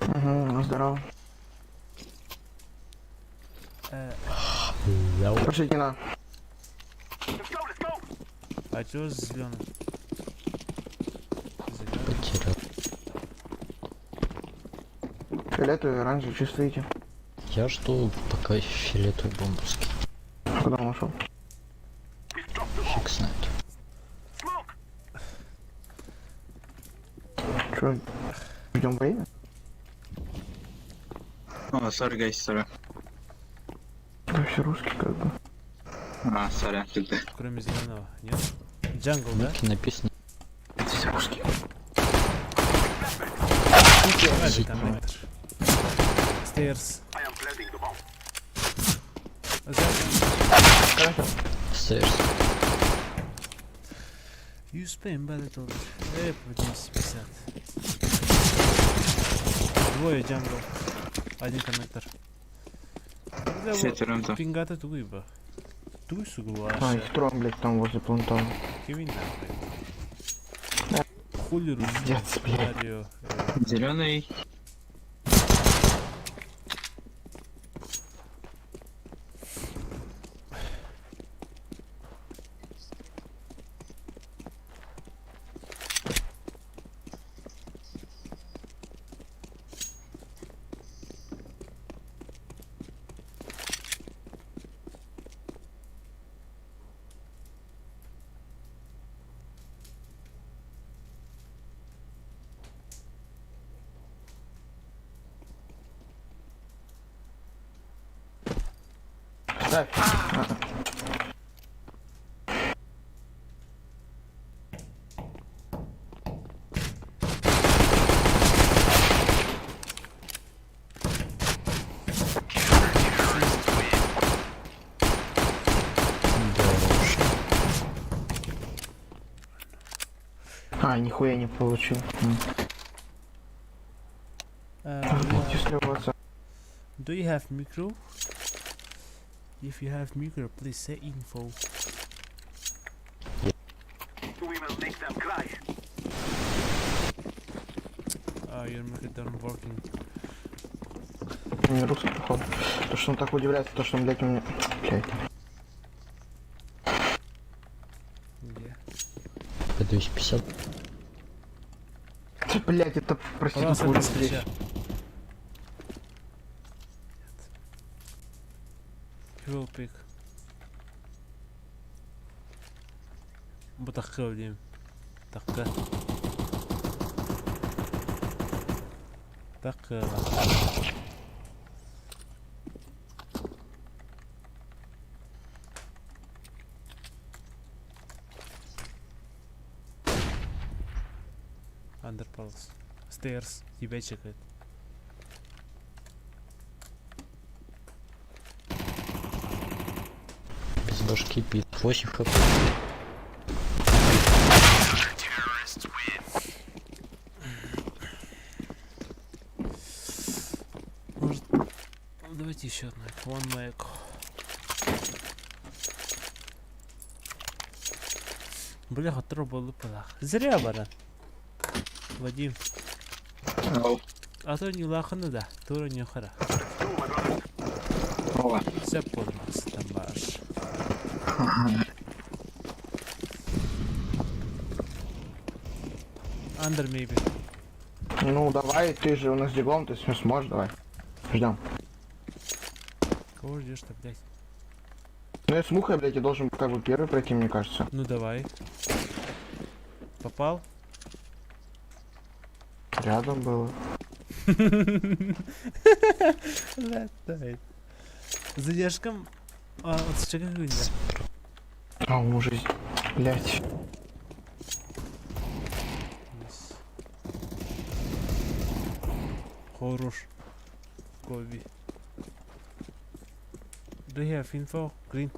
Угу, здорово. Пошлите на. а чё зелёный Потерял. Фиолетовый, оранжевый, чувствуете? Я жду, пока фиолетовый бомбовский. Куда он ушел? Фиг знает. Че? Ждем время? О, сори, гайс, сори. Да все русский как бы. А, сори, тогда. кроме зеленого нет джангл да Ники написано. Все русский. Каждый коннектор stairs Stairs. you spam battle по 1050 двое джангл один коннектор Четверо там. пингата туйба туй А, сугуаша их трое, блядь, там возле плантона. кивин нахуй хули Пиздец, блядь. радио Зеленый. Ставь. А, нихуя не получил. Будете сливаться. do you have micro if you have micro please say info your micro don't working Не русский, походу. То, что он так удивляется, то, что он, блядь, у меня... Блядь. где По 250. Блядь, это, простите, Просто курит 250. здесь. Fuel pick. Bu dakika diyeyim. Dakika. Dakika. Underpulse. Stairs. Тебя чекает. Без башки пит. 8 хп. Может, давайте еще одну. One more echo. Бля, хатыр болуп калах. Зря баран. Вадим. Ау. А то не лаханы да, тура не хара. Ова. Сеп болмас, там баш. Under maybe. Ну, давай, ты же у нас диглом, ты сможешь, давай. Ждем. Кого ждешь-то, блядь? Ну, я с мухой, блядь, я должен как бы первый пройти, мне кажется. Ну давай. Попал? Рядом было. Летает. Задержком. А, вот с чего видно? А, уже, блядь. Хорош. Коби. Do you have info? Green.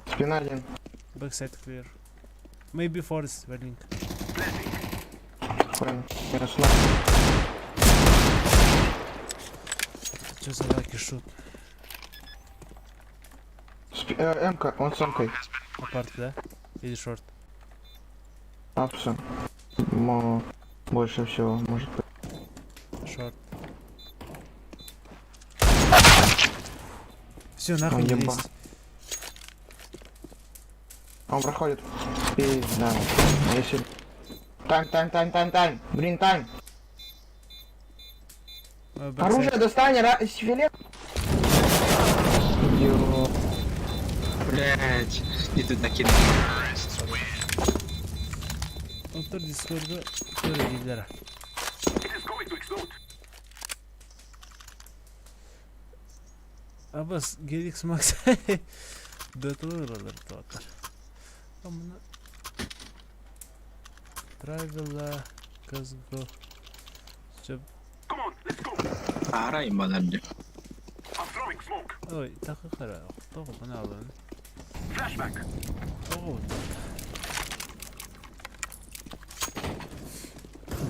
Спина один. Backside clear. Maybe forest warning. Понял. Минус на. Что за лаки шут? М-ка, он с М-кой. Апарт, да? Или шорт? А, все. Больше всего, может быть. Шорт. Все, нахуй не еба. лезь. Он проходит. Пизда. Если... Тайм. Блин, тайм. Оружие достань, филет. Ё. Блять. И тут накинул. Автор дискорда söylediler. Abbas GX Max 4 liradır tutar. Amına Travel'a kızgı. Çöp. Arayın bana bir. Oy takı kara. Toku bana alın. Toku.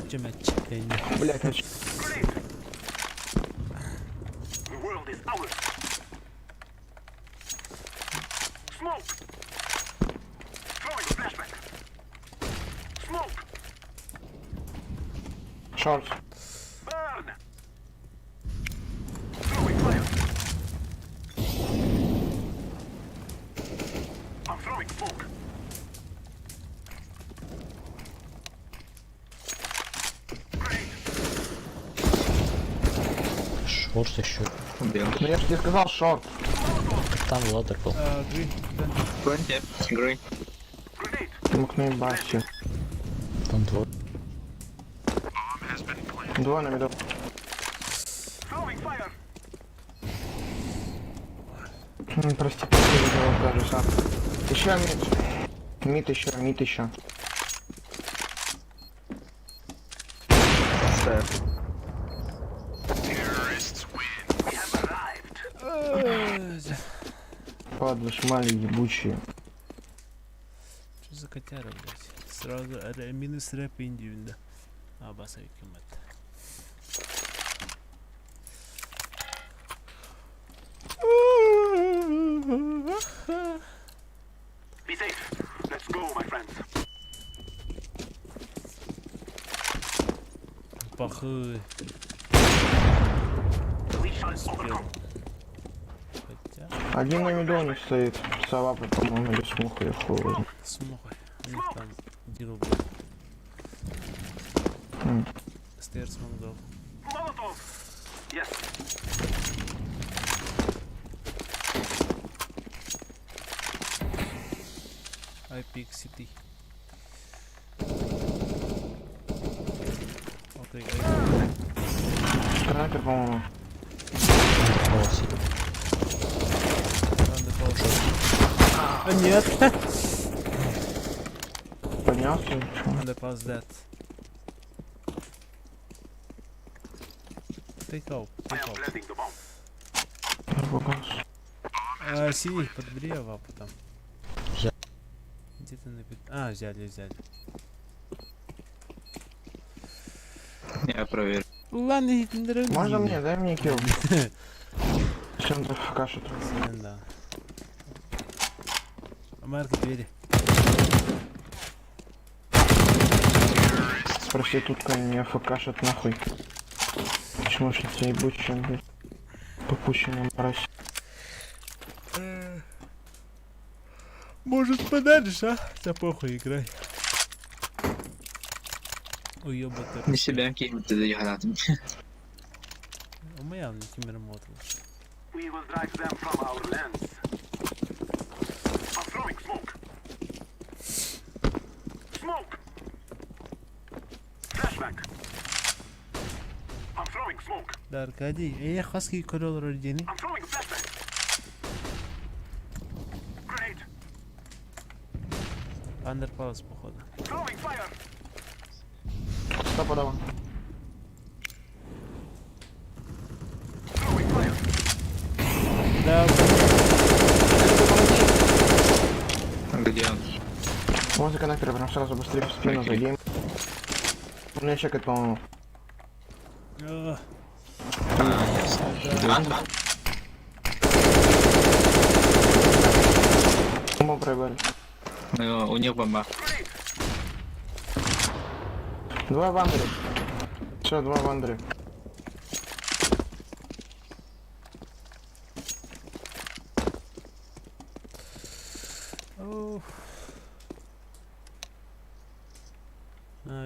Cemet. Блять, шорт. Шорт еще. Убил. Ну я же тебе сказал шорт. Там ладер был. Green. Грин. Грин. Ты мог наебать. Там двое. Двое на виду. Прости, даже сам. Еще мид. Мид еще. Подвышмали ебучие. Что за котяра, блядь? Сразу минус рэп индивида. Abbas'a hükümet. Be safe. Let's go, my friends. Пахы. We shall Успел. overcome. Хотя, Один на виду у них стоит. Сова, по-моему, или смуха, я хуй. смухай. У них там диру. Стейрс мангал. Molotov. Yes. I pick city. Окей, Снайпер, по-моему. А нет! Поднялся или что? Underpass that. Take out. Planting the bomb. Синий, подбери его потом. Я. Где ты напит... А, взяли. Я проверю. Ладно, не дорогие. Можно мне? Дай мне килл. Чем-то кашет. Да. Марк, двери. Проститутка не фкашет нахуй. Почему же тебя ебучая, блядь? Попущенная мразь. Может подальше, а? Да похуй, играй. Уёбатый. Не себя кинути до гранатами. У меня он Тимир мотал. We will drive them from our lands. I'm throwing smoke. Smoke! Flashback. I'm throwing smoke. Да, Аркадий, я хаски корол рождения. I'm throwing a flashback. Grenade. Андерпаус, походу. Throwing fire. Что подавал? Throwing fire. Да, Где он? Возле коннектора прям сразу быстрее в спину задеем. У меня чекает, по-моему. Бомбу проебали. Ну, у них бомба. Два вандеры. Все, два вандеры.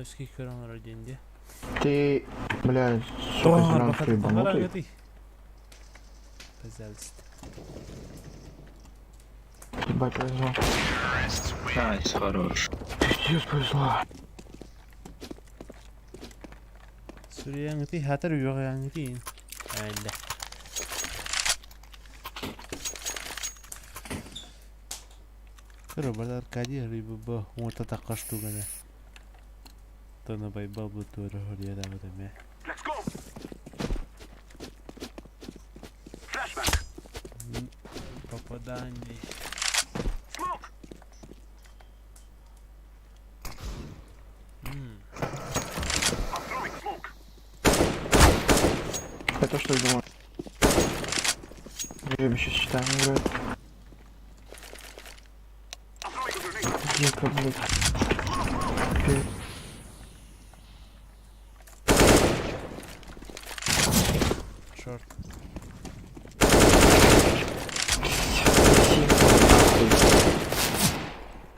Üskü korol rождения. Ты, блядь, сука, зеленый ебанутый. Пожалуйста. Ебать, повезло. Найс, хорош. Пиздец, повезло. Сурияңгыты, хатар үйоғаяңгыты. Айда. Роберт Аркадий рыбы бо, умырта таққа штугана. Тона байбал bu doğru oraya da mı? Let's go. Flashback. Попадание. Smoke. I'm throwing smoke. Это что я думаю? Я сейчас считаем, играет. I'm throwing a grenade. Дико, блядь. Шорт.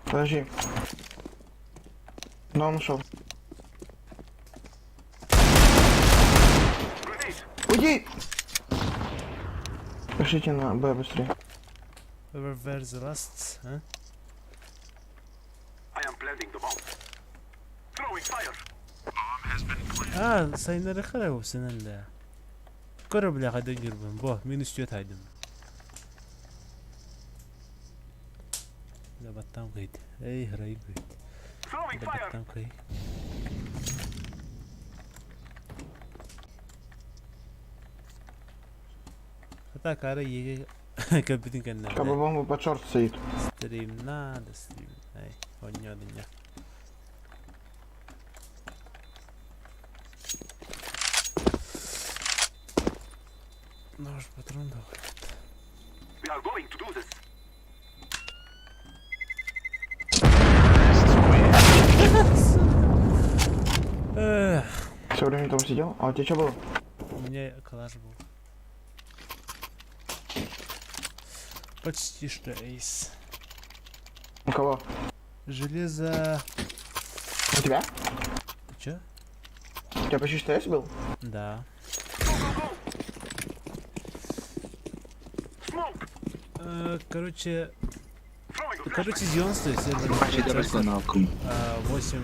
Подожди. Но он ушел. Grenade. Уйди! Пошлите на Б быстрее. Where's the last? А? I am planting the bomb. Throwing fire. Sayınları xara olsun əllə. Qara bilə qadan girbəm. Bu, minus 4 aydım. Da battam qeyd. Ey, hırayı qeyd. Throwing Da fire. battam qeyd. Hatta kara yege kapitın kanına. Как бы бомба под шорт стоит. Стрим надо, стрим. Ай, оньо дня. Нож патрон давай. We are going to do this. Все время там сидел. А у тебя что было? У меня калаш был. Почти что эйс. У кого? Железо... У тебя? Чё? У тебя почти что был? Да. Короче, 90 Бачи доросло на округ. 8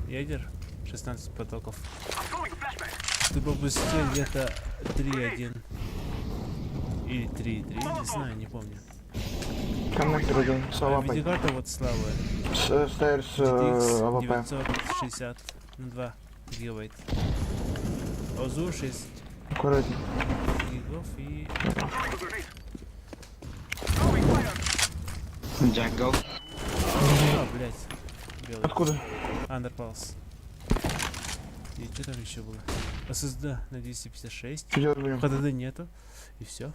ядер, 16 потоков. Ты попустил где-то 3.1 или 3.3, не знаю, не помню. Коннектор один, с АВП. Видеокарта вот слабая. Стоит с GTX АВП. 960 на 2 гигабайт. ОЗУ 6 Аккуратней. гигов и... Джангл. А, блядь. Белый. Откуда? Андерпалс. И что там еще было? SSD на 256. Что делать будем? ХДД нету. И все.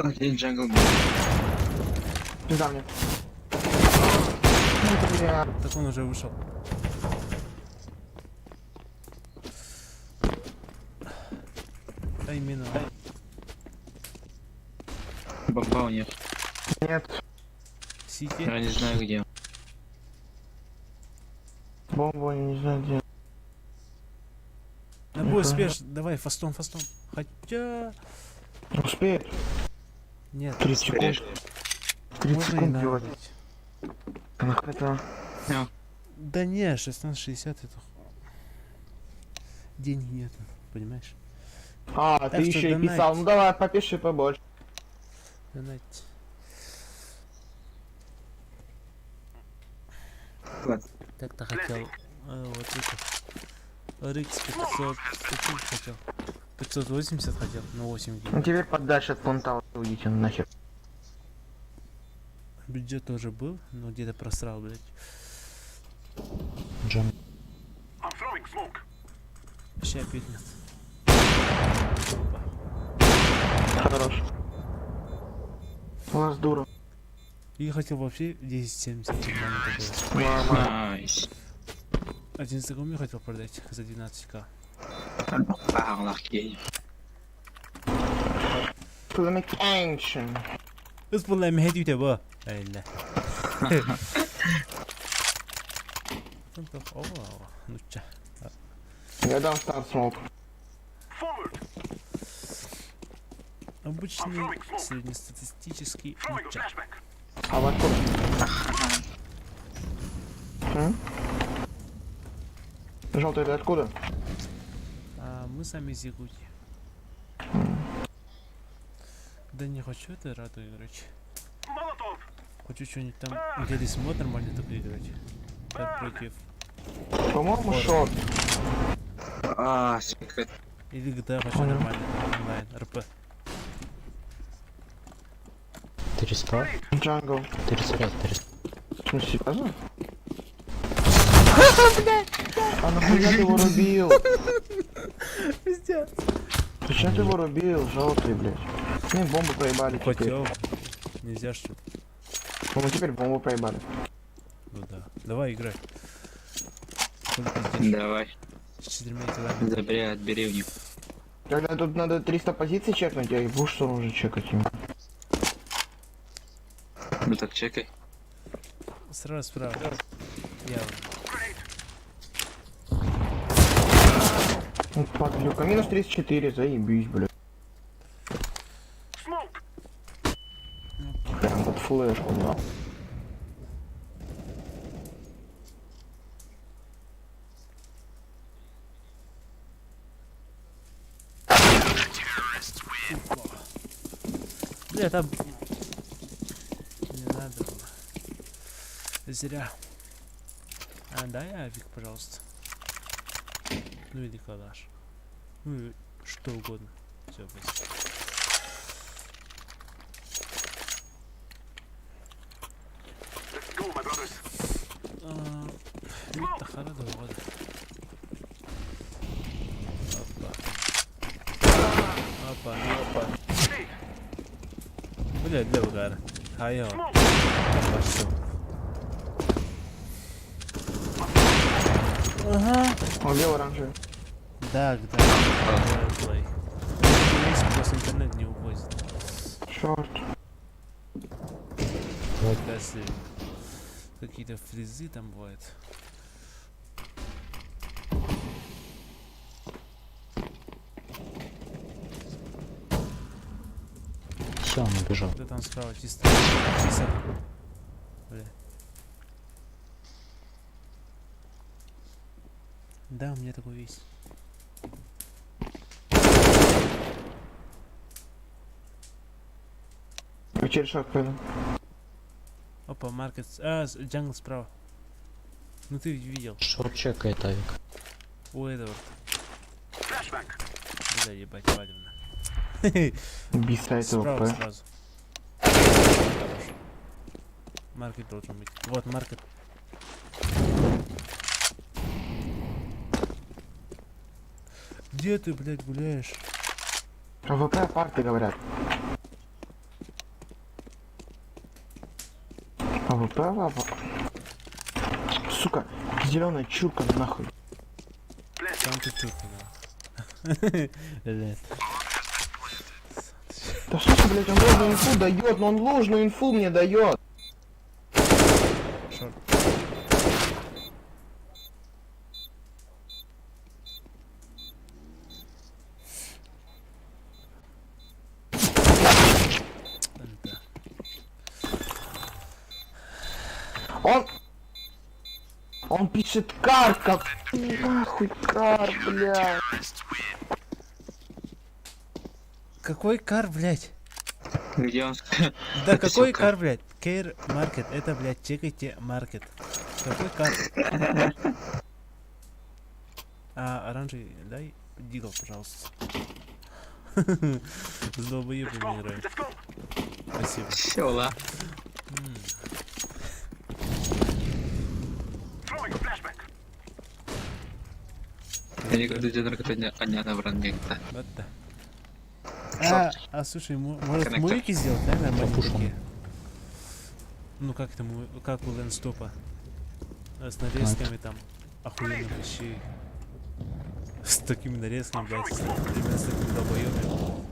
Один джангл. Пизда мне. Ну, бля. Так он уже вышел. А именно. Бомба у них. Нет. Сити. Я не знаю где. Бомбу я не знаю где. На бой спеш, давай, фастом. Хотя... Успеет. Нет, 30 секунд. 30 можно и секунд надо делать. быть. Это... Да не, 16.60 это... Денег нет, понимаешь? А, Так ты что еще и донать. писал. Ну давай, попиши побольше. Донать. Так-то хотел... вот это... Рикс 500... Какой хотел? 580 хотел, но 8 Ну гиг. теперь подальше от фронта уйдите нахер. Бюджет тоже был, но где-то просрал, блядь. I'm throwing smoke. Вообще опять нет. Хорош. У нас дура. Я хотел вообще 1070 нормально такое. Нормально. Найс. 11 я хотел продать за 12к. Parle qui. Polemic action. اصبر لما هدي تبا لا نوتشا Я дам старт смок. Forward. обычный среднестатистический Throwing нутча. flashback. А вот тут. Желтый, ты откуда? А мы сами из Якутии. Да не хочу это раду играть. Molotov. Хочу что-нибудь там, где здесь мод нормально только играть. Как против. По-моему, шорт. А, секрет. Или GTA хочу Понял. нормально. Онлайн, РП. Джангл. В смысле, серьезно? А нахуя ты его рубил? Пиздец. Зачем ты его рубил, желтый, блядь? Ну и бомбу проебали теперь. Хотел. Нельзя что? Ну мы теперь бомбу проебали. Ну да. Давай играй. Сколько здесь? Давай. С 4 телами. Забери, отбери у них. Когда тут надо 300 позиций чекнуть, я ебу, что нужно чекать им. Ну так чекай. Сразу справа. Я Ну, подлюка. Минус 34, заебись, блядь. Smoke. Прям под флешку дал. Бля, там... Не надо было. Зря. А, дай авик, пожалуйста. Ну или калаш. Ну и что угодно. Все, спасибо. Let's go, my brothers. Это хорошо, вот. Опа. Бля, для удара. Хайо. Пошел. Ага. Он белый оранжевый. Да. Плей. Если просто интернет не увозит. Шорт. Если какие-то фризы там бывают. Все, он убежал. Да там справа чисто. Бля. Да, у меня такой есть. Через шаг пойду. Опа, маркет. А, джангл справа. Ну ты видел. Шорт чекает авик. У Эдвард. Flashback. Бля, ебать, валим. Бисайт Справа ОП. сразу. Хорош. Маркет должен быть. Вот, маркет. Где ты, блядь, гуляешь? АВП парты говорят. АВП, АВП. Сука, зеленая чурка нахуй. Там ты чурка, да. Блядь. Да слушай, блядь, он ложную инфу дает, но он ложную инфу мне дает. Шорт. Да. Он пишет кар, как... Нахуй кар, блядь. Какой кар, блядь? Где он? Да Это какой сука. кар, блядь? Кейр маркет. Это, блядь, чекайте маркет. Какой кар? А, оранжевый, дай дигл, пожалуйста. С долбоебами играю. Спасибо. Села. Я никогда не набран никогда. Вот да. Слушай, может Коннектор. мувики сделать, да, нормальные такие? Ну как это, как у Лэнстопа? С нарезками там, охуенно вообще. С такими нарезками, блядь, с такими долбоёбами.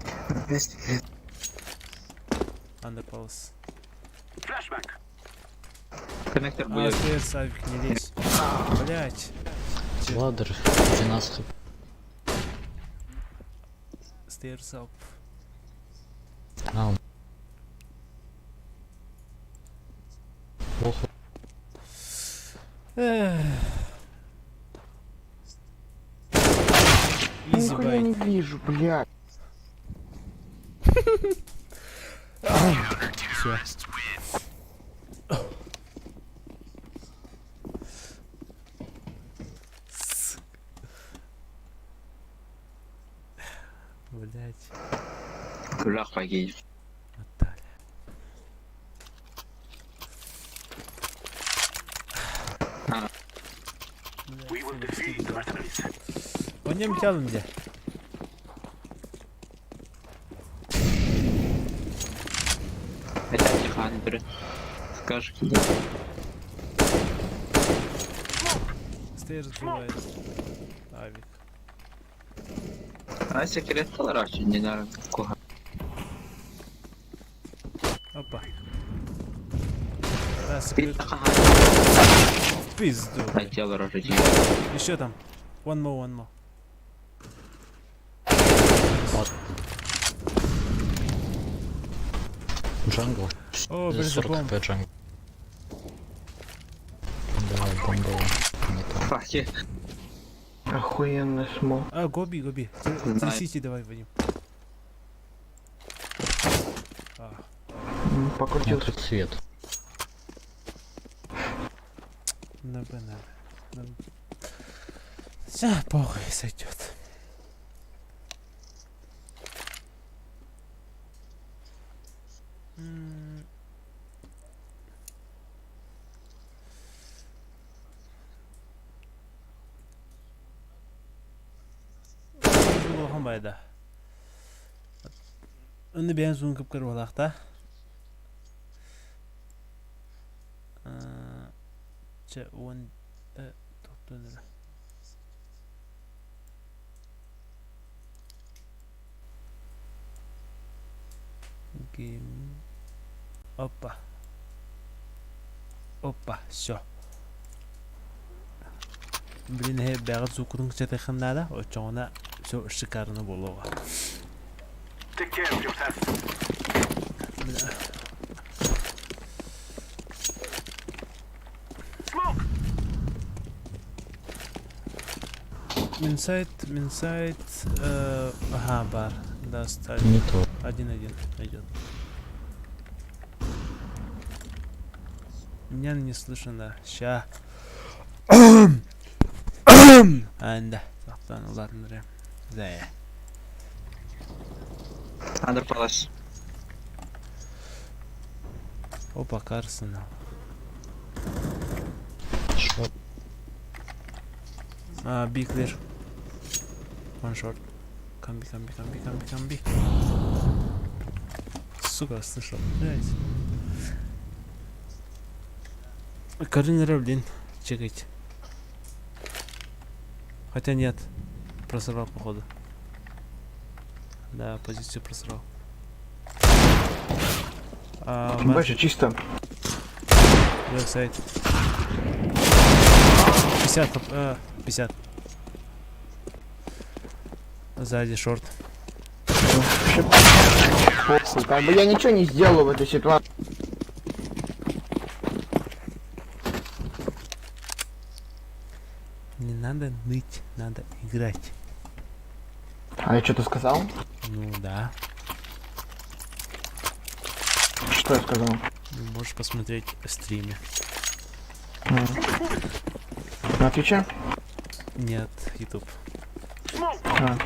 Underpulse. Коннектор будет. Стейр, Савик, не лезь. Блядь. Ладер, 12. Стейр, Сап. А, плохо. Изи Нихуя не байт. вижу, блядь. Всё. Блять. Гулях погиб. Мотали. Пойдем тянем где? Это Тихан, бре. Скажешь, где? Стейр закрывает. Авик. А секрет колорачи, не надо кого. Опа. Да, секрет. Пизду. Хотел рожить. Еще там. One more. Джангл. О, блин, 40 бомб. хп джангл. Давай, бомбово. Не то. Факи. Охуенный смог. А, Гоби. Трясите давай, Вадим. Покрутился. Смотрит свет. На Б надо. Всё, похуй, сойдет. Болған байда. Үнді бән зуын кіп-кір болақта. Че, он... Тоқтын. Гейм... Опа. Все. Блин, бәғыт зукудың кчеті қыннада, очоғына все шикарны болуға. Take care of yourself. Smoke. Минсайд, ага, бар. Да, стали. Не то. 1-1 идет. Меня не слышно, да. Ща. Анда. Сақтан, ладно, ре. Зая. Underpallas. Опа, Карсон. Шот. Be clear. One shot. Камби. Сука, слышал. Блять. Координатор, блин. Чекайте. Хотя нет. Просрал, походу. Да, позицию просрал. Больше чисто. Веб-сайт. 50, 50. Сзади шорт. Вообще похуй. Как бы я ничего не сделал в этой ситуации. Не надо ныть, надо играть. А я что-то сказал? Ну да. Что я сказал? Ну, можешь посмотреть в стриме. На Твиче? Нет, YouTube. А.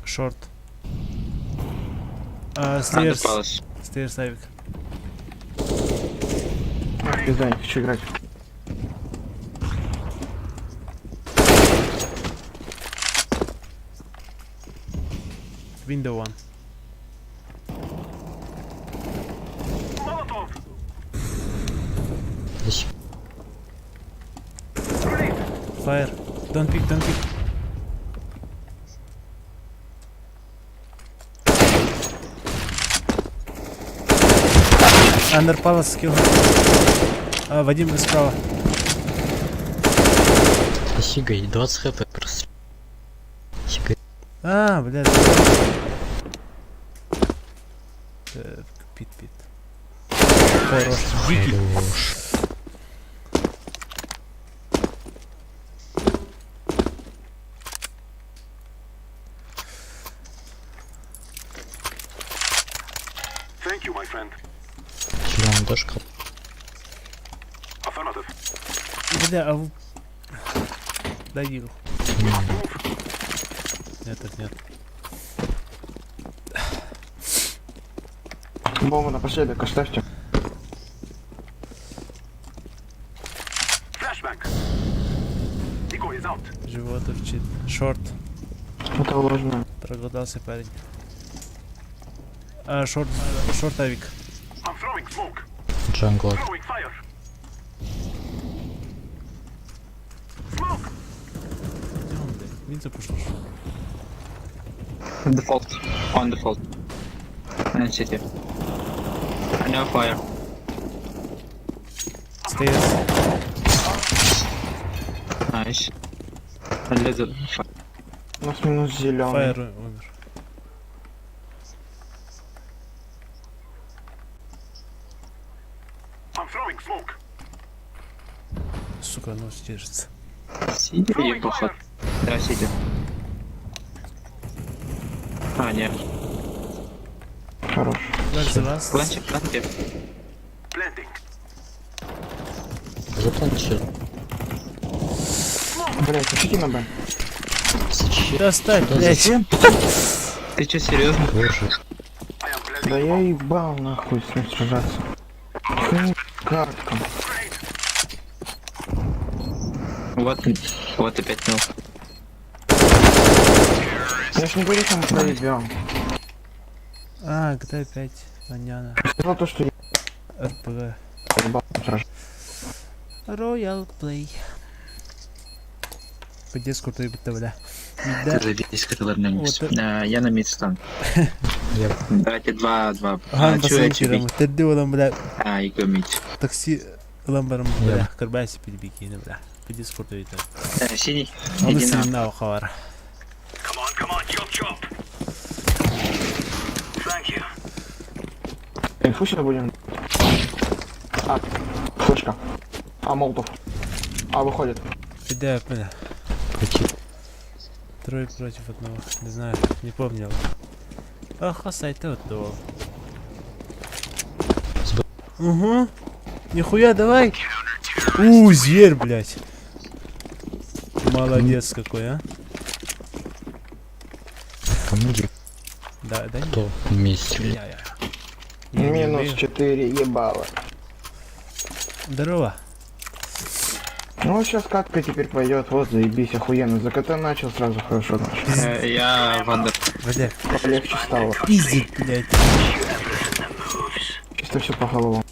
Шорт. Under Стейрс. palace. Стейрс, Авик. Пизда, не хочу играть. Window one. Fire. Don't pick, don't pick. Under palace kill. Вадим справа. Сигай, 20 хп просто. Сигай. Блядь. Пит. Хорош. Дикий. Thank you, my friend. Зеленая дошка. Affirmative. Бля, дай дигл. Нет. Бомба напоследок оставьте. Flashbang. Nico is out. Живот урчит. Шорт. Это ложно. Проголодался парень. Шорт авик. I'm throwing smoke. Джангл. Throwing fire. Smoke. Где он, блядь? Вин запушил. Default. On default. And city. No fire. Стейрс. Nice. A little fire. У нас минус зеленый. Фаер умер. I'm throwing smoke. Сука, нос держится. Сиди или поход? Да, сиди. Нет. Хорош. That's the last. Планчик. Planting. Запланчил. Блять, ищите на Б. Достать, блядь. Ты чё, серьезно? Боже. I am planting. Да я ебал нахуй с ним сражаться. Хуй картка. Вот опять ног. Я ж не говорю, что мы проебем. GTA 5. Понятно. Сказал то, что я РПГ. ебал сражаться. Royal Play. По дискурду и бля. Да. Забейся, который на мид. Вот Я на мид стану. Давайте 2-2. Посмотрим. Ты дилом, бля. И го мид. Такси ламбаром, бля. Карбайся перебеги, бля. По дискурду и так. Синий. Он Иди на. сильно ухавар. Come on, chop. Thank you. Инфу сейчас будем. Флешка. Молотов. Выходит. Да, бля. Трое против одного. Не знаю, не помнил. Сайт вот то. Угу. Нихуя, давай. Зверь, блядь. Молодец какой, а. Кому-то Да, да. кто вместе. Я не Минус умею. 4 ебало. Здорово. Ну сейчас катка теперь пойдет, вот заебись, охуенно. За КТ начал, сразу хорошо начал. Я Вандер. Бля, Полегче стало. пиздит, блядь. Чисто все по головам.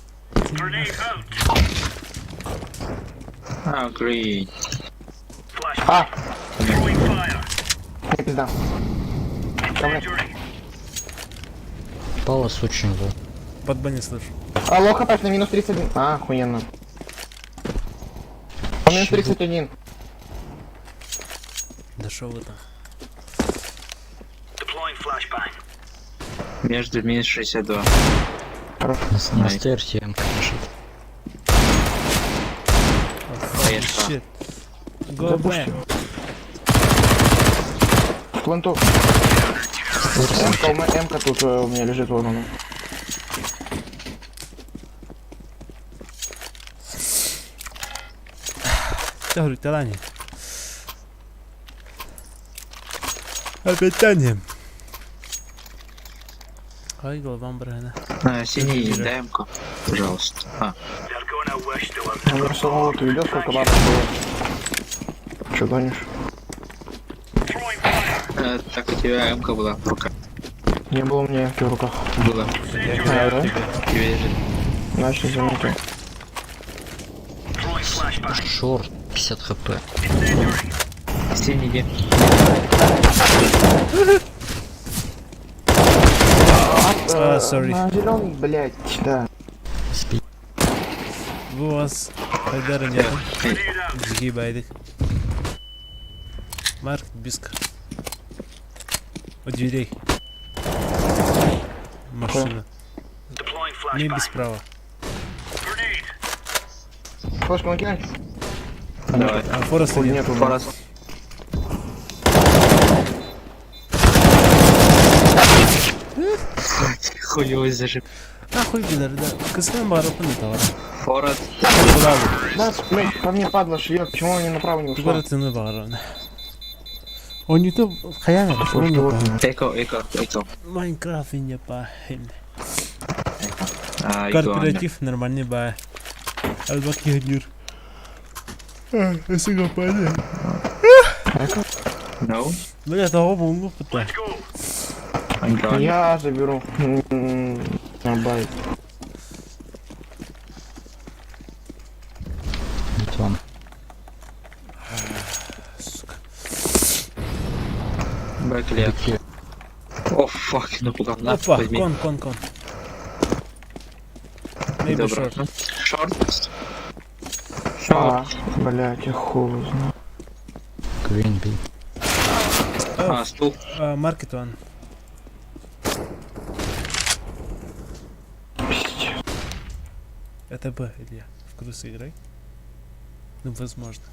Agreed. А! Не пизда. Палас очень был. Под бани слышу. Алло, хапать на минус 31. А, охуенно. Минус 31. Да шо вы там? Между минус 62. На стерте, конечно. Конечно. Щит. Go back. В пленту. М-ка тут у меня лежит вон она. Говорю, Талани. Опять тянем. Ай, голова брана. Синий, дай МК, пожалуйста. У меня самого ты видел, сколько бабок было? Че гонишь? Так у тебя МК была в руках. Не было у меня в руках. Была. А, да? Тебе лежит. Значит, не заметил. Шорт, 50 хп. Синий, иди. Sorry. Зеленый, блядь, да. Спи. Bu az. Haydar'ın ya. Zigi baydık. Марк, Биск. У дверей. Машина. Не без права. Флешку накинуть? Давай. А Фореста Хуй нет. нету. Форас. Хуёвый зажим. Нахуй gider да. Kısmen bağırıp ne var? Форас. Да, блядь, по мне падла шьет, почему она не направо не ушла? Тугаратını bağırın. On YouTube kaya mı? Sorun yok. Эко. Minecraft'ın yapayım. Эко. Корпоратив нормальный ба. Албаки гнюр. Если компания. No. Бля, того бомбу пыта. Я заберу. Байт. Вот вам. Бэклет. О, фак, напугал. На, Опа, возьми. кон. Maybe Добро. short. Шорт. А, блядь, я хуй знаю. Green B. Стул. Market one. Пиздец. Это Б, Илья. В крысы играй. Ну, возможно.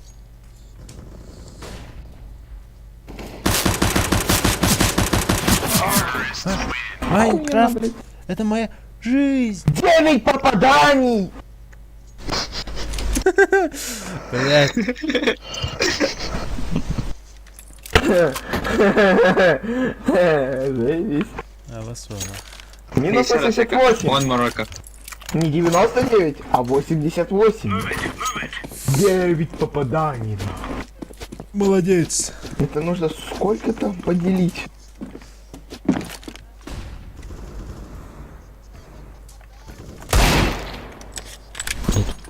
Майнкрафт. Это моя жизнь. 9 попаданий! Блять. Заебись. А вас вова. Минус 88. Он Марокко. Не 99, а 88. 9 попаданий. Молодец. Это нужно сколько там поделить?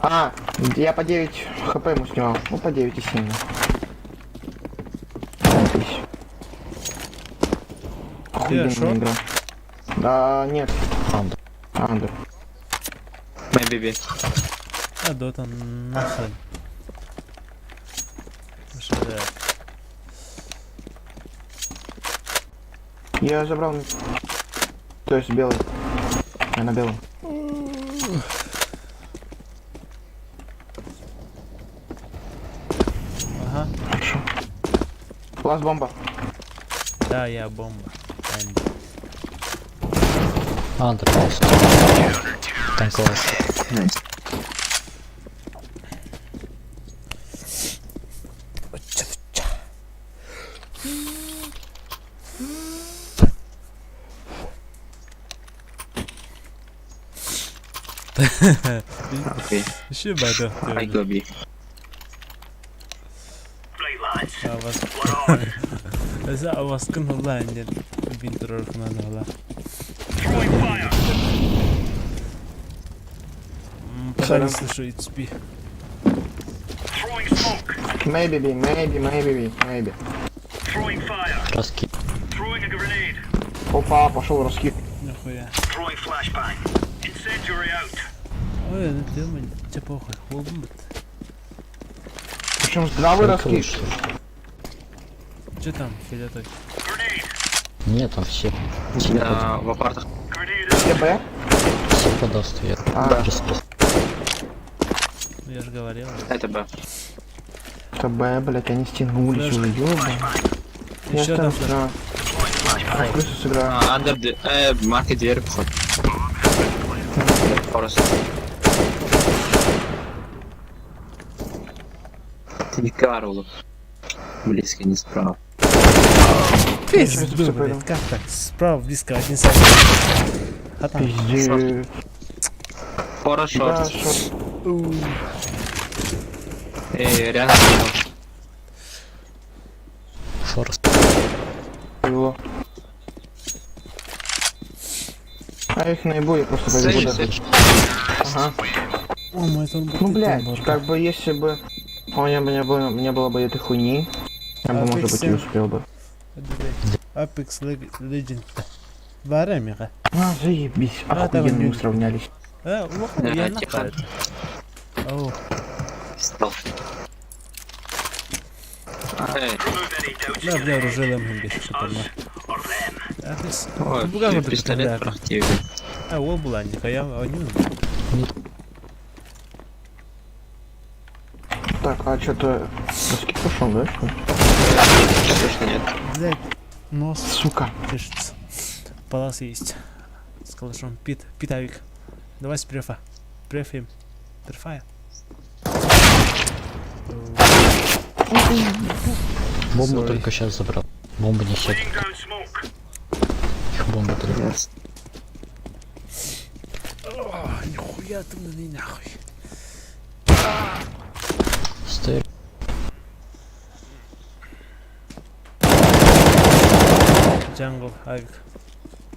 А, я по 9 хп ему снял. Ну, по 9,7. Охуенная шо? игра. Да, нет. Андер. Андер. Мэйбиби. А дота нахрен. Что да? Я забрал... То есть белый. Я на белом. Ага. Хорошо. Класс бомба. Да, я бомба. Андер просто. Танковый. Окей. Еще бада. I go B. А вас... إذا أواسكن والله عند Винтерорг надо, да. Throwing fire. Пока не слышу XP. Throwing smoke. Maybe B, maybe. Throwing fire. Раски. Throwing a grenade. Опа, пошел раскид. Нихуя. Throwing flashbang. Incendiary out. Ой, ну ты, мань, тебе похуй. Холодно. Причем здравый раскид. Че там, фиолетовый? Grenade. Нет, там все. В апартах. Grenade out. Где Б? Все подаст я. А. Ну я же говорил. Это Б. Это Б, блять, они стянулись уже, ёба. Я Еще там там сыграю. Плюс сыграю. Андер, маркет дверь, походу. Форест. Ты Карлов. Близко, не справа. Пизду, блядь, как так? Справа, близко, один сайт. Пиздец. Форест, Да, шорт. шорт. Рядом. Форс. Его. А их наебу, я просто пойду куда-то. Ага. О, мой тон Ну, блядь, как бы если бы у меня не было бы этой хуйни, я бы, может быть, и успел бы. Apex Legend. Варемиха. А, заебись, охуенно мы сравнялись. Я тихо. нахуй. Оу. Стал. Эй, Remove any doubts. Да, бля, уже лемгем бешит, что там. Or them. Apex. ой, Бугай вот пистолет это, противный. А, о, была, нихуя, они. Так, а что-то раскид пошел, да? Слышно, нет? Блядь, нос Сука. чешется. Палас есть. С калашом. Питавик. Давай с префа. Префим. Перфая. Бомбу Sorry. только сейчас забрал. Бомба не щет. Laying down smoke. Их бомба только. Нет. О, нихуя ты мне нахуй. Стой. Джангл, авик.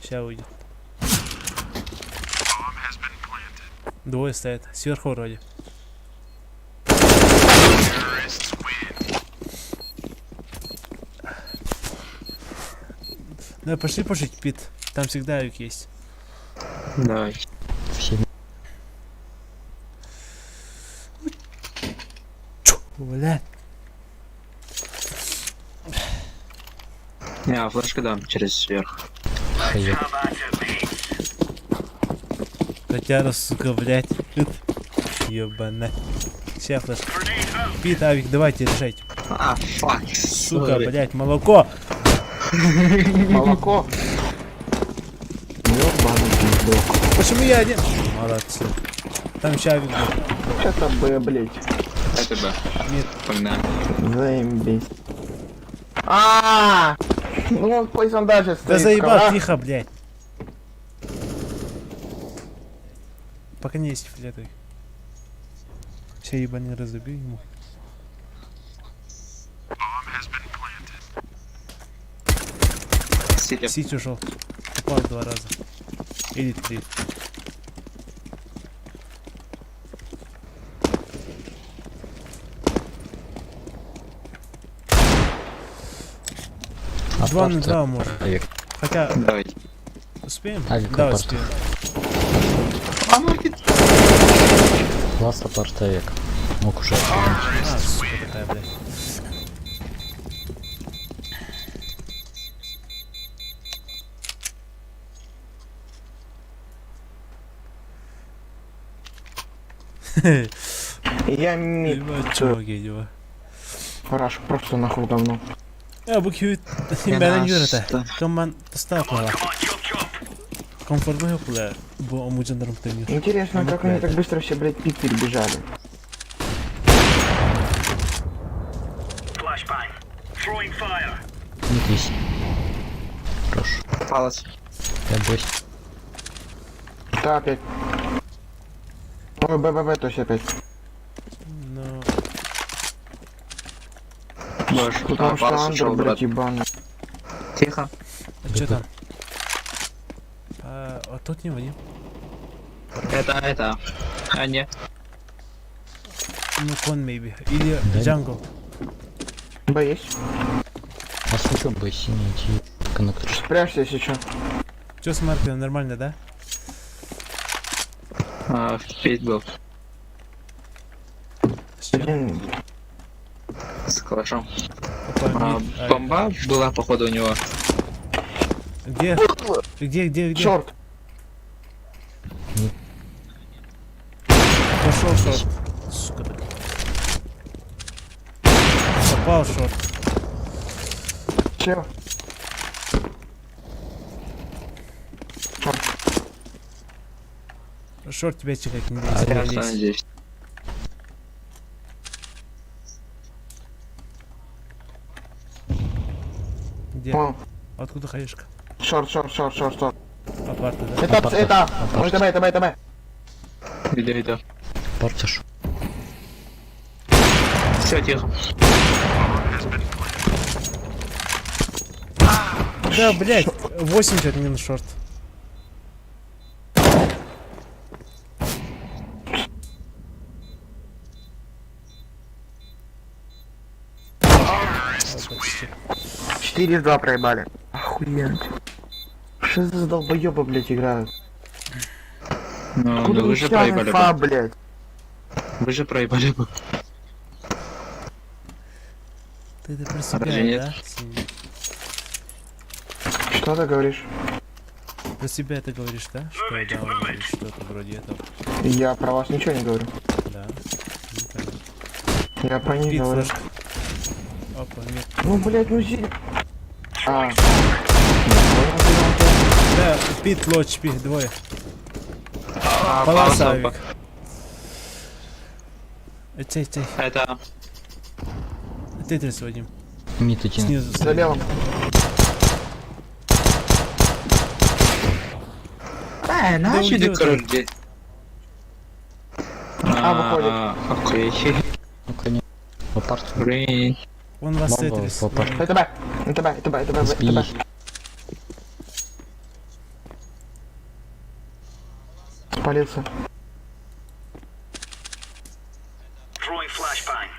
Сейчас уйдет. Двое стоят. Сверху вроде. Да, пошли пожить, Пит. Там всегда авик есть. Давай. Все. Блядь. Не, флешка дам через верх. Хаек. Have at it, mates. Котяра, сука, блядь. Ёбана. Сейчас флеш. Grenade out. Пит, авик, давайте решайте. А, фак. Сука, блядь, молоко. Молоко. Ёбаный пиздок. Почему я один? Молодцы. Там еще авик был. Это Б, блять. Это Б. Нет. Погнали. Заебись. А, ну Poison даже стоит. Да в заебал, коврах. тихо, блядь. Пока не есть фиолетовый. Сейчас ебаный разобью ему. Сидя. Сить ушел. Упал 2 раза. Или 3. Два на 2 можно. Хаек. Хотя, Давай. успеем? Авик Да, апарт. успеем. А, маркет. Класс апарт Хаек. Мог уже. А, сука такая, блядь. Я мид. Ебать, чуваки, ебать. Раш просто нахуй говно. Bu köyü benden yürüte. Kaman поставила. Come on, chop chop. Комфортно yapılar. Bu amucanlarım deniyor. Интересно, как они так быстро все, блядь, пик перебежали. Flashbang. Throwing fire. Не здесь. Хорош. Палас. Я бойся. Да, опять. Ой, ББ, то есть опять. Ну, Боже. Потому что Палас Андер, ушел, брат. блядь, ебаный. Тихо. а что там? А тут не Вадим. Это. А, не. Ну, кон, maybe. Или Да. джангл. Б есть? А слушай, бы синий идти. Коннектор. Спрячься, если что. Чё с Маркином, нормально, да? В 5 был. С чем? Один. С калашом. Опа, мид. Бомба была, походу, у него. Где? Где? Шорт. Пошел шорт. Сука, блин. Попал шорт. Слева. Шорт тебя чекать не Я дает. останусь здесь. Где? Вон. Откуда хаешка? Шорт. Апарта, да? Это. Апарт. Это. Иду. Портишь. Все, тихо. Да, блядь, 80 минус шорт. Почти. 4-2 проебали. Охуенно. Что за долбоёбы, блядь, играют? Ну, Куда вы же вся проебали инфа, бы. блядь? Вы же проебали бы. Ты это про Разве себя, нет? да? Синий? Что ты говоришь? Про себя это говоришь, да? Что да, он говорит что-то вроде этого. Я про вас ничего не говорю. Да. Ну, понятно. Я про них Пит говорю. флешка. Опа, нет. Ну, блядь, ну зи... А. Да, пит лоч, пит, двое. Полоса. Полосавик. Цей. Это. Тетрис, Вадим. Мид идти. Снизу. За белым. Начали где вы короче. выходит. Окей. Ну, конечно. Апарт. Блин. Он вас Бомба Тетрис. в апарт. Это Б. Сбей. Спалился. Throwing flashbang.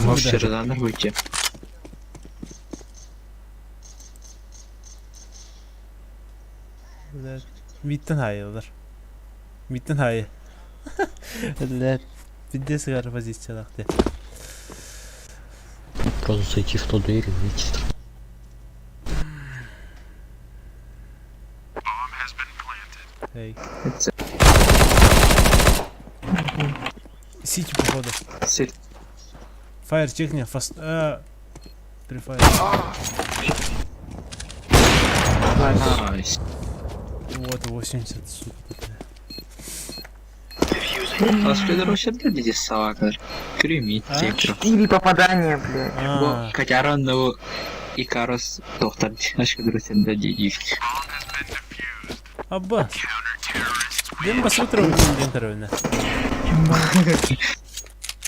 Может, через надо выйти. Mitten hayırlar. Mitten hayır. Lan. Bir de sigara позициялахты. Просто зайти в ту дверь и выйти. Эй. Это Сити походу. сеть. Фаер чекни, фаст. Прифайр. Найс. Вот 80, сука. Aslında Roşet'te dedi salaklar. Кремит А? текро. 4 попадания, блядь. А, Катяранного Икарос доктор. Aşkı Roşet'te dedi. Аббас. Ben basıp durumda tarafına.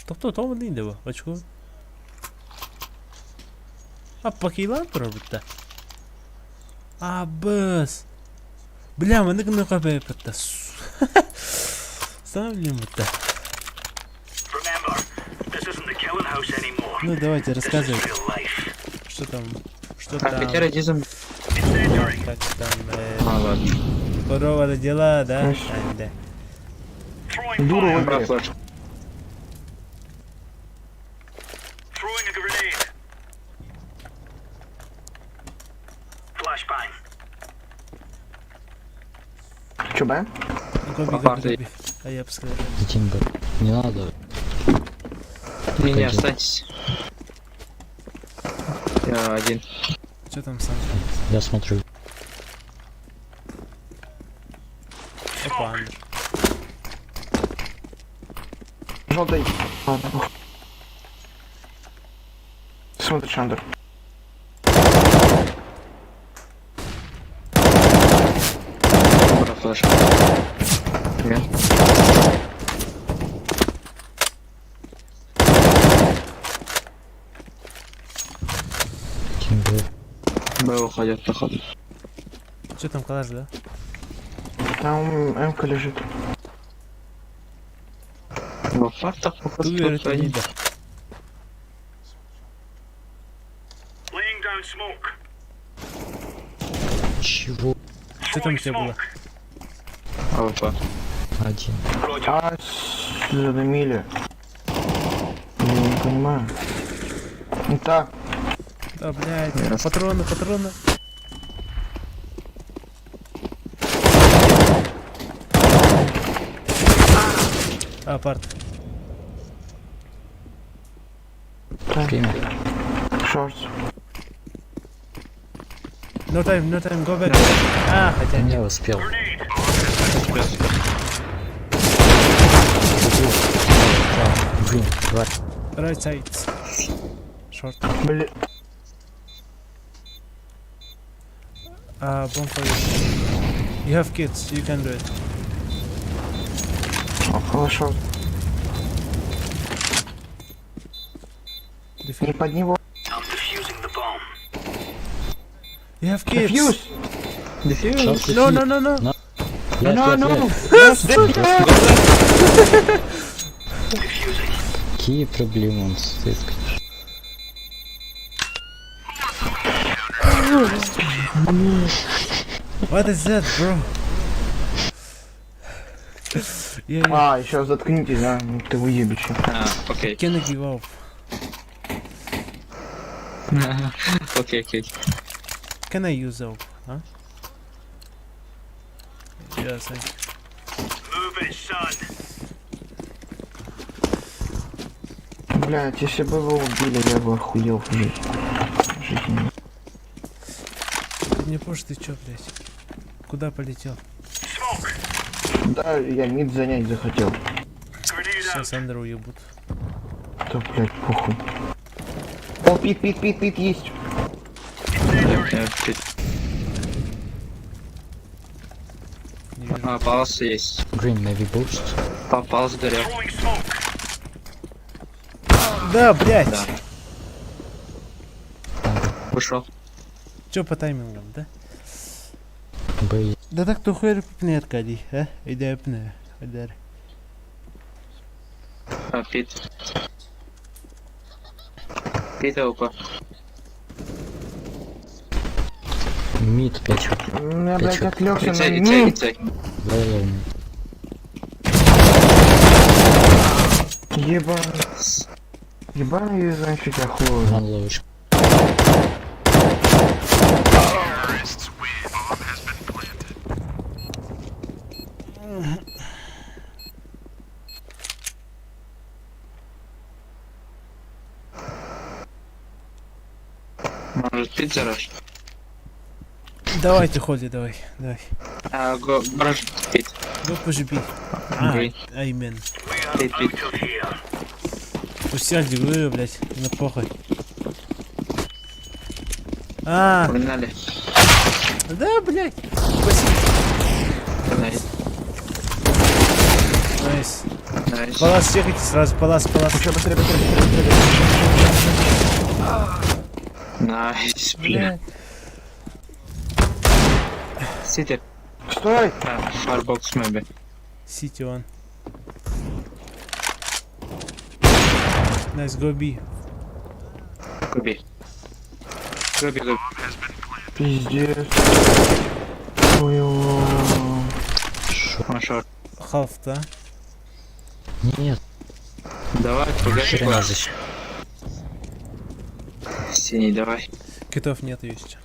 Топ değil de bu. Açık. Аппакилан пробитта. Аббас. Бля, мы на капе пытта. Ставим это. Remember, this isn't the killing house anymore. Ну давайте This is рассказывай, real life. что там, А Катярадизм. как там, Ладно. здорово дела, да? Конечно. Да. Throwing Дура, fire. блядь. Флэш. Throwing a grenade. Flashbang. Чё, Б? Гоби. А я бы сказал. Идти бы. Не надо. Не, останьтесь. Я один. Что там сам? Я смотрю. Опа, Андер. Желтый. Ладно, похуй. Смотри, Шандер. Про флэш. Нет. Идти бы. Б уходят, походу. Что там, калаш, да? Там М-ка лежит. Во фартах Ту попросту верит один. Нида. Laying down smoke. Чего? Что там у тебя было? Опа. Один. А, задымили. Я не понимаю. Ну так, Да, блядь. Ясно. Патроны. Апарт. Время. шорт. No time, go back. А, хотя Не успел. Блин, тварь. right side. Short. Блин. Bomb for you. You have kids, you can do it. Около шорт. Не под него. You have kids. Фьюз! Дефьюз. No. Какие проблемы он стоит, конечно. What is that, bro? Yeah. А, еще заткнитесь, да? Ну ты уебище. А, окей. Can I give up? Окей. Can I use up? Huh? Yes, thank you. Move it, son. Блять, если бы его убили, я бы охуел в жизни. Не позже ты чё, блядь? Куда полетел? Да, я мид занять захотел. Сейчас Андеру уебут. Да, блять, похуй. О, пит есть. Не вижу. А, палас есть. Green, maybe boost. Попал, сгорел. Throwing smoke. Да, блядь! Да. Ушел. Чё по таймингам, да? Б. Да так тухай репнет кади, а? Иди апне, адар. А, пит. Пита упа. Мид 5. Я, блять, Печёт. отвлекся на Ицей. мид. Лоу. Ебаный, значит, я хуй. Ван ловишь. Может, пит зараж? Давайте, ходи, давай. А, гараж пит. Го пожиби. Грей. Аймен. Пит. Пустяк, говорю, блядь, на похуй. А, Погнали. да, блядь. Спасибо. Найс. Найс. Найс. Палас, чекайте сразу, палас. Быстрее. Найс, бля. Блядь. Сити. Стой! А, фарбокс мэби. City one. Nice, go B. Губи. Пиздец. Хуёво. А, шорт. Half, да? Нет, Давай, погоди. хрена здесь. Синий, давай. Китов нет еще.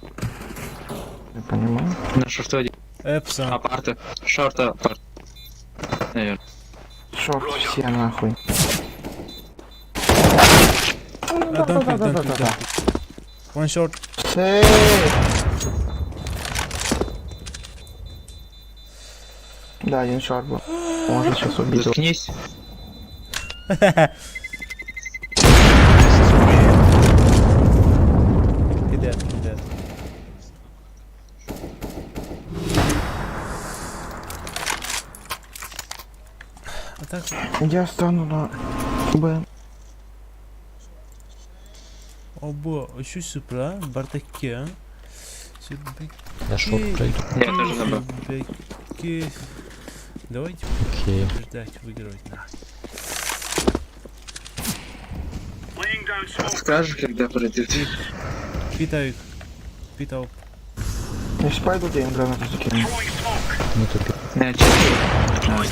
Я понимаю. На шорту один. Эпсон. Апарты. Шорта, апарт. Наверное. Шорт все нахуй. Don't pick. One short. Сэй! Да, один шорт был. Может сейчас убить его. Заткнись. Идет. А так, Я стану на Б. оба, еще супра, бартаке. Я шорт пройду. Я тоже забыл. Окей. Давайте Окей. ждать выигрывать на. Laying down smoke. Скажешь, когда пройдет? Питаю. Питал. Если пойдут, я им гранату закину. Throwing smoke. Не тупи. Не, чё?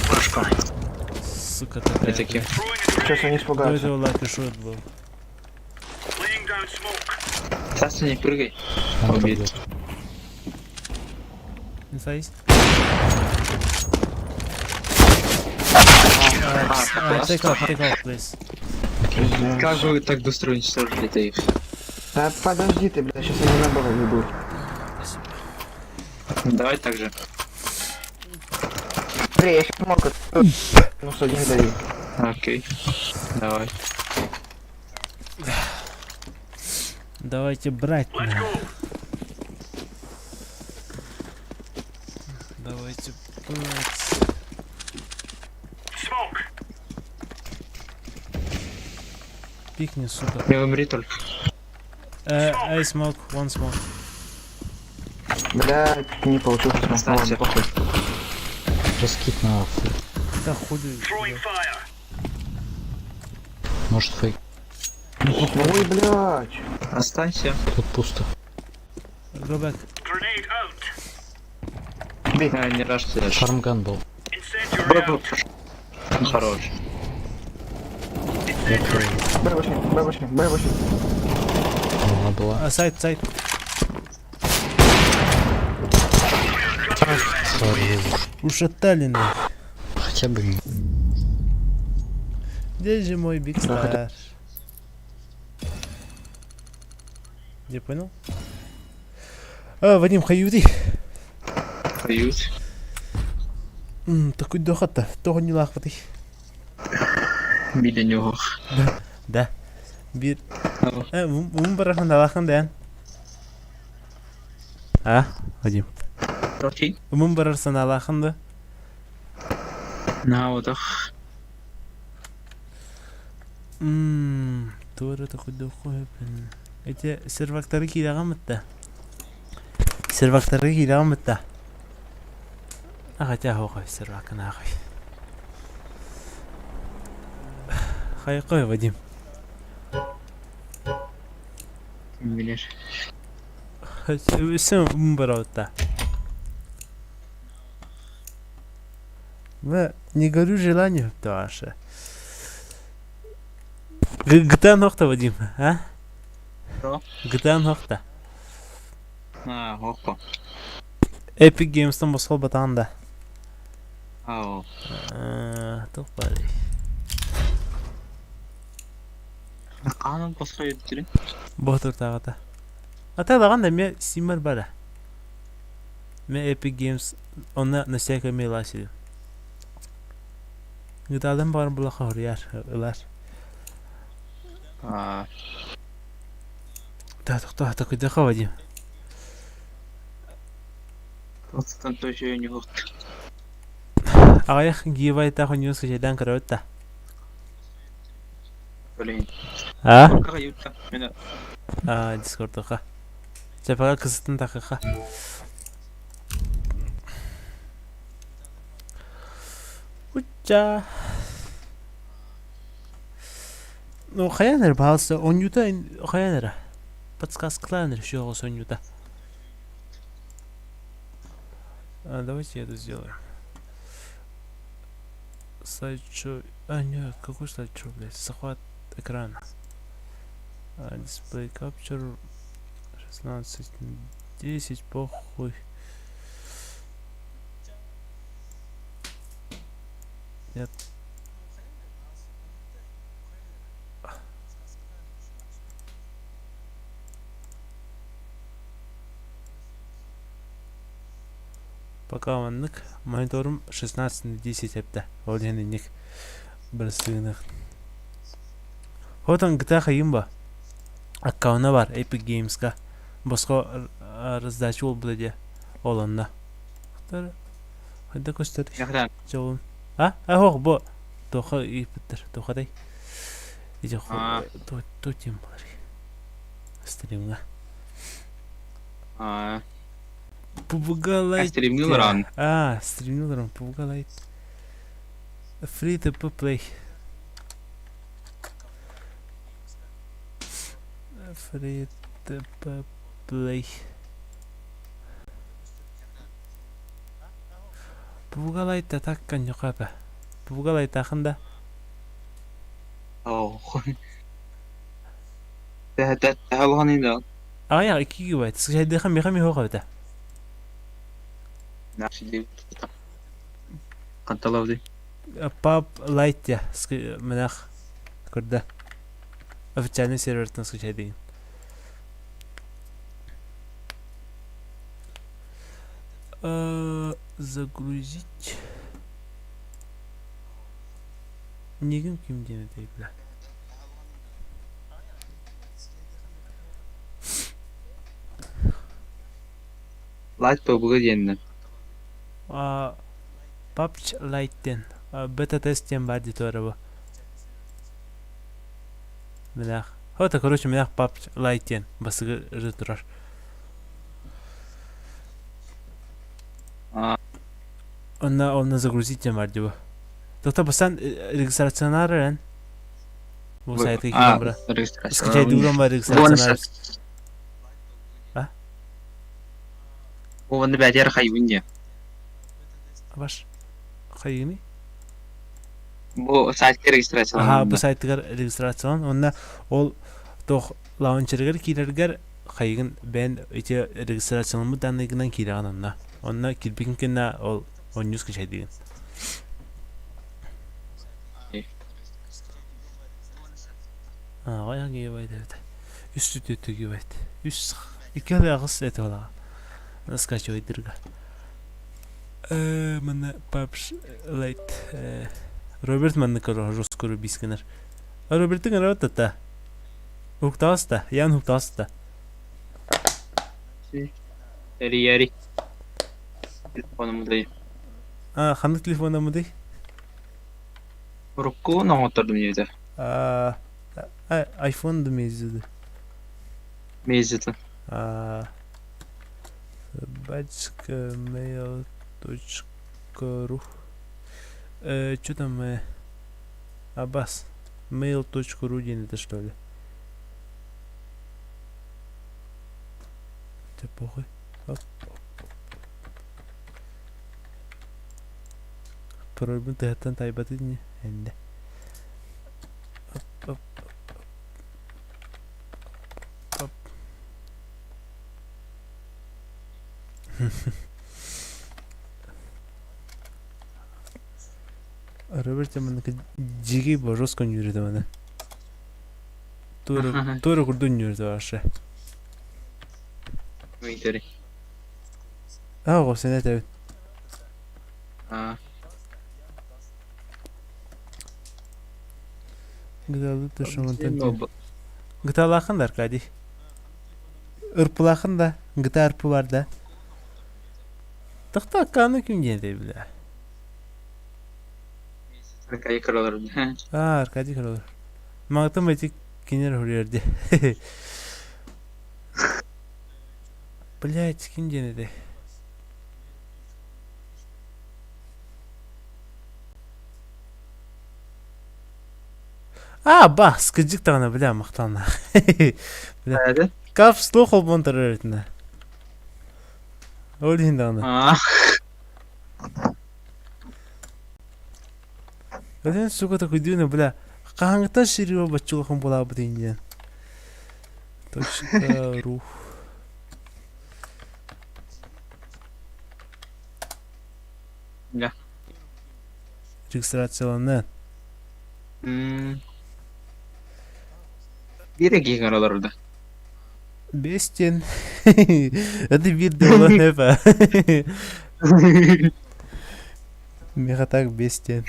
Прошка. Сука Я такая. такие. Throwing a Сейчас grenade. они До испугаются. этого лаки-шот был. Laying down smoke. Сейчас не прыгай. Он Убит. побьет. Инфа есть? Take off, please. Пиздец. Как вы так быстро уничтожили Дейв? Да подожди ты, блядь, сейчас они на бога ведут. Давай так же. Бля, я сейчас мог ну что, не даю. Окей. Давай. Давайте брать Let's на. go. Давайте брать. Smoke. Пикни, сука. Не умри только. I smoke, one smoke. Блядь, не получилось. Ну, Кстати. ладно, похуй. Раскид на фейк. Да хули. Throwing fire. Может фейк. Ой, блядь. Останься. Тут пусто. Go back. Grenade out. Бей. Не рашься. Фармган был. Incendiary out. Хорош. Incendiary. Б8. Она была. Сайт. Ушатали нахуй. Хотя бы не. Где же мой Биг Да, Стар? Я понял? Вадим Хаюти. Кают. Такой дохата. Того не лахватый. Біля нього. Да. Bir. Bunun bırakın da bakın dayan. Ha? Vadim. Окей. Bunun bırakırsan Allah'ın da. На отдых. Doğru da kudu koyup. Ece servakları kirağım da. Servakları kirağım da. Ağaca hoğay servakın ağay. Hay koy Vadim. Kim bilir. Sen bunun bırakta. Не горю желанием, Таша. GTA нокта, Вадим, а? Что? GTA нокта. Опа. Epic Games'tan basal batağında. Ау. Тоқпали. Қанын басқа еттірін? Ботор тағата. Аталағанда мен Steamer бара. Мен Epic Games ona насяка меласидим. GTA'dan barın bulaqa horiyar, ılar. Тоқта көйдіға, Вадим. Тоқтан төші өне қоқты. Ағаяқ гейвайтағы ньюс кешеден кірі өтті. Білейін. А? Қаға еутта. Мені. Дискордыға. Жапаға қызыттың тақыға. Уча. Ну, хаянер балсы, он юта хаянера. Подсказкаланер, что голос он юта. Давайте я это сделаю. Слайдшоу. Нет, какой слайдшоу, блядь? Захват экрана. Дисплей капчер 16:10, похуй. Нет. Пока он ник, мониторым 16:10 әпті. Ол және ник бір сыйнық. Хотан GTA қайын ба? Аккауна бар Epic Games'ка. Басқа раздача ол бұлде оланна. Қайда көстер? Яқдан. Жауын. Хоқ, бұл. Тоқа епіттір. Тоқадай. Иже тотем болар. Стримға. PUBG Lite. Стримнилар ан. Стримнилар PUBG Lite. Free to play. Free to play. PUBG Lite takkan yok abi. PUBG Lite hakkında. ده هالغني ده Ya 2 GB. Sıkıca dekhan bir kami hoca bita. نعرفش دي قد طلعوا دي PUBG Lite ya. Menakh. Kurda. Официальный сервер там скачай день. Загрузить. Нигим ким день это бля. لايت ببغى جنة PUBG Lite'den бета тестен бади тораба. Менах. Хота короче менах PUBG Lite'den басыгы рытрар. Онна загрузить бар диба. Доктор басан регистрационарын bu saytga kelgan bira. Скачай дурам бар регистрациялар. هو اللي بعدين خيوني Баш. Хайгыни? Bu saytga registratsiya Bu saytga registratsiyan. Onda ol toq launcherga kirerger хайгын ben ite registrasyonumı danlıgından kirgan onda. Onda kirbinkena ol 10 скачай деген. Аян гибайт evet. Üstü tötü gibайt. Üst iki ağız et ola. Скачивай дырга. Мен PUBG Lite. Роберт мен кoro жесткоро бискенер. Роберттин работата. Уктаста, ян уктаста. Яри. Телефонумда. Ханды телефонумда. Рукку наготырдым жерде. iPhone да мезиди. Мезиди. Собачка.mail.ru Что там? Абас. Mail.ru день это что ли? Тебе похуй. Пробуем ты это тайбаты не. Энде. Роберт манка жиги жестко жүрүдү мана. Туура курдун жүрдү ашы. Мейтери. Го сен айтабын. Гдалы тышымын. Гталахындар кади. Ырпылахында, гта ырпы бар да. Тахта каны ким жеңди биле. Аркадий Кроллер. Аркадий Кроллер. Мактым эти кинер хурерди. Блять, ким жеңди? Бас, скажик тагына бля мактана. Бля. Кап слухал бонтарытна. Олин дагына. Өтен сука такой дюна, бля. Каңта ширио бачулахын бола бдинде. .ру. Да. Регистрацияланды. Бире кийген аларда. Бестен. Это бир дело нефа. Мега так бестен.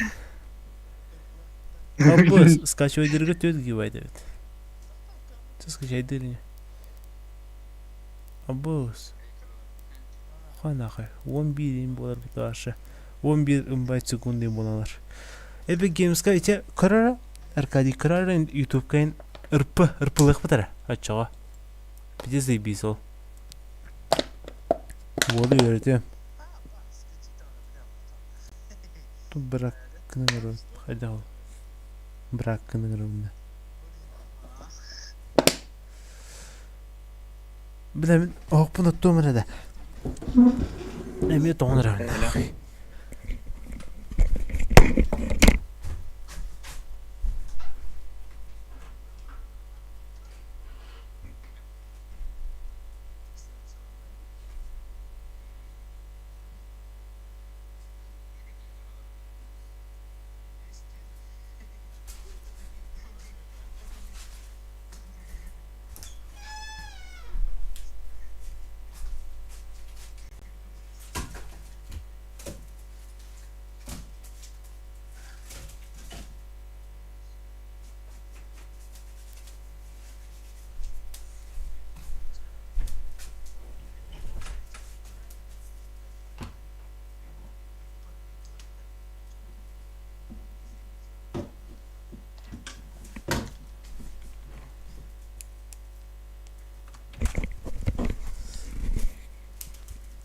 Аббас, скачивай дыргы төт гибайды. Скачай дыргы. Аббас. Ханахай, 11 болар буташы. 11 ымбайт секунды болалар. Epic Games'ka içe karara Аркадий Крарен YouTube'kayın ırpılık bıtara açığa. Bir de zeybiyiz ol. Воду öğretiyorum. Bırakkını kırıyor. Hadi al. Bırakkını kırıyor. Bilemin. Oh bunu tuttum nerede? Emniyet donur herhalde.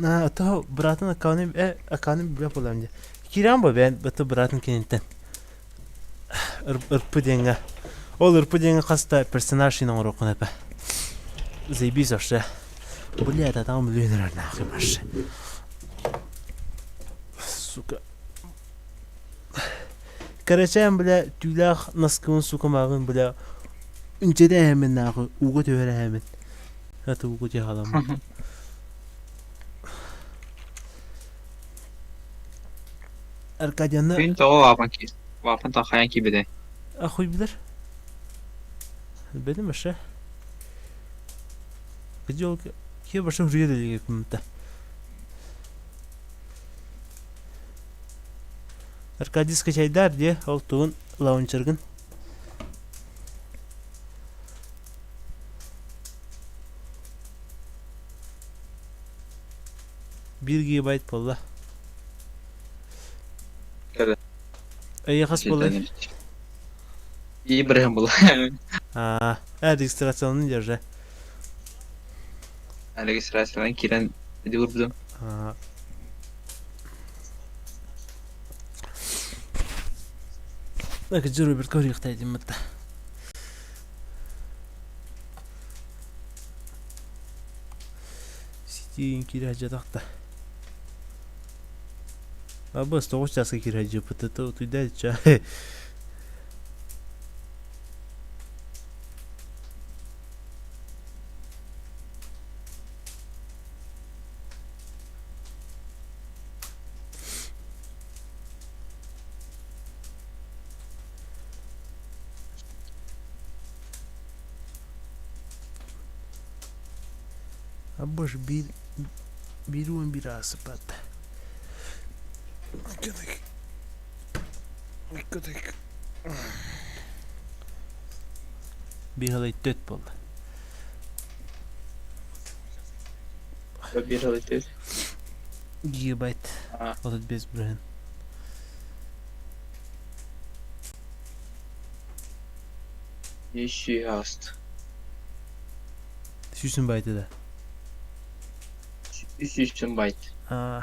Na, to bırakın akanı bir yapalım önce. Kiran bu ben batı bırakın kentten. Irpı denge. Ol ırpı denge kasta personajın onu okun hep. Zeybi zaşta. Bu liyada tam milyoner nakımış. Suka. Karaçam bile tüyler naskın suka mağın bile. Önceden hemen nakı. Uğut öyle hemen. Hatta uğut yahalam. Arkadaşlar Benim de o vapen takayan gibi de. Ahuy bilir. Benim aşağı. Gıcı ol ki başa hürriye deliğe kumda. Arkadaş kaçaylar diye olduğun launcher'ın. Bir GB polla. Evet. Ay kas polla. İyi bırakın bunu. Ha, her registrasyonun yerine. Registrasyona giren hadi vurdum. Ha. Bak juru bir kori ihtiyacım mıtta. Sitin kiracı takta. Abi stoğuş çası kiracı pıtıtı otuyda ça. Boş bir oyun biraz pat. Bir halay dört bol. Bir alışveriş. Gigabyte. Ha. 35 brand. Yeşil hasta. 300 byte da. 300 byte. Aa.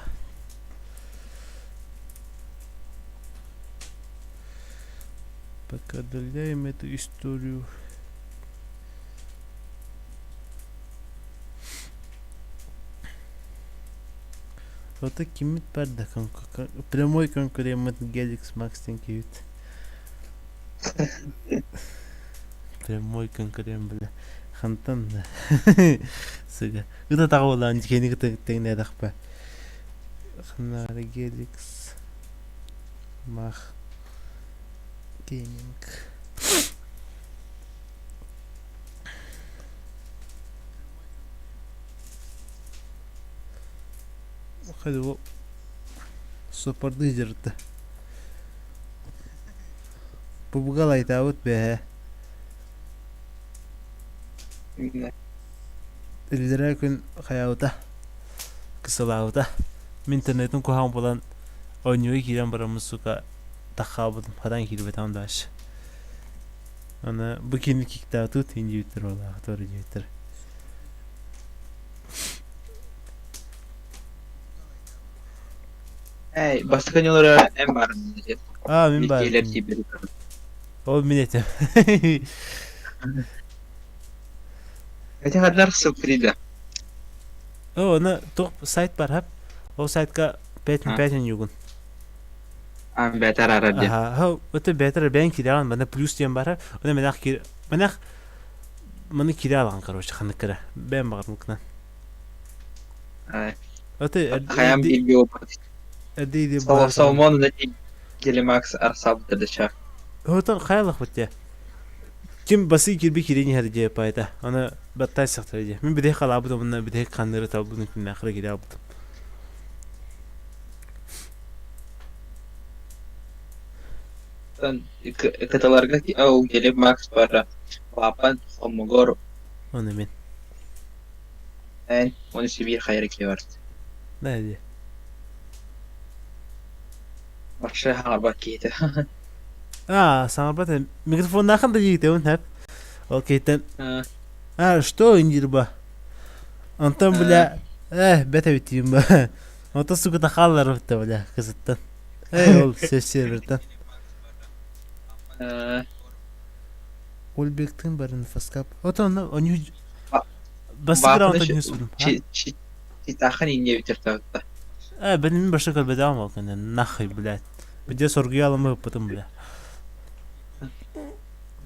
Покадаляем эту историю. Вот таким вот пардаком. Прямой конкурент Galaxy Max Tank. Прямой конкурент, бля. Хантан. Сука. Это того лан кени тегне дахпа. Хнар Galaxy Max Gaming. Hadi o sopardı hicrette. Bu galay tavut be. İllere gün hayata kısalağıda internetin kuhan bulan oynuyor giren baramız suka takabıdım hadan kilbe tam daş. Ana bu kinli kikta tut inci bitir ola doğru bitir. Ey, başka yollara en var mı? Мен бар. Bilgiler gibi. Ол мен етем. Öte kadar sıfırıydı. Оны тоқ сайт бар хап. Ол сайтқа 5 югун. Am beter aradı. Ага, өтө бетер бен кире алган, мына плюс дем бар. Оны менах кире, менах мына кире алган, короче, ханы кире. Бен бар мукна. Ay. Өтө Hayam bilgi o. эдиди бар. Salmon da Gelimax arsabıdır da çak. Өтө хайлах битте. Ким басый кирби кирене хадже пайда. Аны баттай сактырды. Мен биде калабы мына биде кандыры табыны күн ахыры кире алды. Kıtalarga ki o Gelimax para. Papan omogor. Оны мен. En onu sivir hayır ki var. Näde? Başka harba kiydi. Саңа бата микрофон нахында жигите он хап. Ол кейтен. Что индирба? Антон бля, бета битим ба. Ото сука халлар битте бля, кызыттан. Ол сесерден. Ульбектин барын фаскап. Ото onu басыгра ото нюсудum. Читахан инне битерді. Benim başka kalbede ama kanka nahi блядь. Bir de sorguya alımı yaptım bile.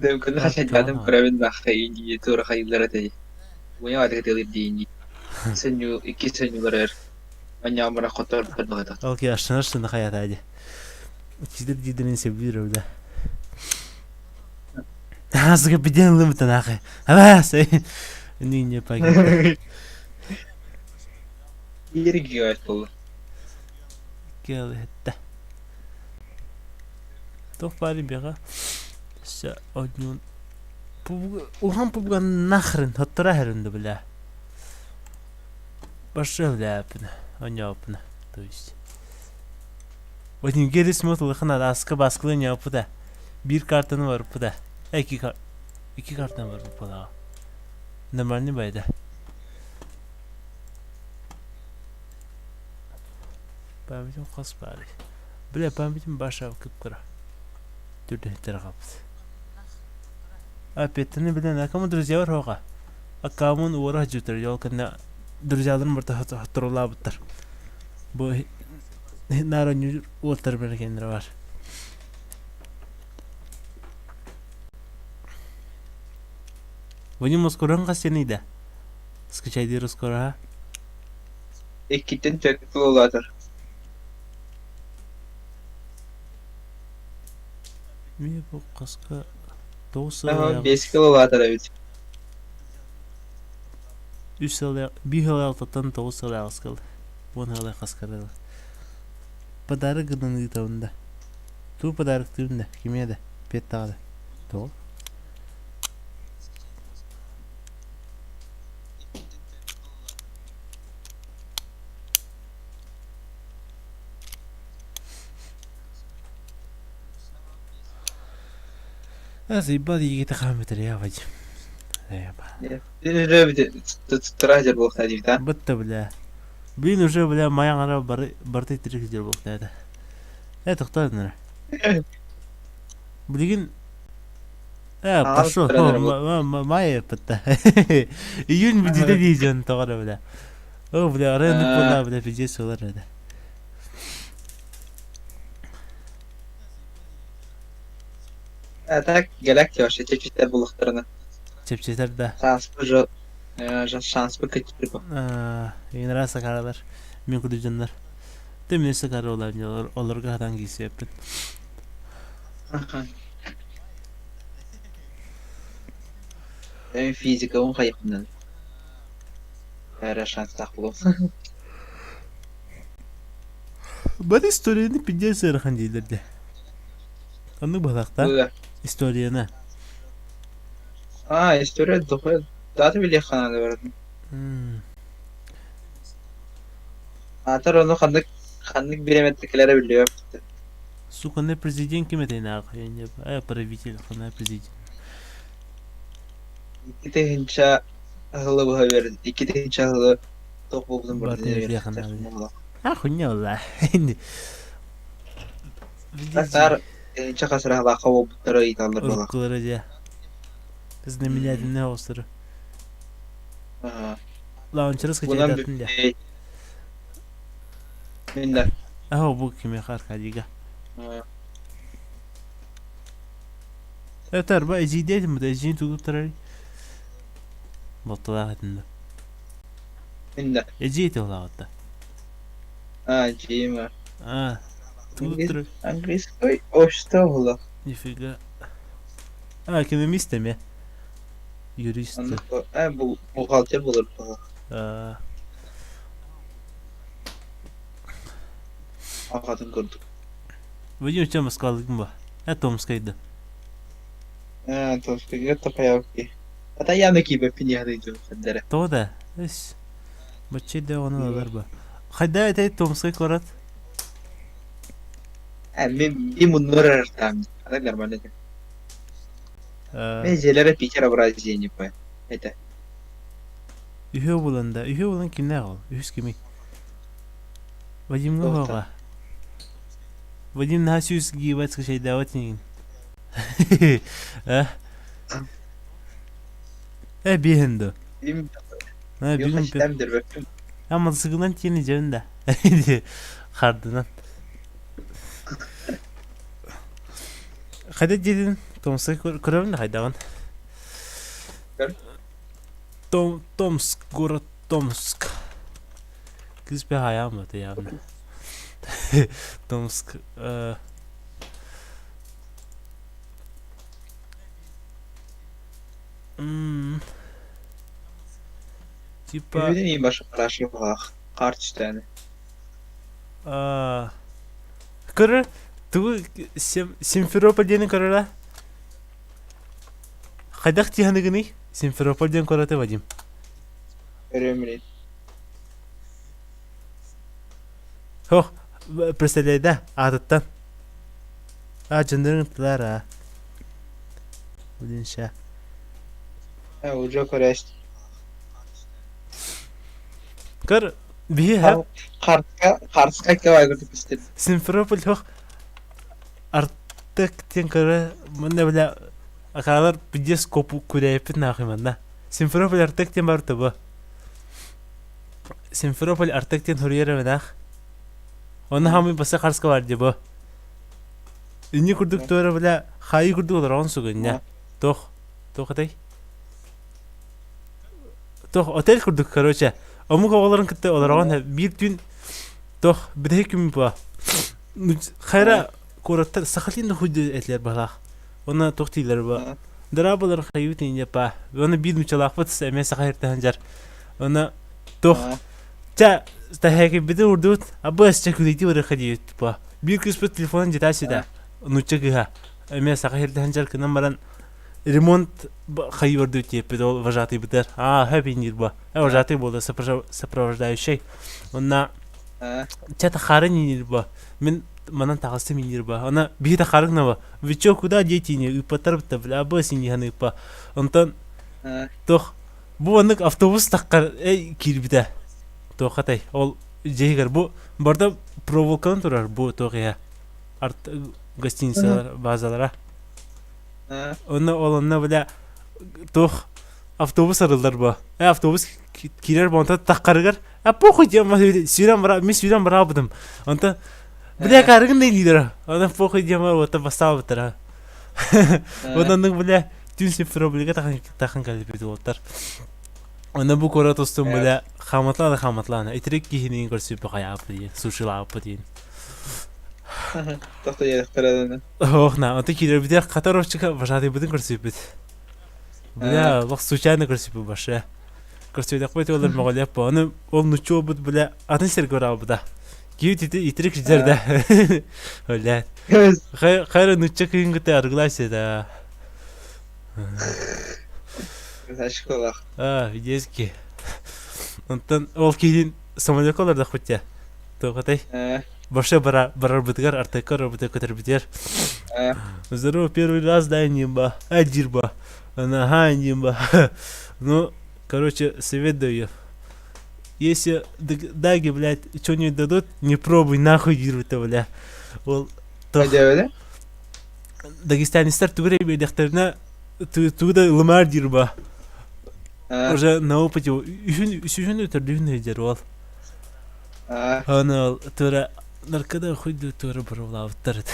Dem كنا خشيت بعدين كرابين بخيني تور خيلرة تي. وين وقت كتير ديني. سنيو إكي سنيو غير. أنا عمره خطر بدنا. Okey aşınırsın da hayat hadi. Çizdir cidden sevilir öyle. Nasıl bir den limit nahi. Ama sen niye peki? Yeri gayet oldu. Gel hatta. Topari bir Sa oyun. Ulan bu nahrin hatıra herinde bile. Başka bile yapına. Onu yapına. То есть. Oyun gerisi mutlu khana askı baskılığın yapı da. Bir kartını var bu da. İki kartın var bu da. Numaranı bayda. Ben bütün khas bari. Bile ben bütün başa bakıp kıra. Türde tergaptı. Апетini bilen akımı друзья var hoqa. Akamın uğra hacıtır yol kana друзьяларын burada hatırla bıtır. Bu naranjı otur bergenler var. Вы не маскуран касенейда. Скачай раскора. İkiden tek oladır. Mi bu kaska Doğusu Ama 5 kilo oladır evet. 3 yıl, 1 yıl altından 9 yıl askıldı. 10 yıl kaskardı. Подарок гынын итавында. Ту подарок түйүндө, кимеде? Петтагы. Тоо. Заебал егеті қаметір, я вадим. Тражер был ходить, да? Бытта, бля. Блин, уже, бля, моя ара барты тригдер был, да. Это кто, наверное? Блин. Пошел. Майя, пытта. Июнь будет видео, тогда, бля. О, бля, рынок была, бля, пиздец, да. Так, галактика вообще чуть-чуть булыктырына. Чепчетер, да. Шанс покатить. Ен раса каралар. Мен күрүжөндөр. Темнесе кары олар, оларга хадан кийсеппин. Физика он кайыкмын. Бәрі шанс тақылу. Бар историяны пиздец сырхан дейлерде. Аны балакта. Историяны. История дохуя. Даты биле ханады бардым. Атар оны хандык биреметтикилери билиyor. Сука, не президент ким этейн ага? Правитель, хана президент. İki hınça ahılı bu haber. İki hınça ahılı top buldum burada. Хуйня, wallah. Тактар чакасыра лака болуптары италар бала. Ұрыққылары де. Знаменательный не остыры. Лаунчеры скачать атын де. Минда. Ау, бұл кеме қарқа дейгі. Өтір ба, әжейді әдім бұда, әжейін тұғып тұрар. Болтылақ әтінді. Минда. Әжей тұғылағытта. Джима. Тұғып тұрар. Английский что было? Нифига. Экономист ме? Юрист. Бухгалтер булыр бала. Акатын көрдүк. Вадим, у тебя москалыгын ба? Томскайда. Томскайга тапаявки. Атаяны кибе пиньяды идёт хәддәре. Тода. Эс. Бачы да оны алар ба. Хайда әйтәй Томскай корат. Мен муннурар там. Это нормально. Мен желері Питера Бразилия не пой. Это. Үйе боланда. Үйе болан кимне ал? Үйес кими? Вадимға баға. Вадим насюс гибатсқа шайдават неген. Бейінді. Бейін пәмдір бәктім. Ama sıkılan tiyeni cebinde. Kardından. Hayda dedin. Tomsk'a kurabın da hayda van. Tomsk, город Tomsk. Kız bir hayal mı da yani? Tomsk. Типа... Не башы қарашы бағақ. Қарт үштәні. Көрі? Туғы Симферопольдені көріла? Қайдақ тияныгыны? Симферопольден көріті, Вадим. Көремелейді. Хоқ, представляйда, адыттан. Жындырың тұлар, Уденша. Уже көрәшті. Көр, бейі әп? Қартысқа кәвай көрдік істеді. Симферополь хоқ, артық тен көрі, мұнда білі, ақалар бүдес көпі көрәйіппін нақыманда. Симферополь артық тен бар тұбы. Симферополь артық тен хүрері мінақ. Оны хамы баса қарсқа бар дебі. Үні күрдік төрі білі, қайы күрдік олар оң сұғын, Тоқ, тоқытай. Тоқ, отель күрдік, короче. Омуға оларын күтті олараған бір түн тоқ біде күмі ба. Қайра көраттар сақалинді хүді әтлер бағлақ. Оны тоқ дейлер ба. Дыра болар қайы өтейінде ба. Оны бір мүчалақ бұтыс әме сақайыртаған жар. Оны тоқ. Жа, стахайки біде ұрдуыт. Абы әсча күлейті өрі қадей өтті ба. Бір күспіт телефонын жетасы да. Нүтчі кіға. Әме сақайыртаған жар күнен баран ремонт қайы өрді өтепеді ол вожатый бітер. Хэппинер ба. Вожатый болды сопровождающий. Онна чата қары ненер ба. Мен манан тағысты менер ба. Она бейді қарыңна ба. Вы чё, куда детине? Үппатар бітті біл. Абы сені ханы үппа. Онтан тоқ. Бұл анық автобус таққар кер біді. Тоқатай. Ол жейгер. Бұл барда проволкан тұрар. Бұл тоқия. Гостиница базалара. Оны оланна біля тоқ автобус арылдар ба. Автобус керер ба, онта таққарығар. Похуй дем, мен сүйрен бара бұдым. Онта біля қарығын да лидер. Оны похуй дем, ота бастау бұтыр. Онанның біля түн Симферопольға тақын кәліп еді олтар. Оны бұл кора тостым біля қаматланы. Итерек кейінен көрсіп қая апы дейін, сушила апы дейін. Тоқты едік қырадыны. Оғна, онты кейдер біде қатаровчыға вожатый бұдың көрсіп бід. Біля, лық случайно көрсіп бід башы. Көрсіп едік бөйті олар мағалеп ба. Оны ол нүчу бұд біля атын сер көр ал бұда. Кейу итерек жидерді. Олет. Қайры нүчі күйін күтті арғылайсы еді. Ашық олақ. Видески. Онтан ол кейден самолек оларда құтте. Тоқатай. Башы барар бітгар, артайқа роботы көтір бітер. Здорово, первый раз, да, нимба. Дирба. Ага, нимба. Ну, короче, совет даю. Если даги, блядь, что-нибудь дадут, не пробуй, нахуй диру-то, бля. Ол, Hadi öyle. Дагестанистар түгірей бейдектеріне тугда лымар дир ба. Ha. Уже на опыте үшін өтірдігін өйдер ол. Ha. Аны ол тура наркада хуйду тура бұрылауыттар еді.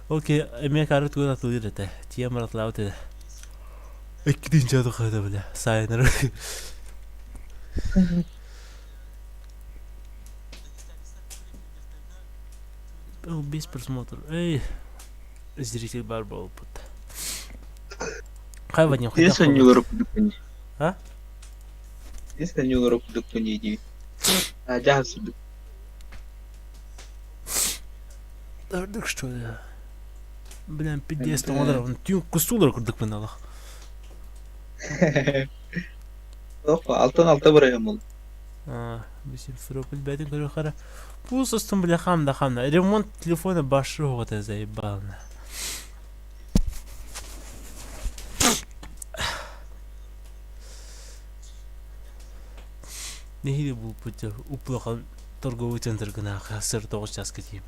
Окей, әме кары тугда атылыр еді. Тия маратлауыт еді. Эккіден жады қайда бля, сайыныр. Без просмотра. Эй, зритель бар был пут. Хай Вадим, хотя Если не урок докуни. А? Если не урок докуни, иди. А, джаз. так что ли? Блин, 50 долларов. Тюн кусулар курдук мен алах. Опа, алтын buraya mı? Bizim фропель бәден көрі қара. Бұл состым бля хамда. Ремонт телефона башы оғыта заебална. Нехиде бұл пөте уплақан торговый центр гына сыр 9 жасқа дейм.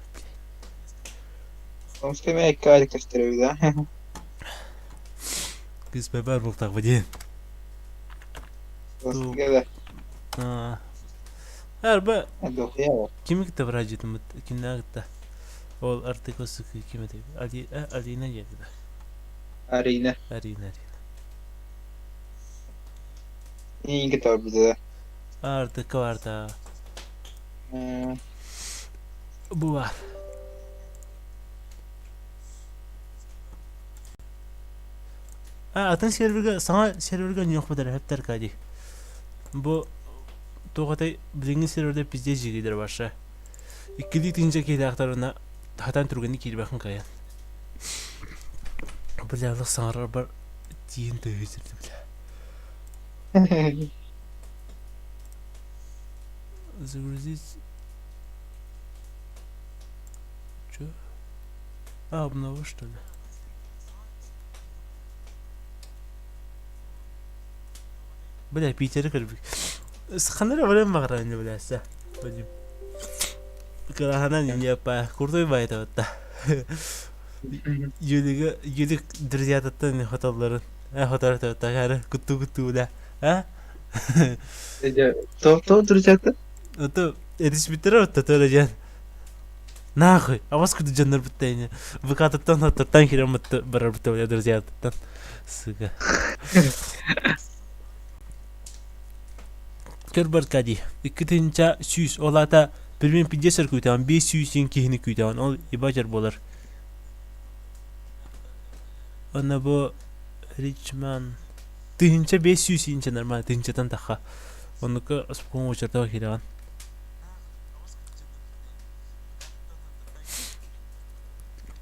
Потому что меня карик кастырıyor да. Кыз бәбәр бұлтақ бәден. Gel. Әрбі Hadi okuyalım. Kimi kitabı racıdım? Kimden gitti? Ol artık o sıkı kimi de? Alina geldi de. Arayına. Arina. İyi kitap bize. Artık var da. Bu var. Atın sana serverga yok mudur? Hep terkadi. Bu Тоғатай біліңгі серверде бізде жегейдер башы. Иккілі түйінше кейді ақтарына хатан түргені кейді бақын қаян. Білялық саңырар бар дейін төгезірді біля. Загрузить. Чё? Обнову что ли? Бля, Питері кірбік. Сханара вален мағраны біләсі. Бәдім. Қараханан еңепа. Құрдой байты бәтті. Юлік дүрзиятаттан хоталарын. Хоталар тәбәтті. Кәрі күтті білә. То дүрзиятты? Ото әдіс біттірі бәтті төлі жән. Нахуй. Аваз күді жәнлер бітті әне. Бұқатыттан хаттыртан керем бітті барар бітті білә дүрзиятаттан. Сыға. Körbar kadi. İkinci süs olata 1050 kuytan 500'in kihini kuytan ol ibacar bolar. Ona bu Richman tınca 500 inç normal tıncadan daha. Onu ka spon uçarda vakiran.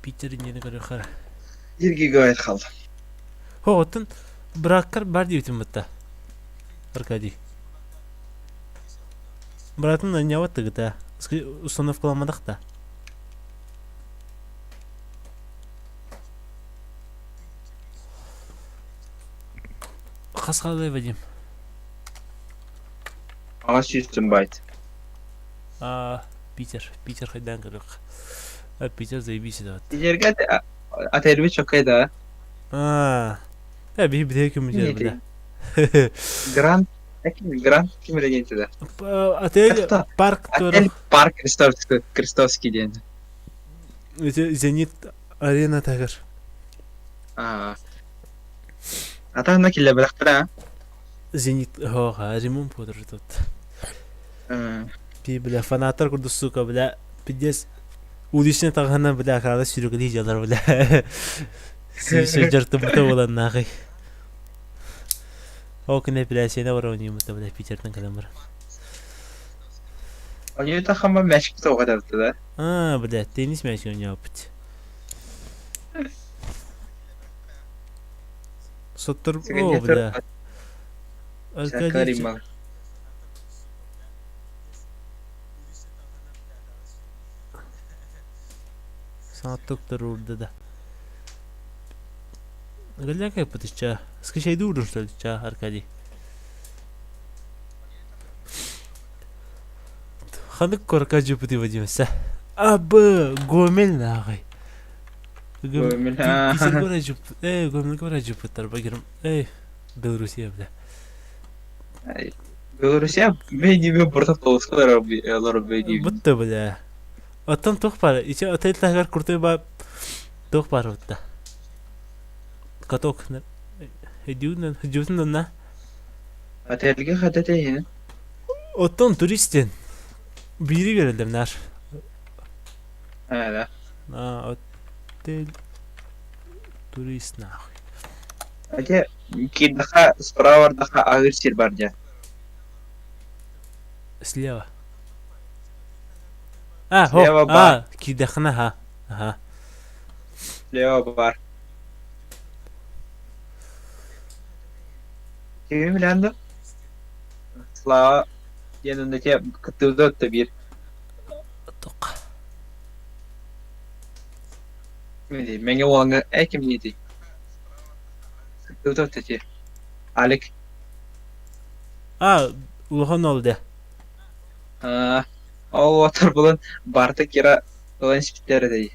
Peter'in yeni kadar khara. 1 GB kaldı. Hotun bırakır bar diyetim hatta. Arkadi. Братым не вот тогда. Установка ламадахта. Хасхалай Вадим. Ағаш 100 байт. Питер хайдан кырык. Питер заебись да. Жерге атерби чокайда. Bir küm mücer bile. Грант kim регенті да? Отель парк Отель парк Крестовский ден. Зенит арена тагыр. Атағына келі бірақтыра? Зенит ремонт подыр тут. Бля фанаттар курду сука бля пидес уличне тағана бля қағада сүйрегілі жалар бля. Сүйсі жарты бұта болан нағай. Окне плясена вороним это бля Питердің кадам бар. Он это хама мяч кто гадавды да? Бля, теннис мяч он не опыт. Соттыр, бля. Аркадий. Саттыктыр урды да. Галяка пытышча. Скачай дурдун что ли, Аркадий? Ханık korka jupıtı vacımsa. Abı gomel nağay. Gomel, Писар гора жуп. Гомел гора жупытар багирым. Белоруссия бля. Белоруссия менее бортов толскалар бейди. Бутта бля. Оттан тох пара. Иче отель тагар куртой ба тох пара бутта. Каток. Хедюнен на. Atelge hadete yine. Оттан туристен. Бири verildim nar. Evet. Отель турист нахуй. Aja kindaha spravар daha ağır sir barca. Слева. Слева бар. Кидахна ха. Ага. Leo var. Kimi bilendi? Slava yanındaki kıtırda da bir. Ток. Kim diyeyim? Menge olanı kim diyeyim? Kıtırda da bir. Alik. Улхан oldu. O otur bulun. Bartık yara olan spitlere değil.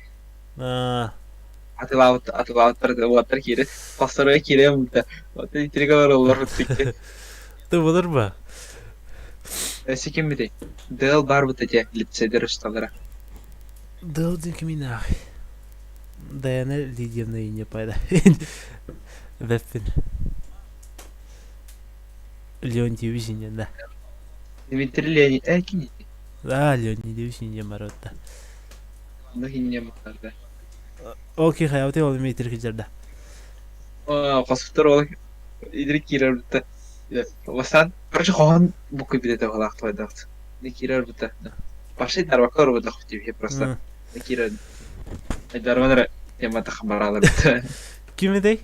Atılavutları da otur kiri. Pastoraya kiri mutlu. Otur itiri kadar olur. Ты bulur mu? Sikim bir de. Dıl bar bu tece. Litseder ustalara. Дылдин кимина. Даяна Лидиевна и не пайда. Веппин. Леонтий Висинин, да. Дмитрий Леонид. Kim diyeyim? Леонтий Висинин Маротта. Onu hinne mutlaka. Окей, hayatı oğlum Dmitri Kıcar'da. Kasıftır olarak idrik girer bitti. Vasan karşı kohan bu gibi de olarak toydu. Ne girer bitti. Başta darbaklar bu da kutuyor просто. Ne girer. Darbanlara yama da haber bitti. Kimi dey?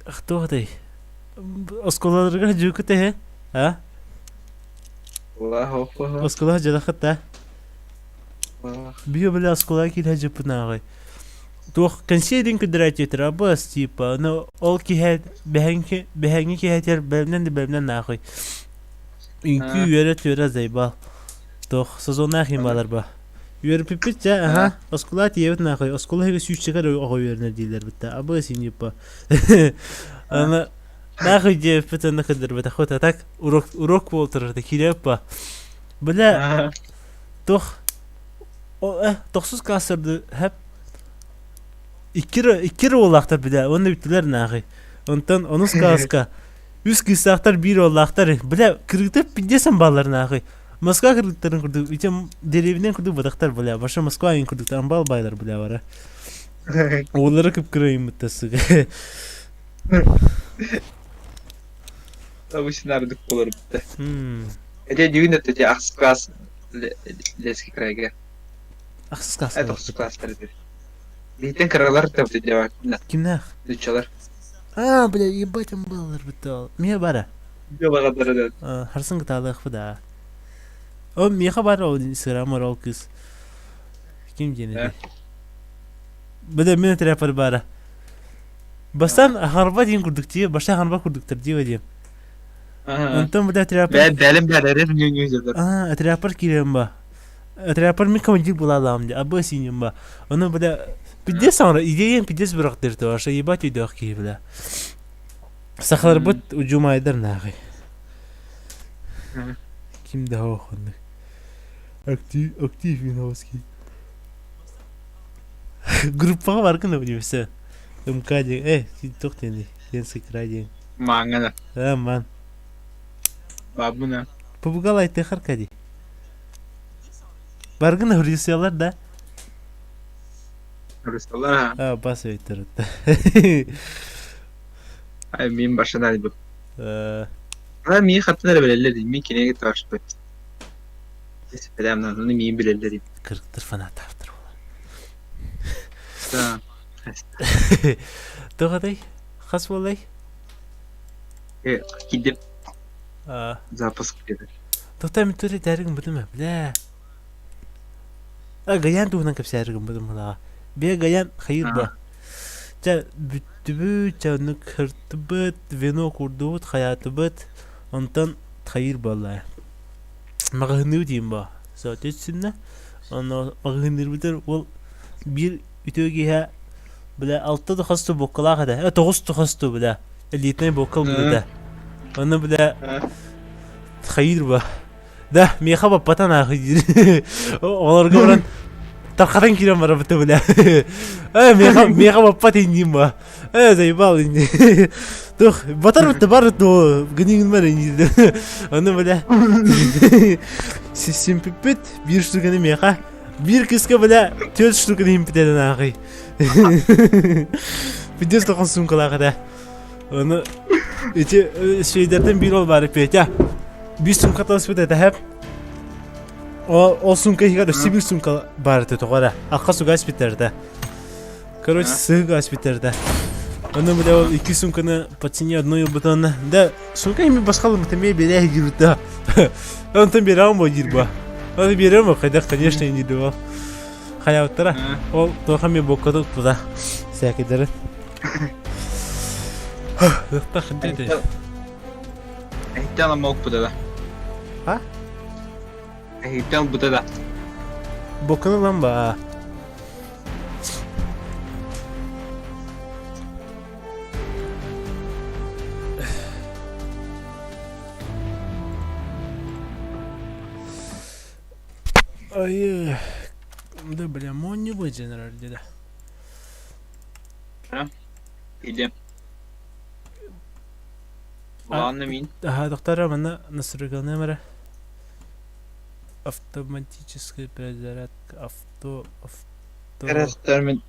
Кто dey? Осколаларга жукуте he? Ha? Allah Allah. Осколага жалахта. Био бля осколага киле жупнагы. Тух консейдин кудрати трабас типа, но олки хед бехенги ки хетер бэлнен нахуй. Инки yöre зайбал. Тух сезонна хималар ба. Yürü pipitçe aha oskolat yevet nahıy oskola hege süç çıkar o yerine diler bitti abı sin yapı ama nahıy je pita ne kadar bata khota tak urok volter de kirapa bula toh o tohsuz kasırdı hep ikir olakta bile onu bittiler nahıy ondan onus kaska 100 kısaktar bir olaktar bile kırıkta pidesen ballar nahıy Москва кырдыктарын курдук, ичем деревинен курдук бадактар бля, баша Москва ин курдуктар амбал байлар бля бара. Олары кыпкырайым мыттасы. Обычно надо колор битти. Эде дүйүн өтө аксыз класс лески крайга. Аксыз класс. Это аксыз класс берди. Битен кралар тапты деп. Кимнах? Дучалар. Бля, ебать амбалар битал. Мия бара. Жолага дөрөдө. Харсын кыталык буда. O miha var o Instagram var o kız. Kim gene? Bada mene trapar bara. Basan harba din kurduk diye, başta harba kurduktur diye diyeyim. Ondan bada trapar. Ben belim beraber nyonyojalar. Trapar kirem ba. Trapar mi kamcı bulalım diye. Abba sinim ba. Onu bada pide sonra ideyen pides bıraktırdı. Aşağı yebat ediyor ki bile. Saklar but ucuma eder nahi. Kim daha okundu? Aktif Vinovski. Gruppa var kan ne mesela? Kaje çok teni. Sen sıkıraydın. Mangana. Man. Babuna. Pabugal ayte harkadi. Bargın Hristiyanlar da. Hristiyanlar ha. Bas ötürü. Ay benim başına bu. Ben mi hatları belirledim. Mi kine git taşıp. Selamlar. Onu mi belirledim. Kırıktır falan taftır. Tamam. Doğru Has vallahi. Gidip запуск dedi. Doktor mituri dergin budu mu? Bla. Gayan tuğunan kapsa dergin budu mu la? Bir gayan hayır ba. Ça bütübü çanık hırtıbıt, vino kurdut, hayatı bıt. Ondan hayır vallahi. мағыныр дейм ба. Соответственно, оно мағыныр бітір ол бір үтөге бля алты тухасту боккалага да. Тогуз тухасту бля. Элитный боккал бля. Оны бля хайыр ба. Да, меха баппатан ахыр. Оларга баран тарқатан кирен бара бітті бля. Меха баппат индим ба. Заебал инди. Тух, батар бітті бар то гынигін бар инди. Оны бля. Симпипет бір штуканы меха. Bir kıska bile 4 штуканы импетеден ахый. Видес тоқан сумкалағы да. Оны şeylerden bir ol bari pek bir sumka tasvip ede hep. O sumka higar üstü bir sumka bari toqara. Arka su gaz biterdi. Короче, sığ gaz biterdi. Onu bile o 2 sumkanı patini одной бутонна. Да, sumka ими басқалы мытамей бере girdi. Он там берем бо. Onu берем, когда, конечно, не дуал. Hayatlara. O toqami bokkadı tuda. Сәкедері. Ықта қындайды. Әйттен маук бұда да. Ha? Әйттен бұда да. Bokunu lan ba. Ay. Да, бля, мон не будет генерал, деда. Bildim. Ulanlı mıyım? Ага, доктора, она настройка номера. Автоматическая перезарядка. Авто. Karakterimin.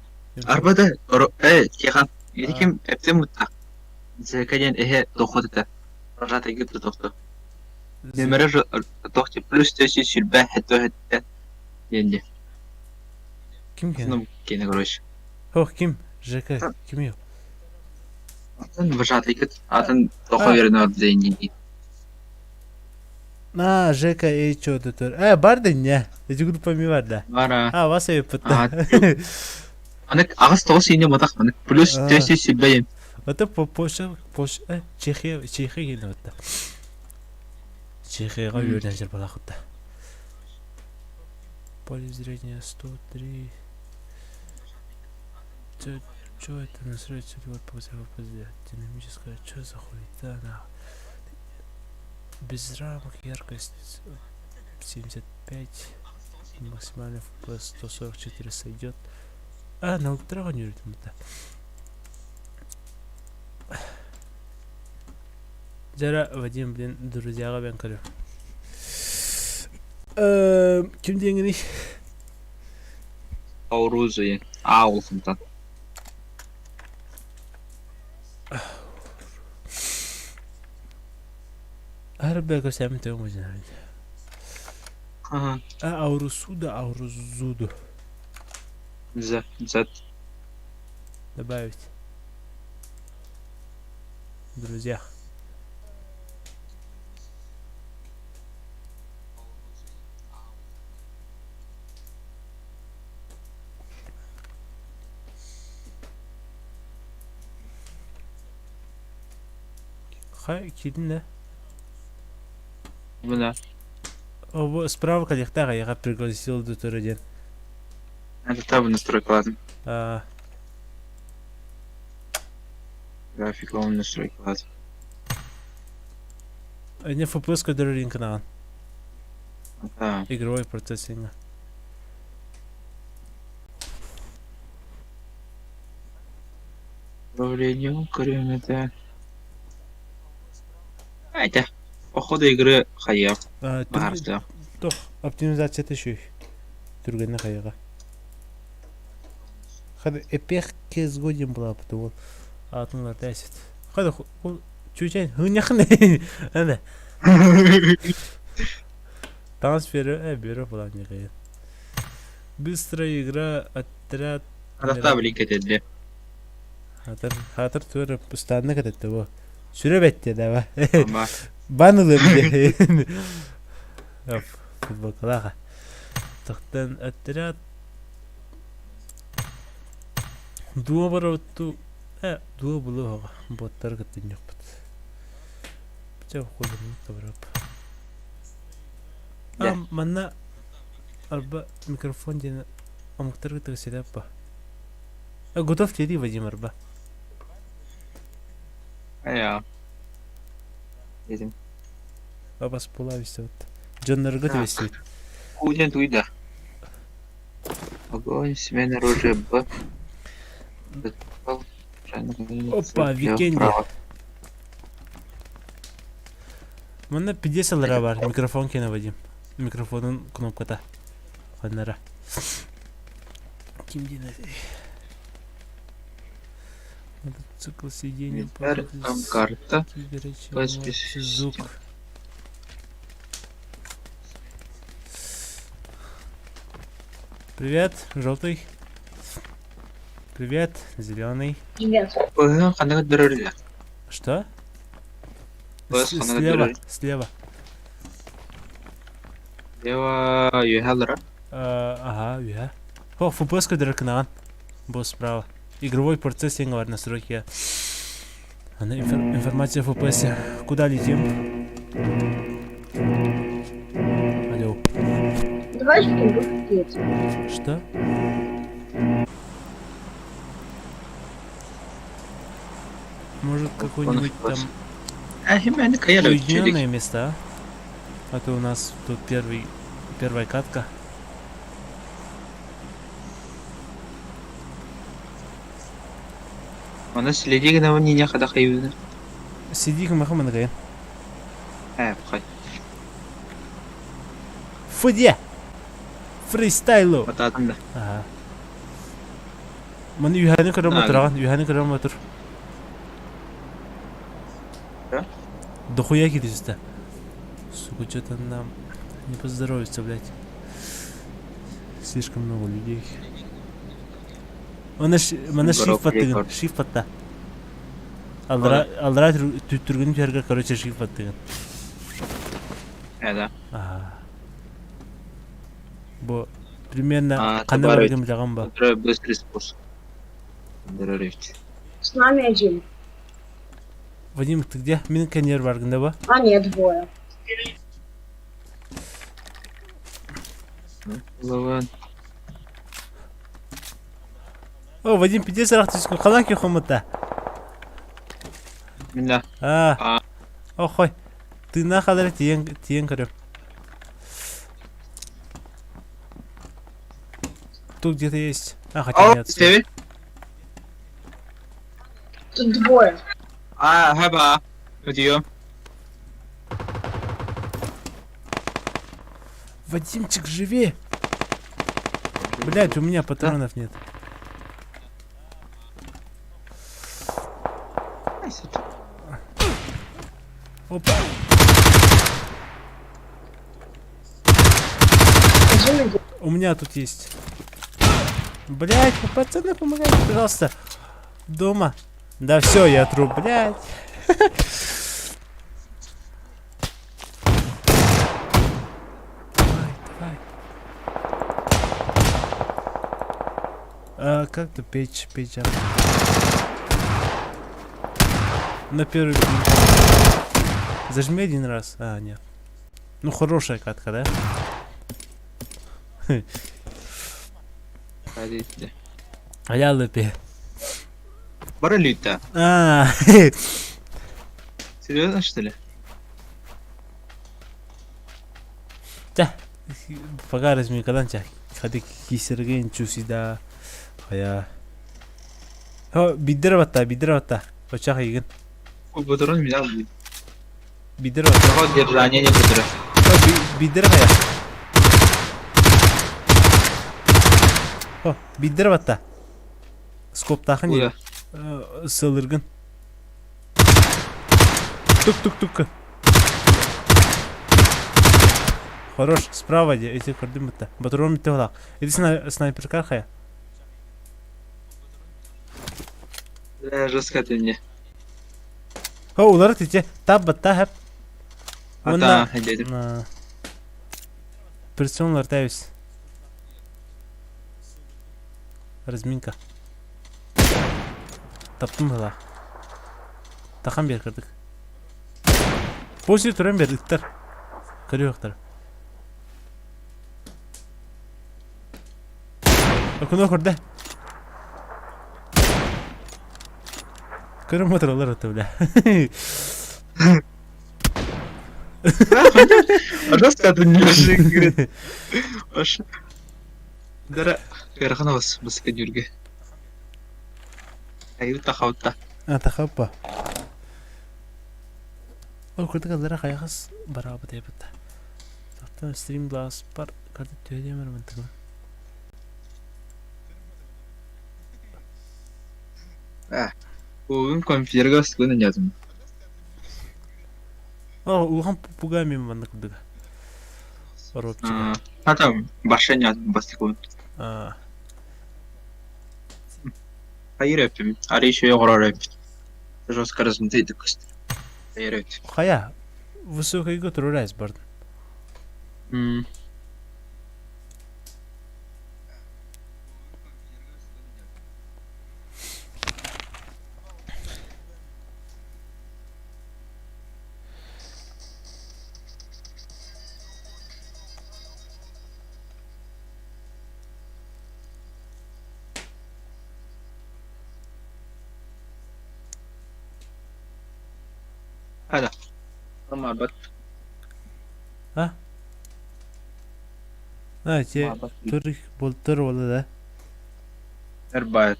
Arabada. Kehan. Yedim hepsi mutta. Zekayın dokuz da. Rajata gitti doktor. Numara doktor plus 400 şirbe hatta. Yendi. Kim ki? Sınıf gene groş. Ох, kim? ЖК, kim yok? Атын вожатый гит. Атын dokuz yerine orada zeyngi. А, ЖК и чё тут? Бар да не? Эти группами бар да. Вара. Вас и пытта. Анак агас тоғыз үйіне мадақ. Анак плюс 400 şirbe yen. Это Польша, Чехия келді отта. Чехияға үйерден жер бала құтта. Поле зрения 103. Чё это настроить вот динамическая, чё за хуйта на без рамок, яркость 75, максимальный FPS 144 сойдет. На ультра не это. Жара Вадим, блин, друзьяға бен кірі. Кім деңгені? Аурузу ен. Олсынтан. Әрбәгі сәмін төң өзін әрді. Аурузуду. Зет. Добавить. Друзья. Хай, килін да? Бұна. О, справа коллектаға яға пригласил до түріден. Это табы настройка лазым. Графиковым настройка лазым. Не FPS который ринг на. Да. Игровой процессинг. Управление кремета. Айтя. Походу игры хаяв. Барда. Тох, оптимизация тешүй. Түргенне хаяга. Хады эпех кез годин была потому атынлар дәсет. Хады ол чучен хыняхны. Ана. Трансферы бюро была не. Быстрая игра, отряд. Хата блик этеди. Хатыр туры постоянно кетти бу. Сүрөбетте да ба. Банылы бе. Футболкалага. Тоқтан отряд. Дуа баратту. Дуа булуга. Боттар кеттин жок бут. Бча колун табрап. А, манна арба микрофон дені омықтырғы тігіселеп ба. Готов теді, Вадим, арба. Я. Едем. Бабас пола вести вот. Джоннарға Так. вести. Куден туйда. Огонь, смена оружия Б. Опа, Викенди. Манна 50 лара бар, микрофон кені, Вадим. Микрофонын кнопката. Ханнара. Ким дені? Мотоцикл сиденье. Там карта. Звук. Привет, желтый. Привет, зеленый. Ой, қандай дөрөрле. Что? Бос, Слева, слева. Лева, юхалра. Ага, я. О, фупеска дракнан. Босс справа. Игровой процессинг var настройки. Она информация в FPS. Куда летим? Алло. Давай что-нибудь. Что? Может какой-нибудь там уединенные места? А то у нас тут первая катка. Аны сөйледегі нәуін не қада қайбыды? Сидик махаман гайын. Қай. Фуде! Фристайлу! Батадым да. Ага. Маны үйәні көрім отыраған, үйәні көрім отыр. Да? Дохуя кетесізді. Сука, что-то нам не поздоровится, блядь. Слишком много людей. Мана шифт паттыгын, шифт патта. Алдыра түттүргүн жерге, короче, шифт паттыгын. Да. Ага. Бо примерно кандай барган билган ба? Быстрый способ. Дөрөлөйт. С нами один. Вадим, ты где? Менин коньер барганда ба? А нет, двое. Лаван. О, Вадим, 50 рахтыску қалан ке хомыта. Минда. Охой. Ты на хадар тиен көрөм. Тут где-то есть. Хотя нет. Стеви? Тут двое. Хаба. Подъем. Вадимчик, живи! Блять, у меня патронов нет. Опа. У меня тут есть. Блять, пацаны, помогайте, пожалуйста. Дома. Да все, я труп, блять. Как-то печь. На первый блин. Зажми один раз. Нет. Ну, хорошая катка, да? А я лепи. Баралюта. Серьезно, что ли? Да. Пока разми каданча. Хады кисерген чусида. Хая. О, бидер ватта. Очак еген. Патрон меня будет. Бидер ватта. Вот держание не буду. Бидер хая. О, бидер ватта. Скоп тахын еді. Сылыргын. Тук. Хорош, справа де, эти көрдім бітті. Батурон бітті олақ. Еді снайперкар хая. Жестко ты мне. О, улары тете. Таббатта хэп. Дедім. Персонлар тәуіз. Разминка. Таптым ғыла. Тақан бер кірдік. После тұрын бер үттір. Көрі өқтір. Okunu okurdu. Kırım motorlar atı bile. Ордос кадр нюрге кирет. Аш. Дара ярхана бас нюрге. Айры тахавта. Атахаппа. Okurdu kadar kayakız beraber de yapıttı. Zaten stream glass par kadı tüyedemiyorum mantıklı. Бүгін компьютерге сылын язым. Улхан пугами маннык бдыга. Оропчига. А там башен язым бас секунд. Hayır öpüm. Arayı şöyle korar öpüm. Жестко размытый көстер. Hayır öpüm. Хая, высокой готовый райс бардын. Hadi. Tamam bak. Те турик болтыр болду да. Эрбайт.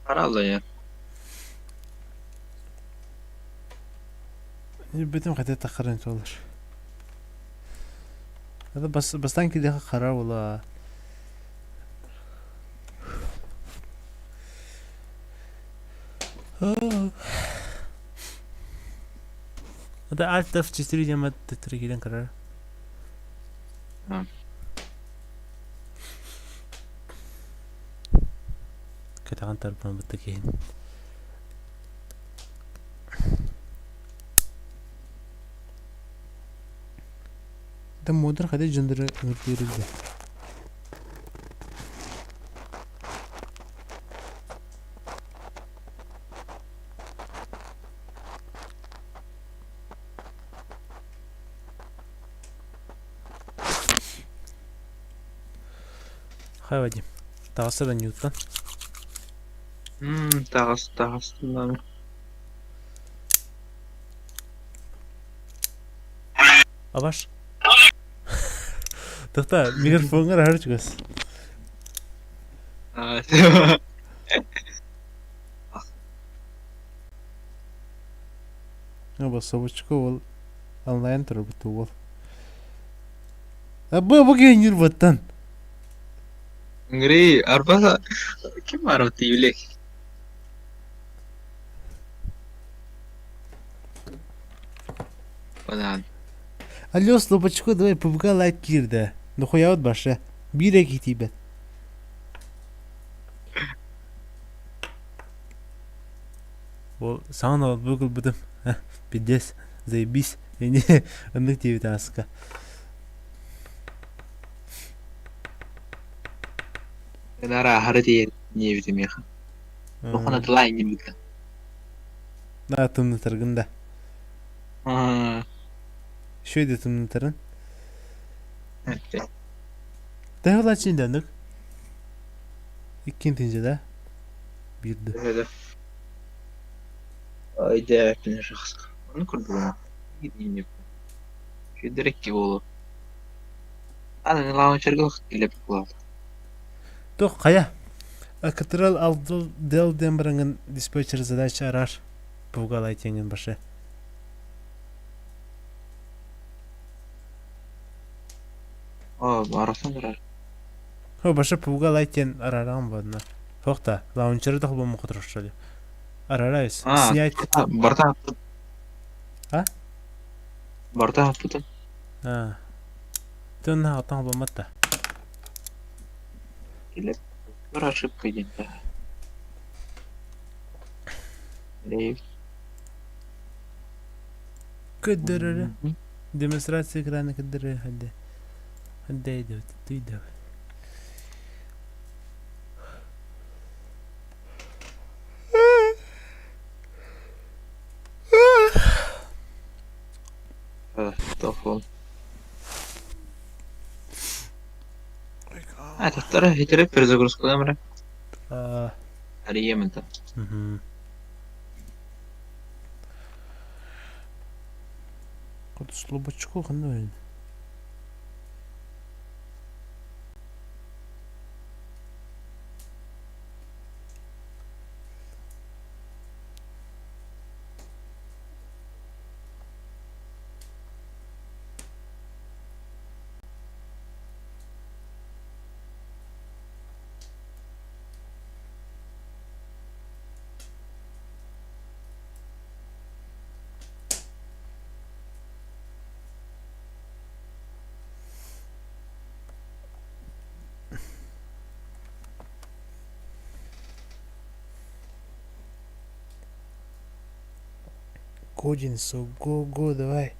Аралда ya. Бетим хотя тахарын солар. Это бастан киде кара бола. Это Alt F4 дема T3 карар. Кетаган тарпан биткен. Да модер хадэ жандыр өртөрүлдү. Хай Вадим. Тағысы да Ньютон. Тағыс. Абаш. Тахта микрофонга рахар чугас. Аба собачко ол онлайн турбуту ол. Аба богин юрбаттан. Ngeri arba kim var tiyule. Банан. Алло, слабачко, давай PUBG лайк кирде. Нахуя от баша. Бирек и тебе. Ол саған алып бүгіл бұдым. Пидес, заебись. Эне ындық тебе таска. Нара харди не видим я. Рухана тлай не видно. На тымны тыргында. Шөйде тымны тырын. Дәвіл ачын дәндік. Иккен тенже да. Бирді. Айда әпіне жақсы. Оны көрді бұна. Едейін еп. Шөйдірек ке болу. Аны лаунчерге ұқыт келеп құлады. Тоқ, қая? Катрал алдыл дел дембіріңін диспетчер задача арар. PUBG лайт еңін башы. Барасан арар. Хо, башы PUBG лайт ен арараған бадына. Тоқта, лаунчері дұқ бұл мұқы тұрышчалы. Арарайыз. Снять. Барта. А? Барта путым. Ты на атан болматта. Келеп. Бір ошибка дейін. Рейв. Көддірірі. Демонстрация экрана кадры. Хадда идет. Ты идет. Тофу. Это вторая хитрая перезагрузку, да, мра? Ариемента. Кот слабачку хануин. Кодинсу, го, давай.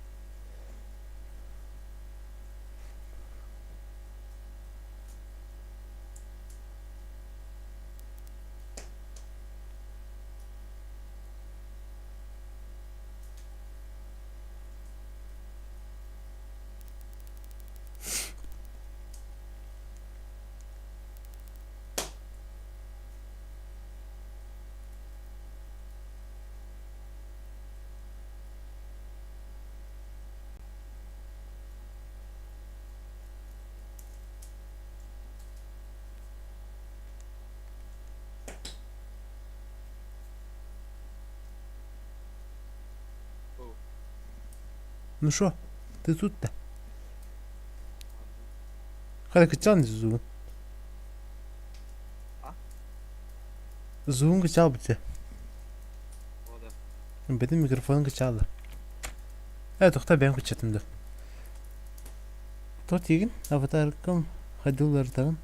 Ну шо, ты тут-то? Hadi çal zoom. Zoom çal bize. Benim mikrofonum çaldı. Evet, toxta ben kaçatımdı. Тот егін аватаркам ходилардан.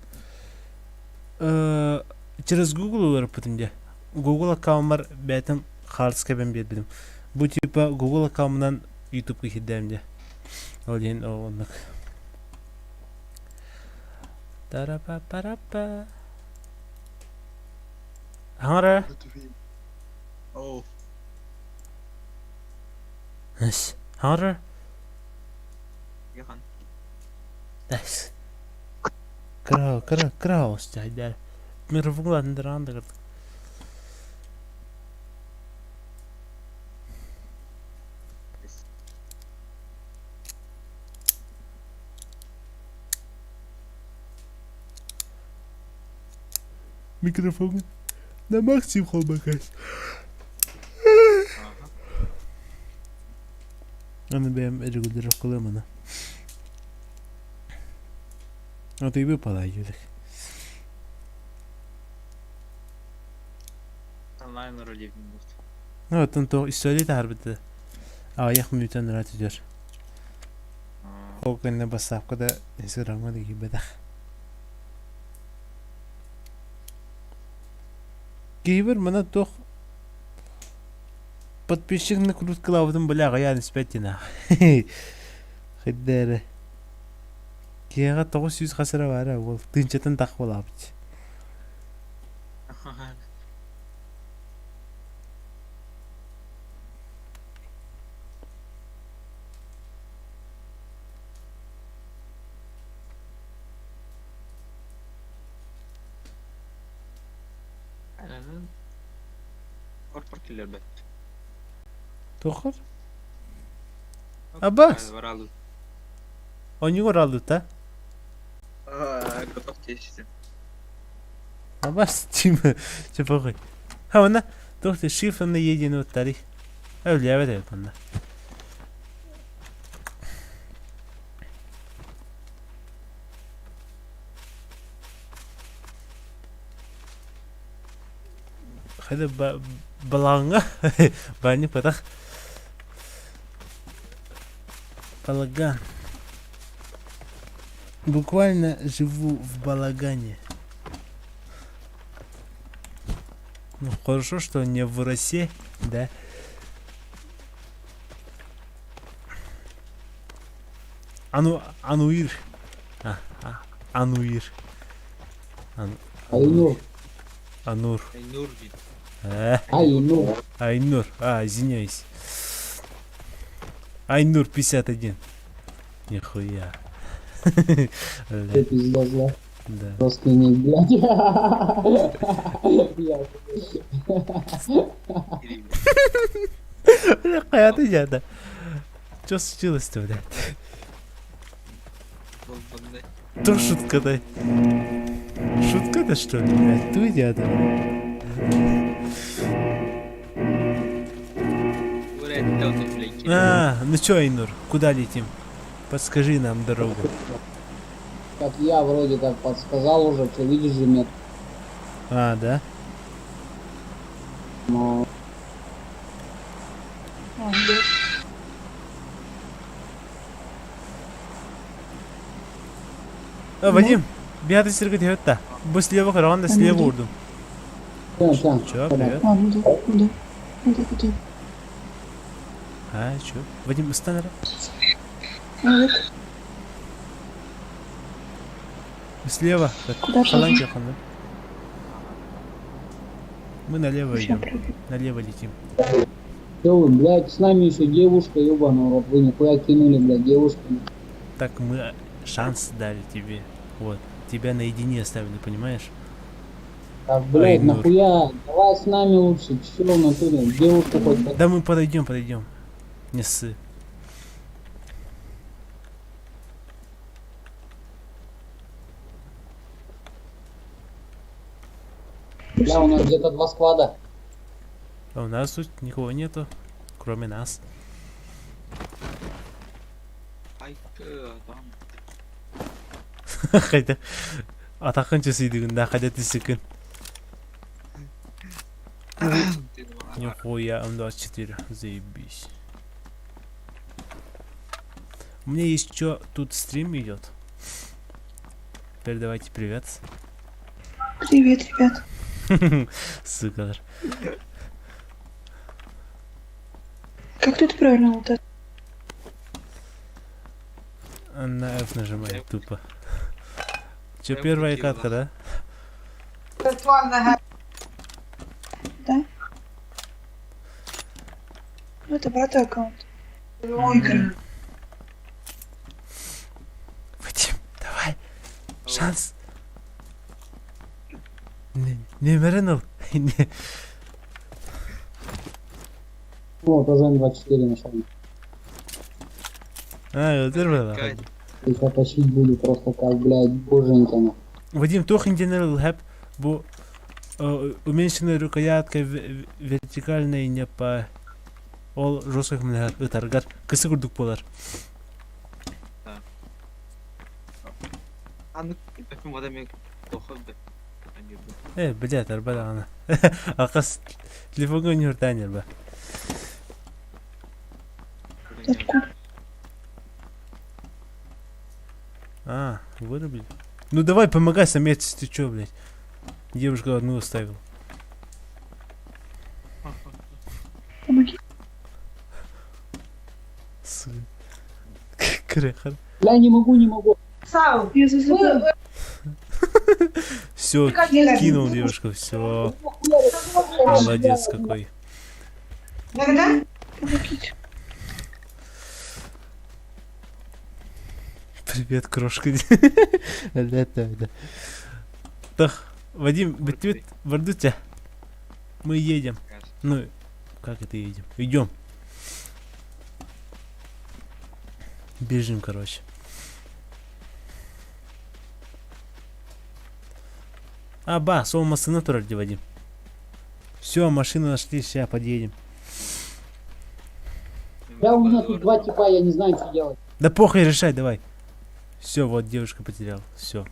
Через Google олар путинде. Google аккаунтар бәтім халыска ben бердім. Bu типа Google аккаунтынан YouTube'ga хиддемде. Ол ен оғынлық. Тарапа-парапа. Хаңара? Оу. Эс. Хаңара? Яхан. Эс. Кыра остайдар. Микрофонларын дыранда кырдык. Микрофон на максимум холбакай. Аны бәм регулировать кылам аны. Вот и выпала юдик. Онлайн вроде будет. Ну вот он то история тарбиты. Аяк минуттан рат идер. Оконна басапкада Инстаграмга гибеда. Кейбір мына тоқ подписчикны круткалавдың біляға ян іспәттіна. Қиддәрі. Кейға 900 қасыра бары, ол тынчатын тақ болабыд. Орпор келер бәт. Тоқыр? Аббас? Варалу. Они оралды та? Готов тесте. Аббас, тима, чапақой. Ха, вана, тоқты шифраны еден өттәрі. Өлі әбәд әбәд банда. Хәді балаңға бәні патақ. Балаган. Буквально живу в балагане. Ну, хорошо, что не в России, да? Ануир. Ануир. Айнур. Анур. Айнур бит. Айнур. Айнур. Извиняюсь. Айнур 51. Нихуя. Ты Бля, пизда зла. да. Просто не, блядь. Бля, hayatı geldi. Что случилось-то, блядь? То шутка-то. Шутка-то, что ли, блядь? Ту идиота. Ну чё, Айнур, куда летим? Подскажи нам дорогу. Как я вроде как подсказал уже, что видишь же нет. Да? Но... Вадим, bir adet sirket hatta. Bu слева karan da слева vurdum. Тян. Чё, привет? Чё? Вадим, устан ра? Слева, как шаланки оханды. Мы налево идем. Налево летим. Чё вы, блядь, с нами еще девушка, ёбаный рот. Вы нихуя кинули, блядь, девушками. Так мы шанс дали тебе. Вот. Тебя наедине оставили, понимаешь? Так, блядь, Айнур. нахуя? Давай с нами лучше. Чё в натуре? Девушку хоть... Да мы подойдем. Не ссы. Бля, у нас где-то 2 склада. А у нас тут никого нету, кроме нас. Хотя... Атакан часыйдыгында хотя тисыкын. Нихуя, М24, заебись. У меня есть что, тут стрим идет. Передавайте привет. Привет, ребят. Сука. Как тут правильно вот это? На F нажимай, тупо. Че, первая катка, да? Да? Ну, это брат аккаунт. Игры. Вадим, давай. Шанс. Не меренул. Вот, уже М24 нашел. Öldür bana. Их оттащить буду просто как, блядь, боженька на. Вадим, тохан general hep bu уменьшенная рукоятка вертикальная не по ол жосық мынағат ұтарғар кісі күрдік болар. Блядь, арбада ана. Ақас телефонға не үртәнер ба. Вырубили. Ну давай, помогай самец, ты чё, блядь? Девушка одну оставил. Помоги. Крыхан. Бля, не могу. Сау, я зазываю. Все, кинул девушку, все. Молодец какой. Когда? Помогите. Привет, крошка. Так, Вадим, битвит, вардуте. Мы едем. Ну, как это едем? Идем. Бежим, короче. Сол машину турарди, Вадим. Все, машину нашли, сейчас подъедем. Бля, у меня тут 2 типа, я не знаю, что делать. Да похуй, решай, давай. Все, вот девушка потерял. Все.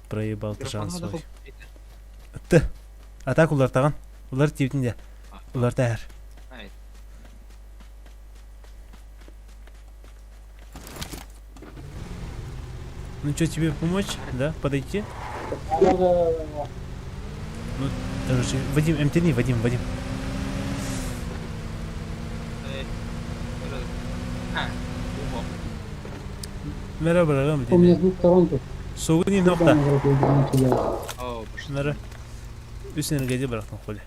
Проебал ты шанс свой. Ты. А так улар таган. Улар тивтинде. Улар таяр. Ну что, тебе помочь? Да? Подойти? Ну, короче, Вадим, МТН, Вадим. Merhaba bırakalım У меня с dedi. двух сторон тут. Soğuk değil nokta. Там игрок не кидает. Oo boş. Şunları üstüne gece bıraktım kolye.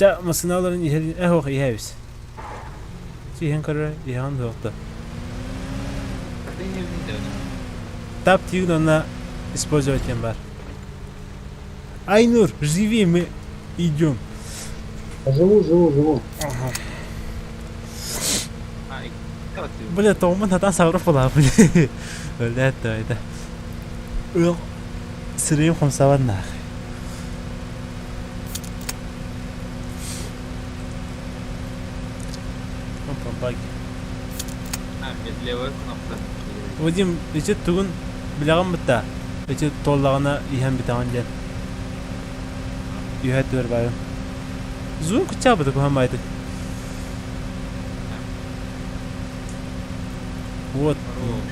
Ja, masınavların iheri ok ihevis. Cihen karı ihan dokta. Тап тигн она использовать бар. Айнур, живи, мы идем. Живу. Ay. Evet. Бля, тоомун хатан саврах болаа бля. Өлөөд байда. Өө сэрийн хомсаваад наах. Опа, баги. Abi lewat nokta. Вадим, эче түгүн билегем битта. Эче толлагана иһәм битаган ден. Юһәт бер байым. Зун кычабыды бу хамайды. Вот,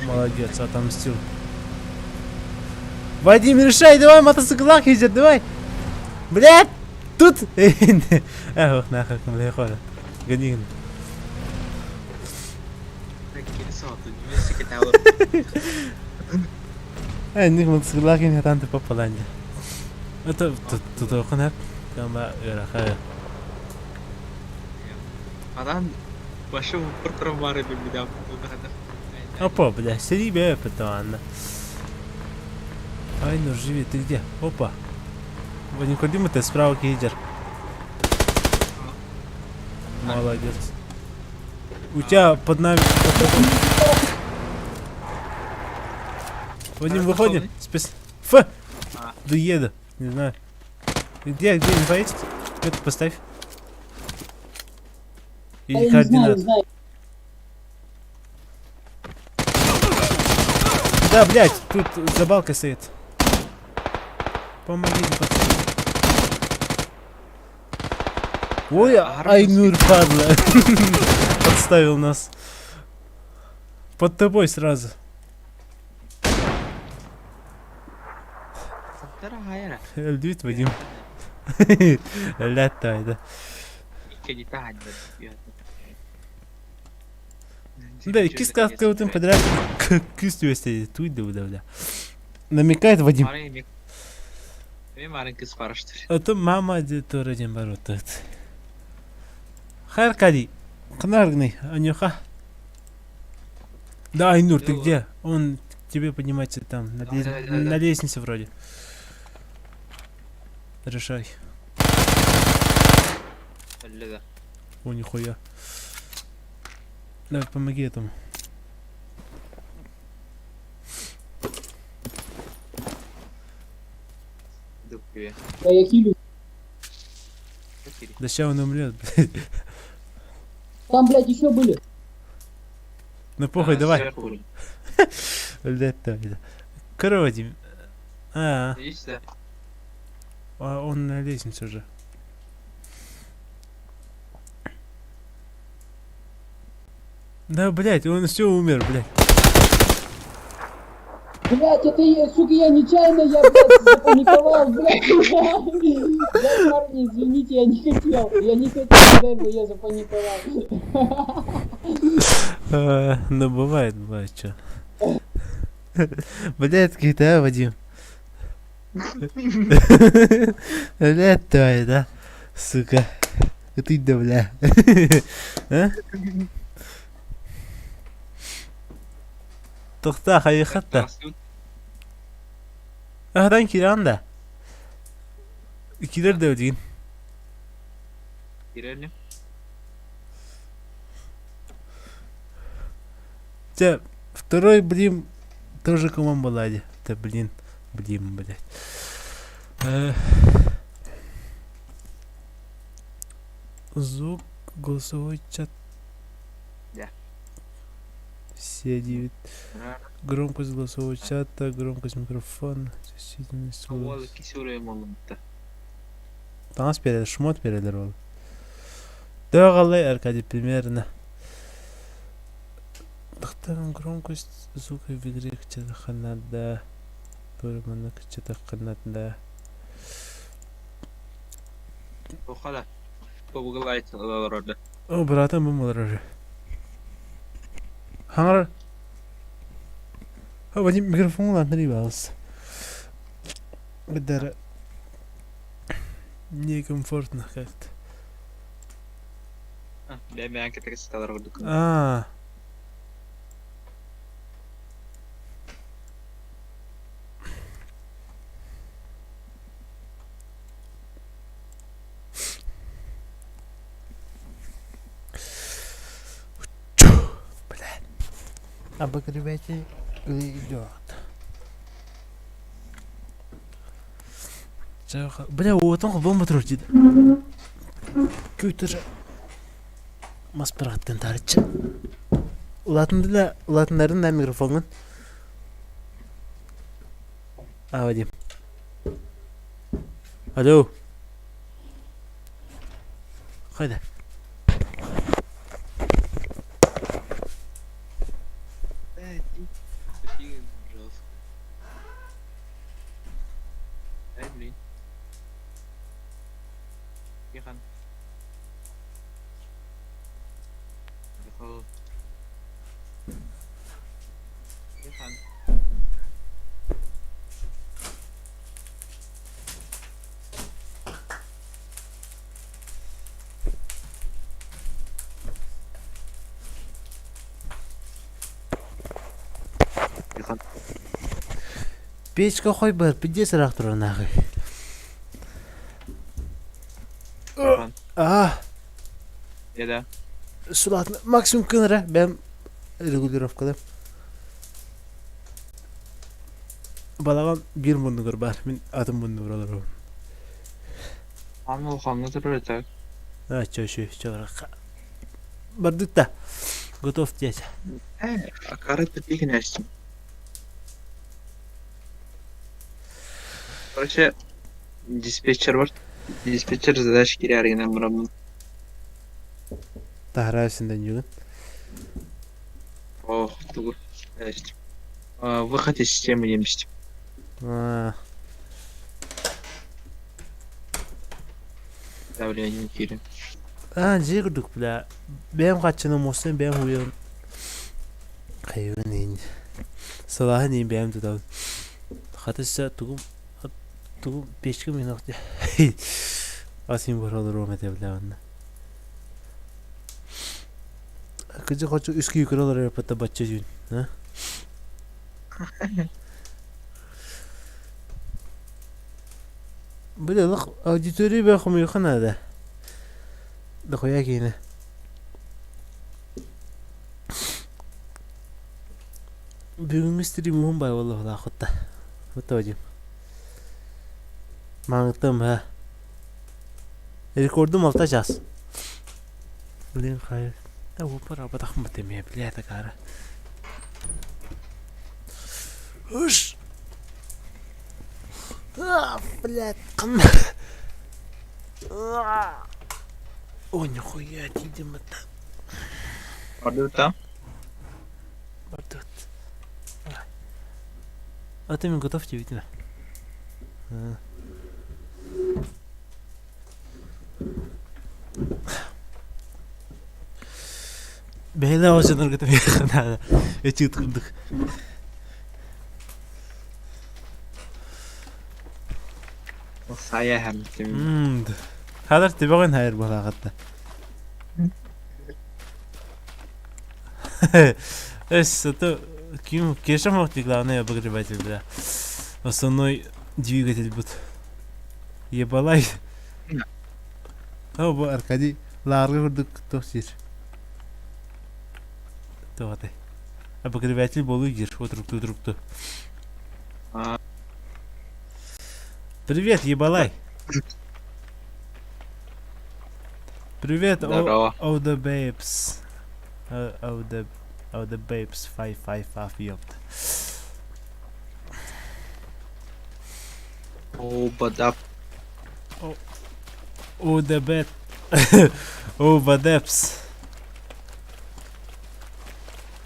молодец, отомстил. Вадим, решай, давай мотоциклах ездят, давай. Блядь, тут. Ох, нахуй, бля, хода. Гони. Kini saatı. Neyse ki tavır. Ник мотоциклах ini tanto попадание. Это тут хонак. Кама раха. Adam başı pırtırım var bir daha. Опа, бля, сиди бе, патана. Ай, ну живи, ты где? Опа. Вот Никодим, ты справа кейджер. Молодец. У тебя под нами... Вадим, выходим. Спис... Ф! Доеду. Не знаю. Где инфа есть? Это поставь. Я Или не координаты. знаю. Да, блядь, тут за балкой стоит. Помогите, пацаны. Ой, Айнур, падла. Подставил нас. Под тобой сразу. Tara hayır. Öldürt Вадим. Летает. İki tane. Да, и киска открытым подряд. Кистью стоит. Тут да. Намекает Вадим. Benim arın kız paraştır. Это мама где-то родин барутает. Харкади. Кнаргный, Анюха. Да, Айнур, ты где? Он тебе поднимается там, на лестнице вроде. Решай. Öyle de. О, нихуя. Давай, помоги этому. Dur gibi. Да я хилю. Да сейчас он умрет, блядь. Там, блядь, еще были. Ну похуй, давай. Блядь, да. Короче. İşte. А он на лестнице уже. Да, блядь, он все умер, блядь. Блядь, это я, сука, я нечаянно, я, блядь, запаниковал, блядь. Блядь, парни, извините, я не хотел. Я не хотел, дай бы я запаниковал. Ну, бывает, чё. Блядь, какие-то, Вадим. Блядь, твои, да? Сука. Ты да, бля. А? Toxta, haqiqatda. Ahdan kiranda. İkiler de ödeyin. Girelim. Те, второй, блин, тоже к вам балладе. Да, блин, блядь. Звук, голосовой чат. Да. Все 9. Громкость голосового чата, громкость микрофона, чувствительность Havalı голоса. kesiyorum olumda. Танас перед, шмот передавал. Да, галай, Аркадий, примерно. Тахтаром громкость звука в игре где-то ханада. Турмана где-то ханада. O kadar. Bu Google Light orada. О, братан, мы молодежи. Хангар. Вадим, микрофон ландри бас. Гадар. Некомфортно как-то. Ben keteket kadar vurduk. Обогреватель идет. Бля, вот он бомба трудит. Көйтер маспыраттан тарчы. Улатындарын да микрофонын. Вадим. Алло. Қайда? Печка хой бар, пиде сырақ тұрған ағы. Еда. Сулатын максимум кыныра, бәм регулировкадам. Балаған бір мұндығыр бар, мен атым мұндығыр олар. Аныл қамны тұрыр өтәк. Чоғырақ. Бардық та, готов дядя. Акарат бітпейін әштім. Короче, диспетчер бар. Диспетчер задач кире аргенен мұрамын. Тахрасында не Ох, тугу. Выход из системы емістім. Давление кире. Жегірдік, бля. Бәм қатшының осыны бәм ұйын. Қайығын ең. Салағын ең бәм тұдауын. Қатышса тұғым пешкі мен оқты. Асым бар олар оңады бля онда. Кызы хочу үскі юкір олар әрпатта батча жүйін. Бля, лық аудитория бәқым үйқын ады. Да қоя кейіні. Бүгінгі стрим мұғын бай олы ола құтта. Мұтта өдем. Маңыттым, Рекордым алта жас. Блин, қайыр. Да опыр абадақым бітемей, біледі қары. Үш! Блядь, қым. Ой, нихуя, тидем это. Барды там? Барды. А ты мне готов тебе, видно? Бейла очадан готов ехана. Эти утқындық. Сая хәмтім. Хадыр тебе қойын хайыр бола қатта. Это кешем охти, главное обогреватель, бля. Основной двигатель будет. Ебалай. Оба, Аркадий. Ларғы көрдік тоқсир. Тоғатай. Обогреватель болу жер. Отырыпты. Привет, ебалай. Привет, all the babes. All the babes 555 ёпта. Обадап. All the bad. Обадепс.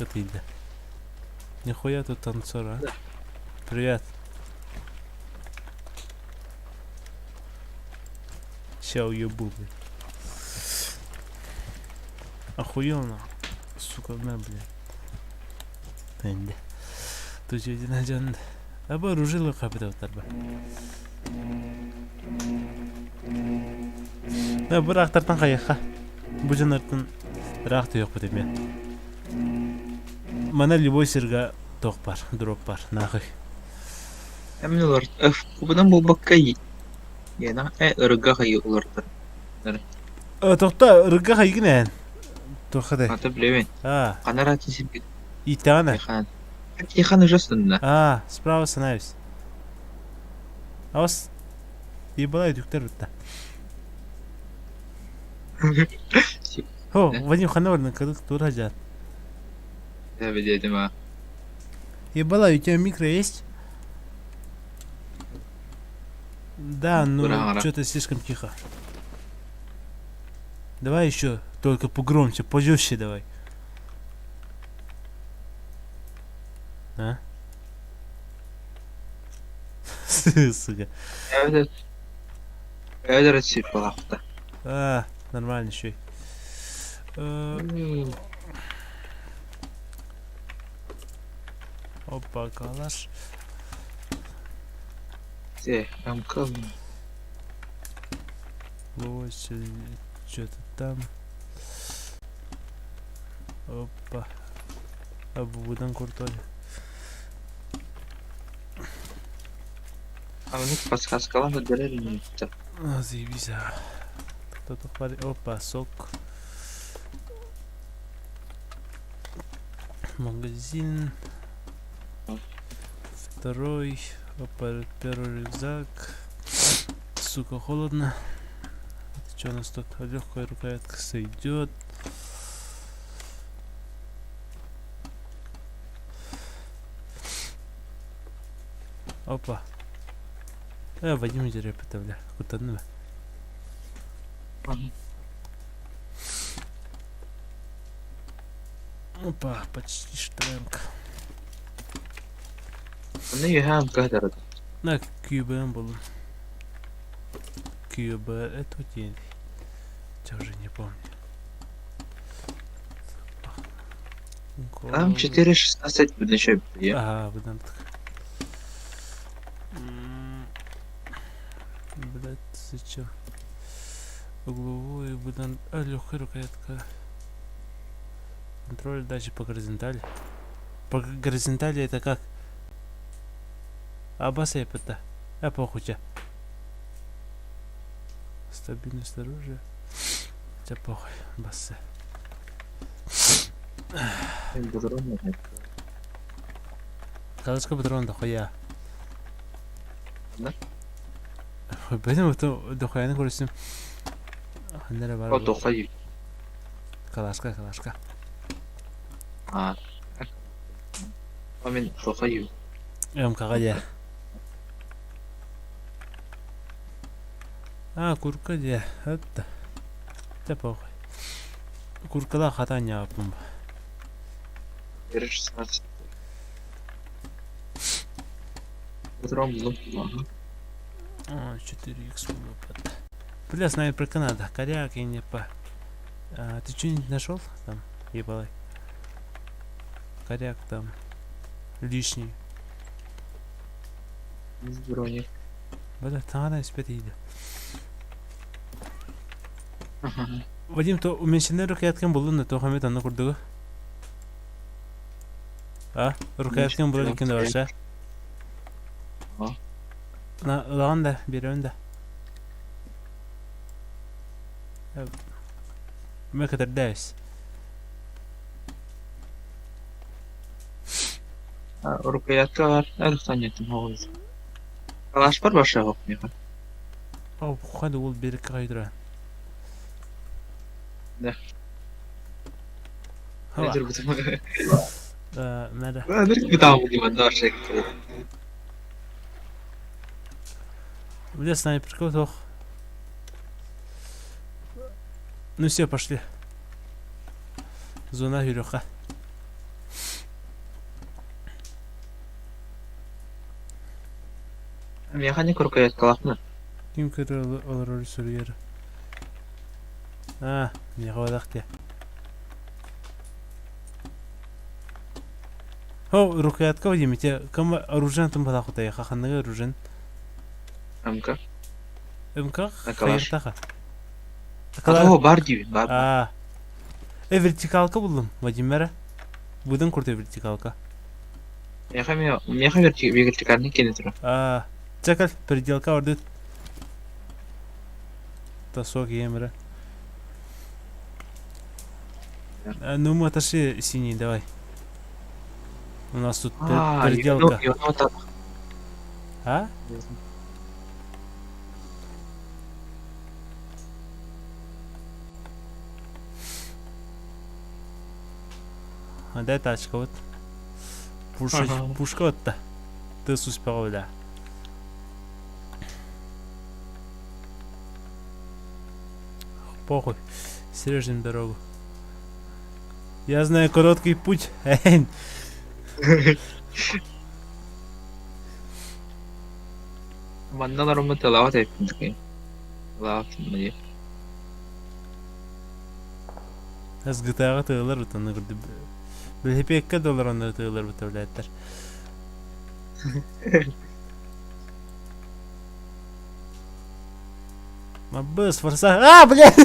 Это ида. Нихуя тут танцор, а? Привет. Ща уебу, блин. Охуенно. Сука, на, блин. Енді. Тучудина жанды. Аба ружила қапыдауттар ба. Бір ақтартан қаяққа. Бұл жанартын рақты yok bu demen. Mana любой серга тоқ бар, дроп бар, нахуй. Әмін олар, бұдан бұл баққа ей. Ена, ұрыға қайы олардар. Тоқта, ұрыға қайгін ән. Тоқады. Аты білеуен. Қанар атын сен бет. Иттағаны. Тиханы жастында. Справа становись. Авас, ебалай дүктер бұтта. О, Вадим Хановарный, когда тура жат. Да, видимо. Ебалай, у тебя микро есть? Да, ну что-то слишком тихо. Давай еще, только погромче, пожестче давай. А? Сука. Я рецепт была. Нормально еще. Опа, калаш. Там как? Лось, что-то там. Опа. Абудан крутой. А у них подсказка, ладно, деревья. Заебись. Кто-то парень. Опа, сок. Магазин. Второй. Опа, первый рюкзак. Сука, холодно. Это что у нас тут? Легкая рукоятка сойдет. Опа. Вадим деревья бля. Куда-то. Опа, почти штанг. Ну и хам кадрат. На QBM был. QB это день. Я уже не помню. Там 4.16 будет еще. Ага, выдан так. Блять, зачем? Угловой выдан. Легкая рукоятка. Контроль дальше по горизонтали. По горизонтали это как? Абасай пыта. Похуй. Стабильность оружия. Хотя похуй. Бассе. Калашка патрон дохуя. Да? Пойдем дохуяны көрсем. Хандера бар. Вот дохуя. Калашка. Мен дохуя. МКГ. Курка де. Это. Да похуй. Куркада хата не апым. 4.16. Патрон был. 4х было. Бля, снайперка надо. Коряк и не по. Ты что-нибудь нашел там? Ебалай. Коряк там. Лишний. Броник. Бля, там она спит иди. Вадим, то уменьшенный рукояткам был на то хамет анна курдуга. Рукояткам был ликин даваша. Ланда, берем да. Мы катардаюсь. Рукоятка var. Рухтанетім ғауыз. Калаш бар баша ғоқ меға? Хады ол берік қайдыра. Да. Әдір бұтым. Мәді. Әдір бұтам бұдым, да шек. Бля, снайперка тох. Ну все, пошли. Зона Юрюха. Механик рукоятка лақны. Ким көрі олар сүргері. Меға вадақ де. هو ركيات كودي متى كم أروجان تم بلاقو تاي خخنا أروجان أمك خير تاخا هو باردي بار vertical buldum Vladimira. Buradan kurtu verticalka. يا أخي بيرتكالني كده ترى Çakal переделка orada. Тасок емра. Ну мы отошли синий, давай. У нас тут переделка. А? А дай тачка вот. Пушка вот-то. Ты успел, да. Похуй. Срежем дорогу. Я знаю короткий путь. Манна ромы талават айтты. Лават мыйы. Аз GTA'га тыгылар бутаны кырды. $2 аны тыгылар буталаттар. Мабыс форса. Блядь!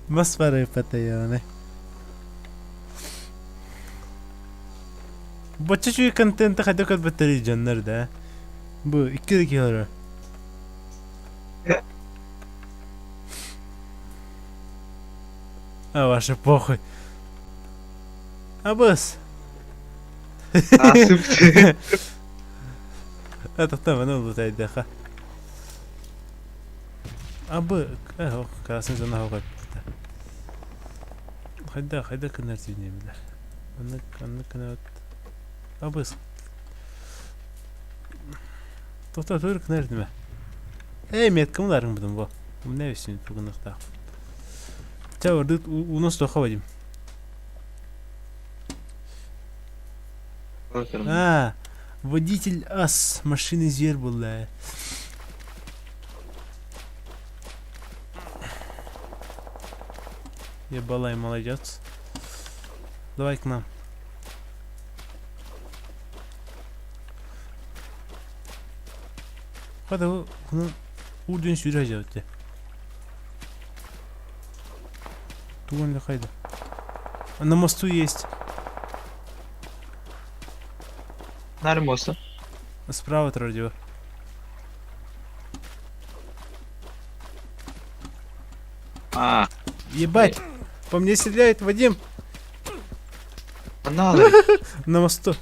Масфары патаяны. Бачачу контент хадыкат баттари жаннар да. Бу 2 dakika. А ваша похуй. Абыс. Это там оно лутает даха. Абы, красный зона хавать. Хайда коннектив не билер. Анны коннект. Абыс. Тота төр коннект неме. Метка муларың будым бу. Не весен бүгүнүктө. Чавырды у нас то хавадим. Водитель ас машины зверь была. Ебалай, молодец. Давай к нам. Hadi bunu buradan süreceğiz de. Тугон лихайда. На мосту есть. Нормально. Справа радио. Ебать! По мне стреляет Вадим! На мосту.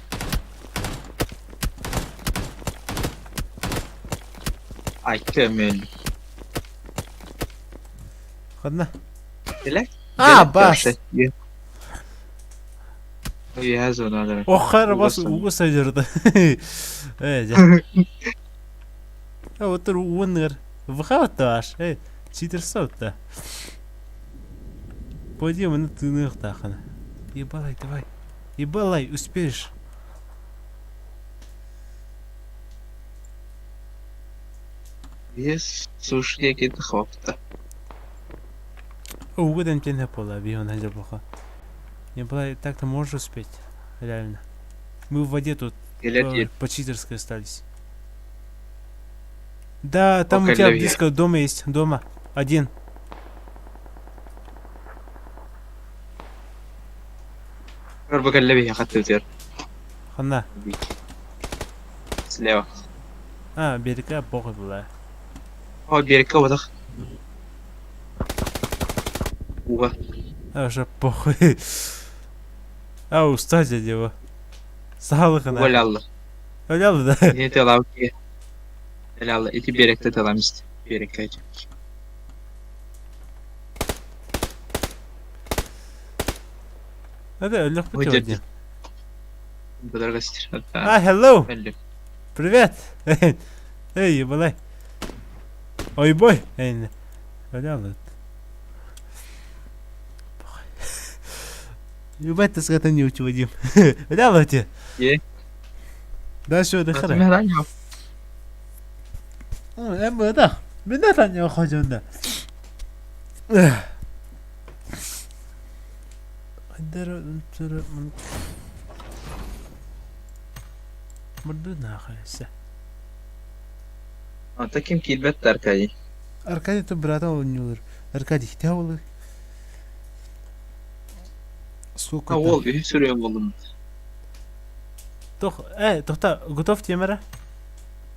Ай, камель. Ладно. Бас! Я зона. Охар бас угу сойдёрды. Вот уонер. Вхаваташ. Читер сот-то. Пойдем на тыных тахана. Ебалай, давай. Ебалай, успеешь. Вес, слушай, я какие-то хопта. Угоден тебе не пола, бион надо плохо. Ебалай, так-то можешь успеть. Реально. Мы в воде тут по читерской остались. Да, там у тебя близко дома есть. Дома. Один. بقلبي يا اخذت وزير خلنا سليوة بيركا بوغي بالله هو بيركا وضخ هو شا بوغي استاذ ديوا صالح انا ولا الله ولا الله ده انت طلعوا كي لا الله انت بيركا طلع مست بيركا هذا اللي خبطه ودي بدرجة هلو привет эй балай ой бой эй валял ебать ты скота не учи Вадим валял тебе да что ты хара да меня там не уходит да Дера Burada nahaysa. Anta kim kilbet der kayı. Arkadi to brata oynuyorlar. Arkadi ihtiyalı. Сколько Ha ol bir sürüyorum oğlum. Тох, тоқта, готов темірі?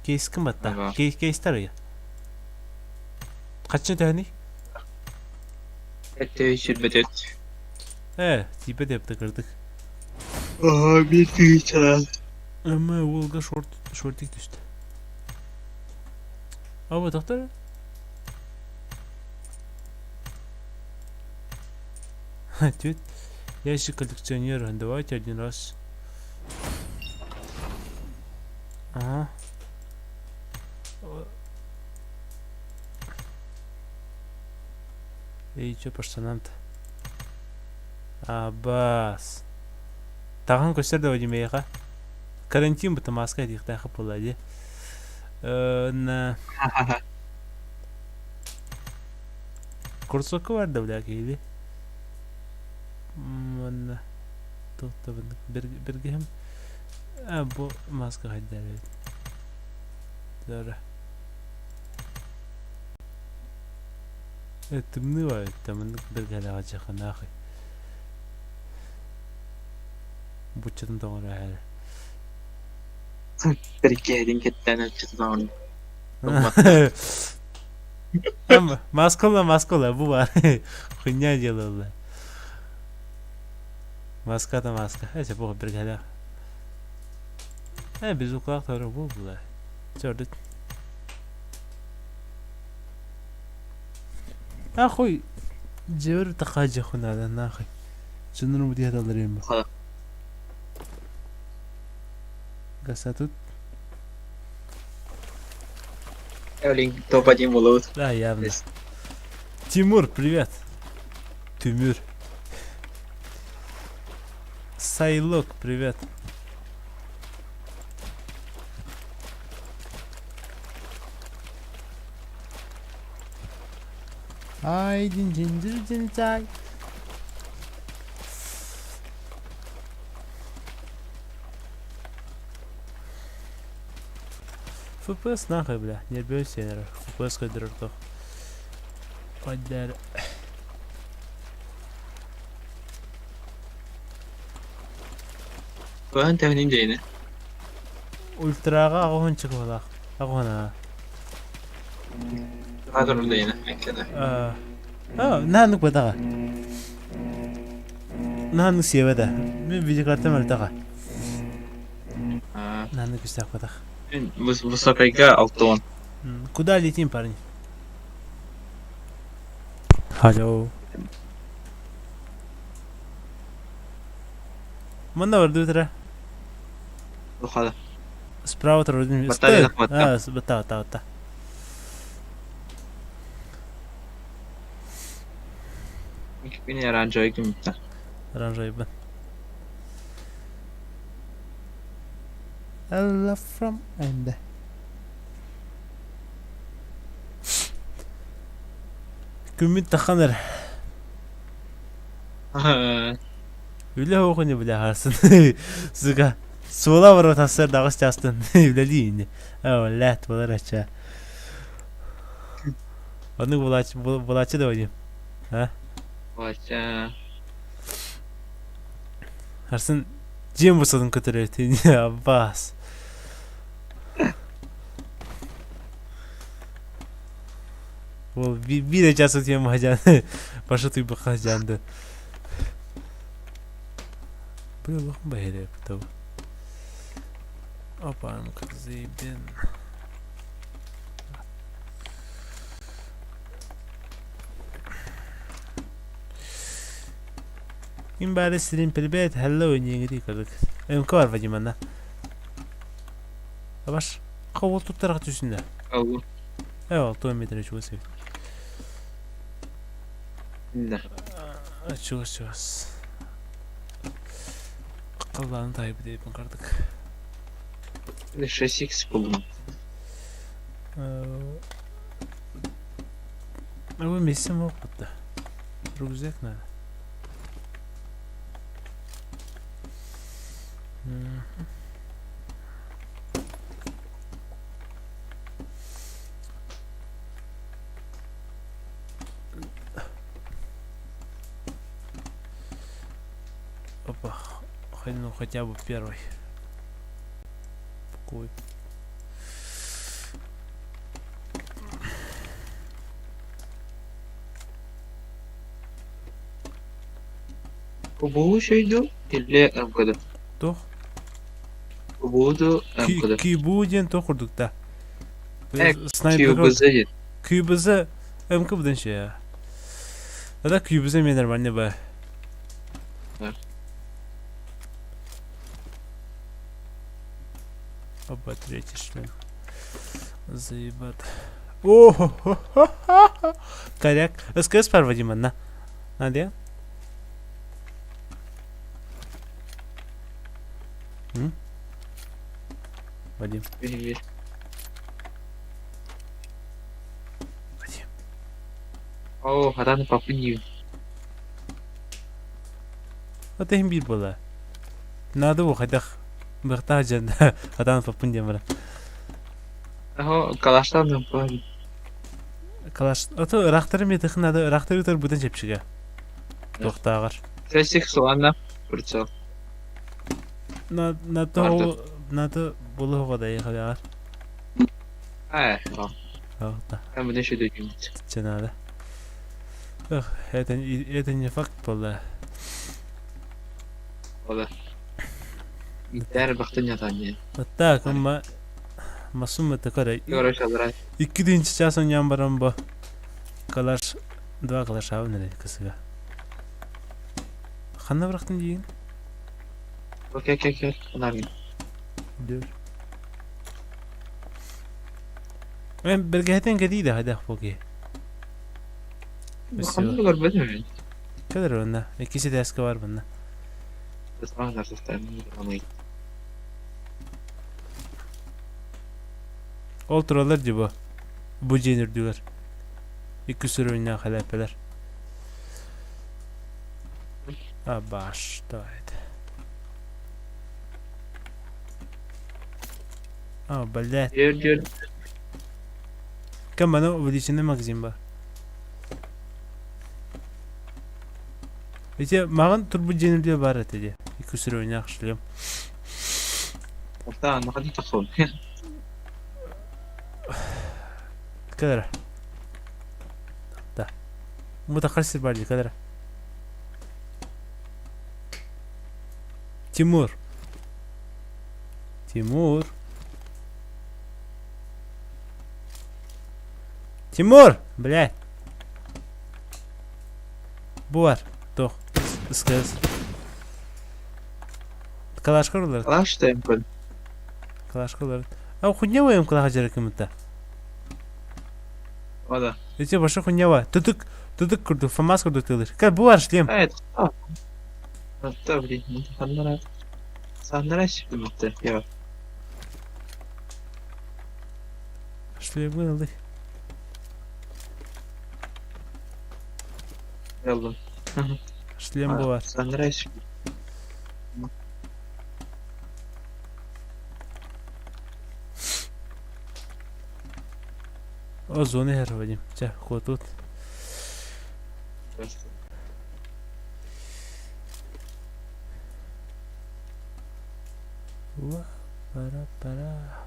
Кейс кім батта? Ага. Кейстер ya. Қачын тәні? Ette şirbet et. Типа депті кірдік. Aha bir tüy çalar. Ama олға шортик düştü. Ава тоқтар? Тют. Ящик коллекционера. Давайте один раз. Ага. И чё персонант? Абас. Тағын көстерді өдемейға. Карантин бұты маска дейік тақып болады. На... Курсокі бар да бля кейді. Мұнда... Тоқта біргем. Bu maske haydi. Doğru. Tümlü var. Tamamlık bir gel ağacı kanakı. Bu çatın doğru hali. Bir iki hedin ketten ölçüsü onu. Ama maskola bu var. Хуйня делала. Маска da maska. Neyse bu bir gel. Biz kulakları buldular. Gördük. Akhoy. Cevher takacı hunadan akhoy. Şunları mı diye alırım bak. Hala. Gasatut. Evlin topacım olur. Да, явно. Тимур, привет. Тимур. Сайлок, привет. Ay din çay. FPS нахуй, бля, не бей сервер. FPS кадров то. Подар. Ben temin deyini. Ультрага агон чыгып агона. Hadi orada yine. Bekledi. Нанук бадага. Нанук севеда. Мен видео картам өлтага. Нанук үстәк бадага. Высокайга 6-10. Куда летим, парни? Алло. Мында бар дутра. Лохада. Справа трудно. Батарея захвата. Бата. Beni yaranca gün bitti. Оранжевый. I love from and. Күмит таханыр. Үле оқыны біле харсын. Сыға. Сула бар отасыр дағыс частын. Үлелі енді. Ләт болар açа. Оны булачы да ойнайым. Вача. Харсын жем бұсадың көтіреді. Аббас. Ол bir час өтем хажаны. Башы тұйбы хажанды. Бұл ұлықын бәйелі бұтау. Опам, как заебен. Им бәрі сирин привет, hello, неңгідей кірдік. Өңкі бар Вадиманна. Абаш, қауыл тұттарға түсінде. Алло. 6 метр чего себе. Да. Чего. Қаланы тайып дейпін қардық. 6x buldum. Ой, месте мог будто. Рюкзак надо. Опа. Ну, хотя бы первый. Какой? Bu şeydi или МК'da? Тох. Буду МК'да. Кибуден тохурдук да. QBZ дейді. QBZ МК будан şey. Да QBZ мен нормально ба. Да. Опа, третий шлем. Заебат. О, коряк. СКС пар Вадима, на. Надя? Вадим. Bilmiyorum. Вадим. Oo, adam papın yiyor. Атайын бир бала. Надо ухадах. Мыхта жан. Атан папын демара. Aha, kalaştan da yapalım. Калаш. Ото рахтары метих надо рахтары төр бүтән чепчиге. Токтагыр. Seslik soğanla fırça. Надо булы года ягар. Tamam. Охта. Ben bu ne şey döküm. Ченада. Ох, это не факт была. Valla. İntihar baktın yatan ya. Вот так, масума такая. Görüş alarak. 2-нче час он барам бо. Калаш 2 калаш авнere кысыга. Ханна бырактын дейин. Okey. Onlar gibi. Dur. Ben belgehten جديدة هذا فوقي. بس Bakalım da görmedim mi? كذا رونا. İkisi de eski var bunda. Ismağın arsızlarını yıkamayı. Oltralar gibi. Bu jenir diyor. İki sürü oynayan halapeler. Ha baştaydı. Ha блядь. Diyor. Кем бана увеличенный магазин бар. Эти маған турбу женерде бар этеди. İki sürü oynayan шлем. Hatta anlamadım takılın. كدرة. Да. متخصص بعدي كدرة. تيمور. Тимур, блядь. Буар. Тох. СКС. Калаш кырылыр. Kalaştayım ben. Калаш кырылыр. А хуйня воем калаха жаракымыта. O da. Эти башы хуйня ва. Тудык курдук, фамас курдук тылыр. Кар буар шлем. Evet. Hatta bileyim. Sanlara çıktı bitti. Ya. Шлем кырылды. Yallah. Шлем буар. Sanlara çıktı. О, зоны хер Вадим. Ча, ход тут. Пара.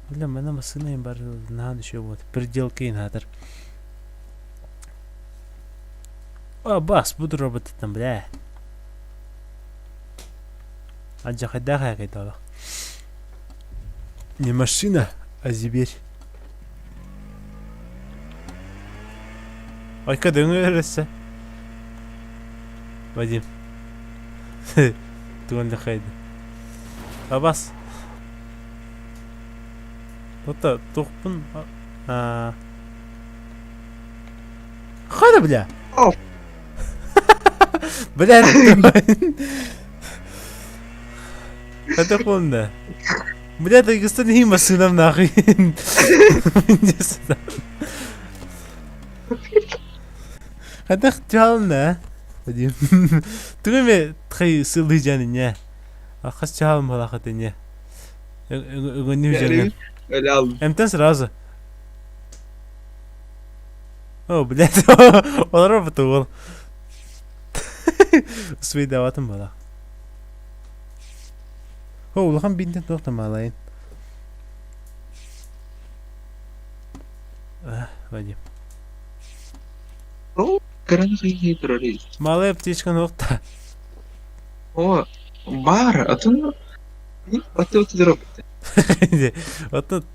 Бля, мене масина бар наган еще вот. Предел кейн хатыр. О, бас, буду работать там, бля. Аджа хадаха кайтала. Не машина, а зибирь. Ой, kadın öyleyse. Vadim. Tuğanlı kaydı. Abas. Hatta tohpun. Hadi bile. Of. Bile. Hadi konuda. Bile de gitsin iyi masınam nakın. هذا اختيارنا بدي تقولي تخي سلي جانية أخذ شهر ملاقتني غني وجاني Öyle aldım. امتى سرازة أو بدأت والله بطول Свидаватым бала. О, улахан бинтен тоқтам алайын. Вадим. Кыраны кайгы турары. Малая птичка нокта. О, бар, атын. Отты дропты.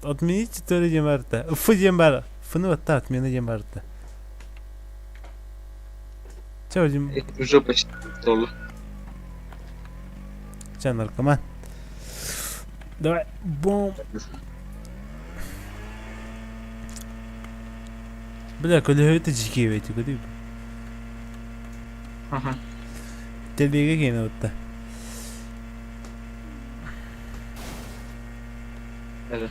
Отмените то ли демарта. Фу демар. Фу отта отмена демарта. Чё, Вадим? Уже почти толы. Чё, наркоман? Давай, бом. Бля, коли это дикие эти годы. Ага. Тебе какие на вот-то? Evet.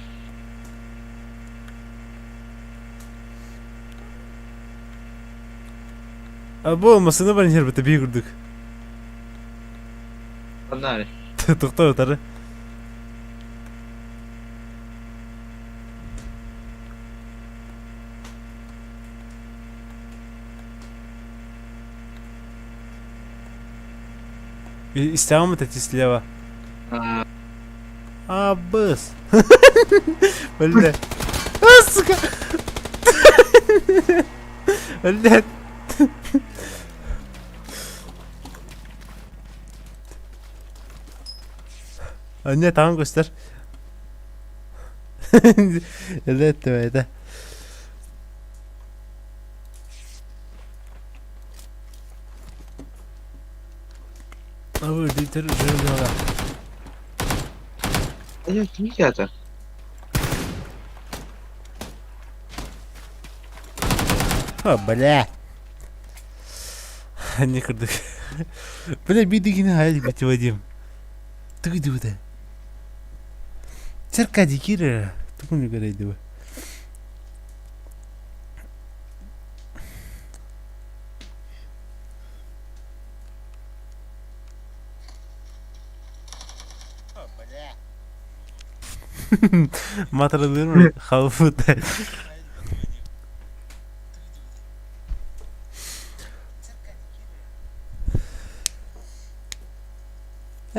Abi olmasına ben yerbete bir kurduk. Onlar. Tıkta otarı. İstemem mi teti слева? Абыс. Бля. Сука. Блядь. Anne tamam göster. Evet evet. Abi diter üzerinde. Ya kim geldi? Ha bля. Не кырдык. Бля бидигини hayal бити Вадим. Ты где вот это? Церкади кире. Ты не говори давай. Матраdır халфу да.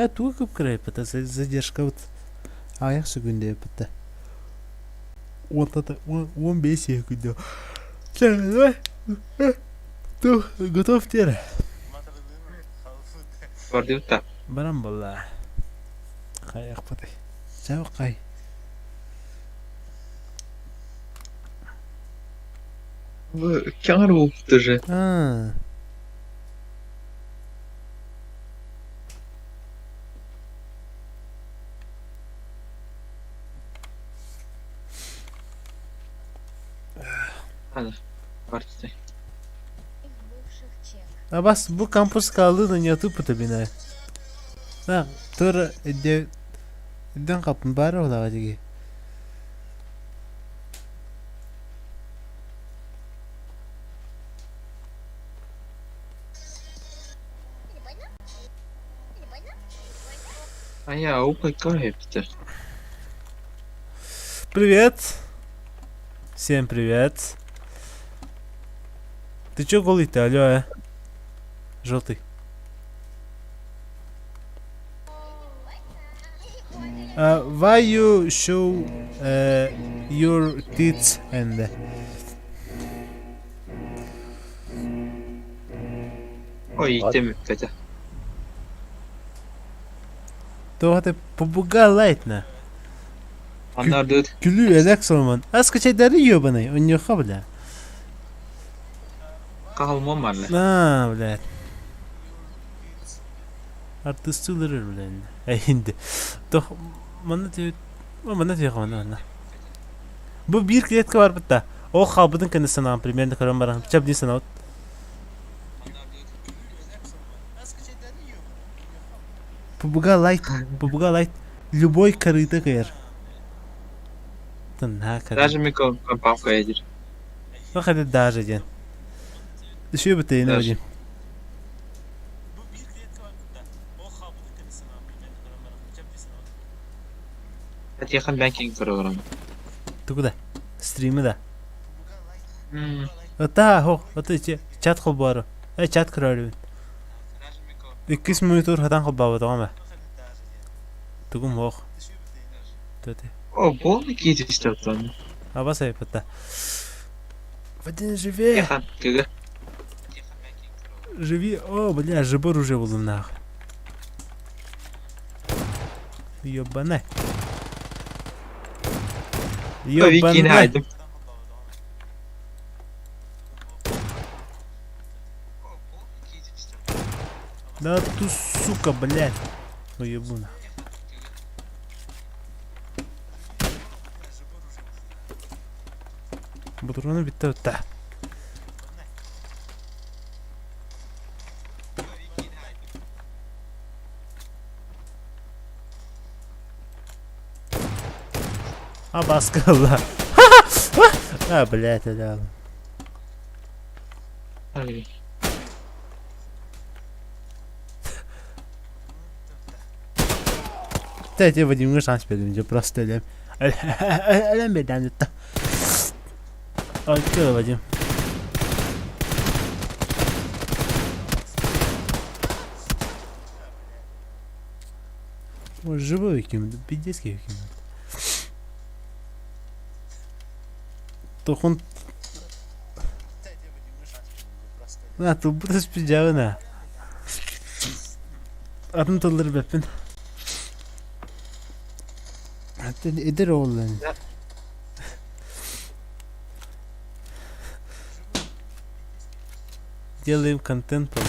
Туа көп крайпата задержка вот. Аяқ секунде пата. 15 секунде. Давай. Ты готов теперь? Вардиута. Барам балла. Аяқ пата. Чау қай. Кяр болыпты же. Hadi. Partide. Абас bu kampus kaldığında yatıp pıtı bina. Ha, tura edden kapın bari ola hadi. А я упакаю, Питер. Привет. Всем привет. Ты чё голый-то, алё, Желтый. Why you show your tits and Ой, теми, Катя. То это побуга лайтна. Onlar da Gülü elek sorman. Az kaçayları yiyor bana. Onu yok bile. kalmam var lan. Ha bile. Artistler bile. Şimdi. Doch bana diyor bana. Bu bir kletka var burada. O kabudun kendisine примерно karan var. Çap değil sana. Побуга лайт. Любой корыто кайр. Даже ми компавка едет. Ну хотя даже день. Еще бы ты не видел. Hadi yakın banking programı. Ты куда? Стримы да. Да, хо, вот эти чат холбару. Чат кралю. 2 минутур хатан қалбабы тоғама. Түгім оқ. Төте. О, полный кит истет он. Аба сайпата. Вадим, живи! Тихон, кыга. Живи! О, бля, жибор уже был нах. Ёбане. Викин Ёбане. хайдым. Да ты, сука, блядь. Уебуна. Бутуруны битті өтті. А, баскалла. А, блядь, да. Дайте Вадиму шанс перейдем, просто лем. Лем бедан это. Окей, Вадим. Может, живой каким-то, пиздецкий каким-то. Тохон. На, тут будет спиздявана. Атын толдыр беппин. Идер оллан. Делаем контент по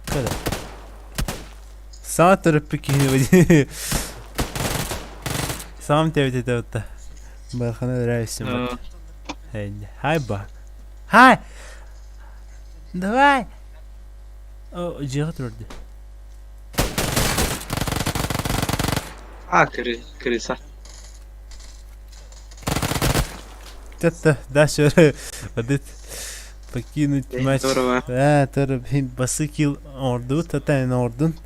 когда? Сам терпики. Сам тебе это вот. Бархана нравится. Хай, ба. Хай! Давай! О, джига турди. А, крыса. Это, да, все, водит. Покинуть матч. Здорово. Да, тоже басы килл орду, татай на ордун.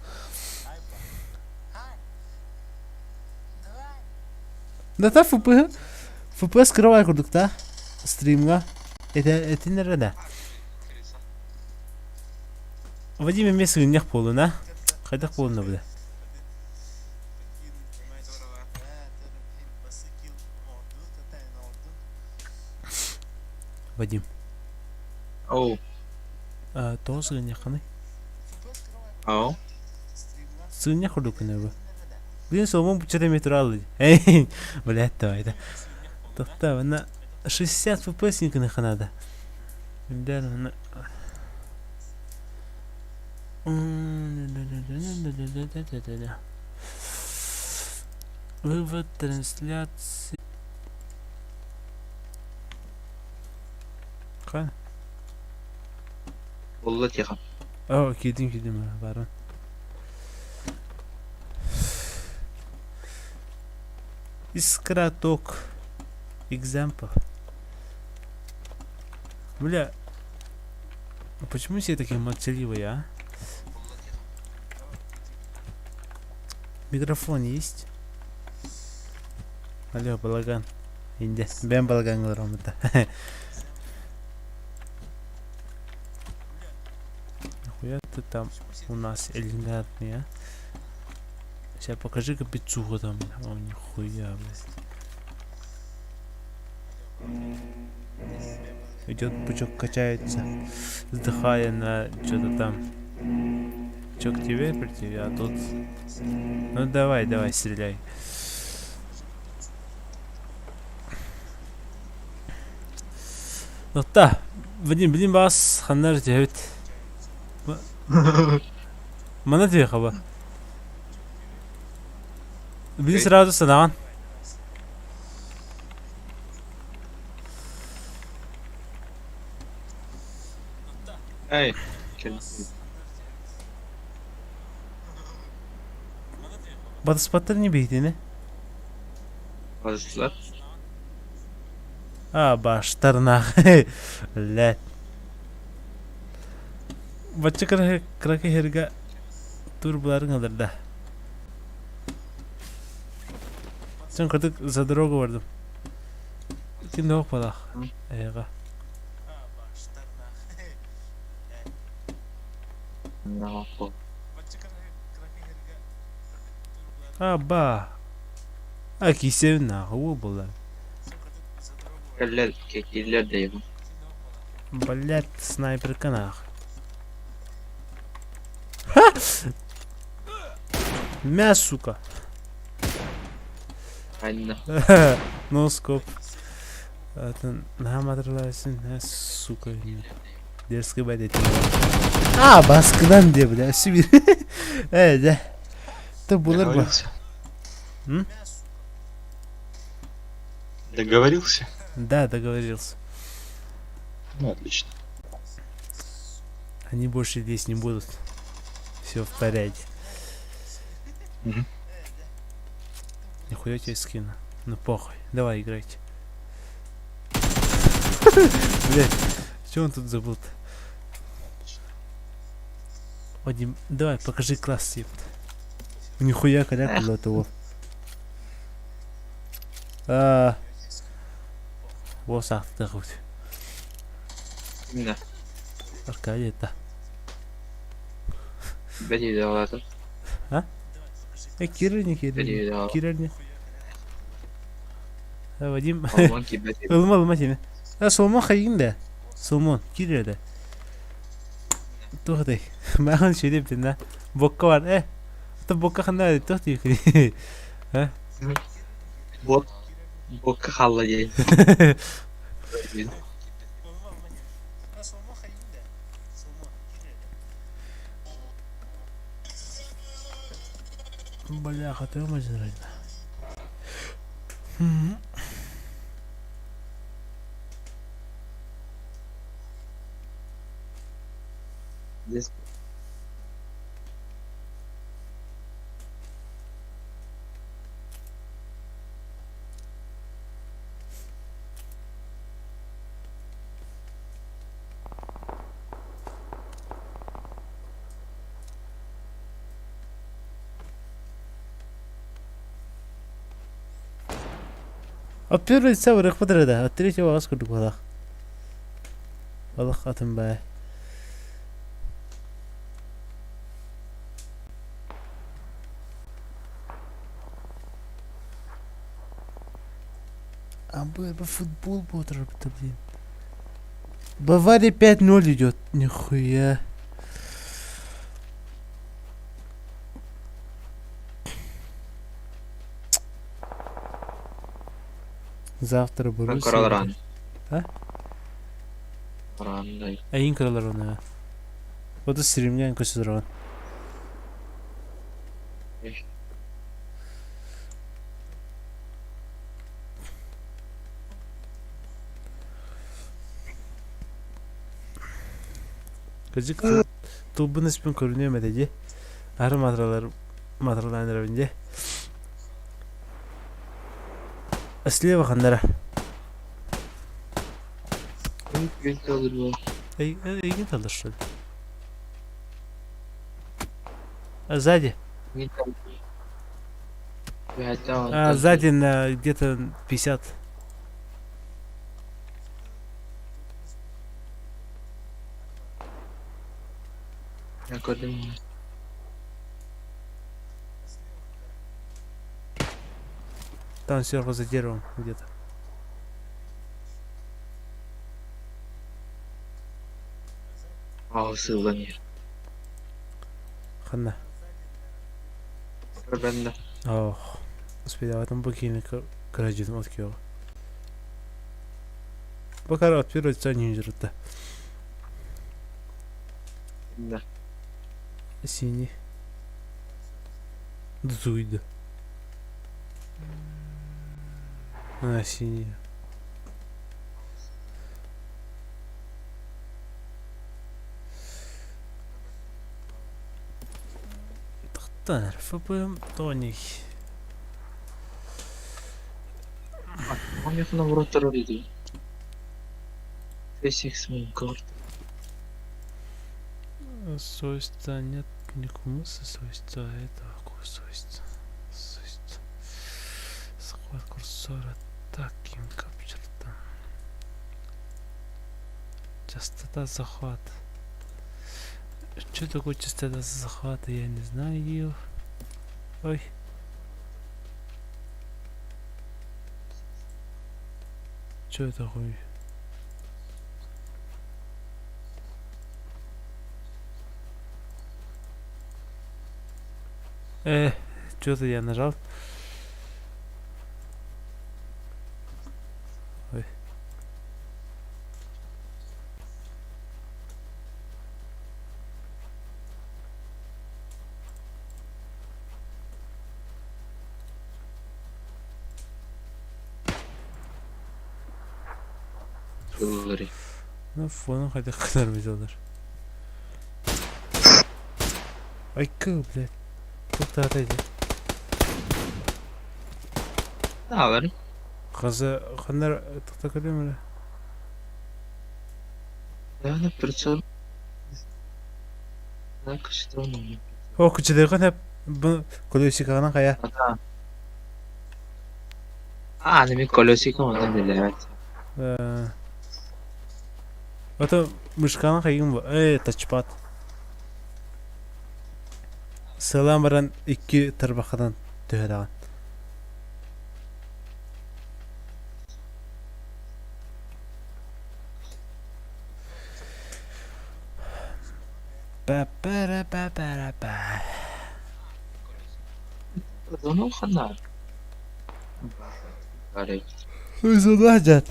Да та ФП скрывай курдукта. Стримга. Это не рада. Вадиме место не полуна. Хотя полуна бля. Вадим. Оу. Тоже не ханы. Оу. Сын не ходу кнеба. Блин, соломон 4 метра алды. Эй, блядь, давай, да. Тофта, на 60 фпсника на ханада. Да, на... Вывод трансляции. Қан? Болла Тихон. О, кидим, барон. Искраток. Example. Бля. А почему все такие молчаливые, а? Микрофон есть? Алло, балаган. Инде. Бен балаган говорим это. Нахуя ты там у нас элегантный, а? Сейчас покажи-ка пиццуху там. О, нихуя, блядь. Идет пучок, качается, вздыхая на что-то там. Чё к тебе прийти, а тут... Ну давай, стреляй. Ну да, Вадим, блин, вас ханнар тевит. Мана тебе хаба. Блин, сразу санаган. Эй. Батыспаттар не бейді, не? Базыслар. А, баштарна. Ләт. Бачы кракы херга тур бұларын алырда. Сен кырдык за дорогу бардым. Кенде оқ балақ. Эйға. Аба. Акисев нахуй была. Киллер, киллер дейм. Блять, снайперка нах. Мяс, сука. Айна. No scope. Это нам отрывается, сука. Дерзкая байда. Баскдан де, бля, себе. Да. Это было бы. Договорился? Да, договорился. Ну, отлично. Они больше здесь не будут. Все в порядке. Нихуя тебе скину. Ну похуй. Давай играйте. Блять, что он тут забыл? Вадим, давай, покажи класс, ебать. Нихуя коляк было того. Вот так, так вот. Да. Аркадий, это. Бери давай. Кирильник, Кирильник. Вадим. Алманки бери. Алман сені. Солмон қайын да. Солмон, келеді. Тоқтай. Маған сөйлеп ден да. Бокқа бар. Ата бокқа қандай тоқтай екені. Бокқа қалла дей. Бляха, ты умазь Здесь. От первого лица враг подряда, от третьего аскуду в глазах. Аллах атым бай. Бы футбол будет работать, блин. Бавария 5-0 идет. Нихуя. Завтра Боруссия. Ран. А? Ран, дай. Айын кралар оны. Ода стримнен көсөзөргөн. Кызык тубун испен көрүнөм эди. Ары матраларында. Слева хандара. Эгин талдыр что ли? А сзади? Сзади на где-то 50. Там сверху за деревом где-то. Сыланер. Хана. Бенда. Ох. Господи, а в этом бокине крадет от кего. Пока от первого лица не идет. Да. Синий. Зуйда. Синий. Тахтар, ФПМ тоник. Он их на врот ролиди. Фейсикс Минкорд. Свойства нет никому свойства этого свойства. Схват курсора таким капчертом. Частота захвата. Что такое частота захвата, я не знаю. Ой. Чё это хуй? Что-то я нажал. Ой. Говори. Ну, фоном хотя kadar videolar. Ay kıl, блядь. Çok da ataydı. Ne haber? Kızı kanlar tıktak ediyor mu öyle? Yani fırçalı. Ne kaçtı onun? O küçüdeyken hep bu kolosik ana kaya. Ata. Anime kolosik ama bile evet. Ото мышканы кайгын бу. Тачпад. Сылам баран 2 тарбакадан төһәдәгән. Па-пара-па-пара-па. Onu kadar. Garip. Sonra hacet.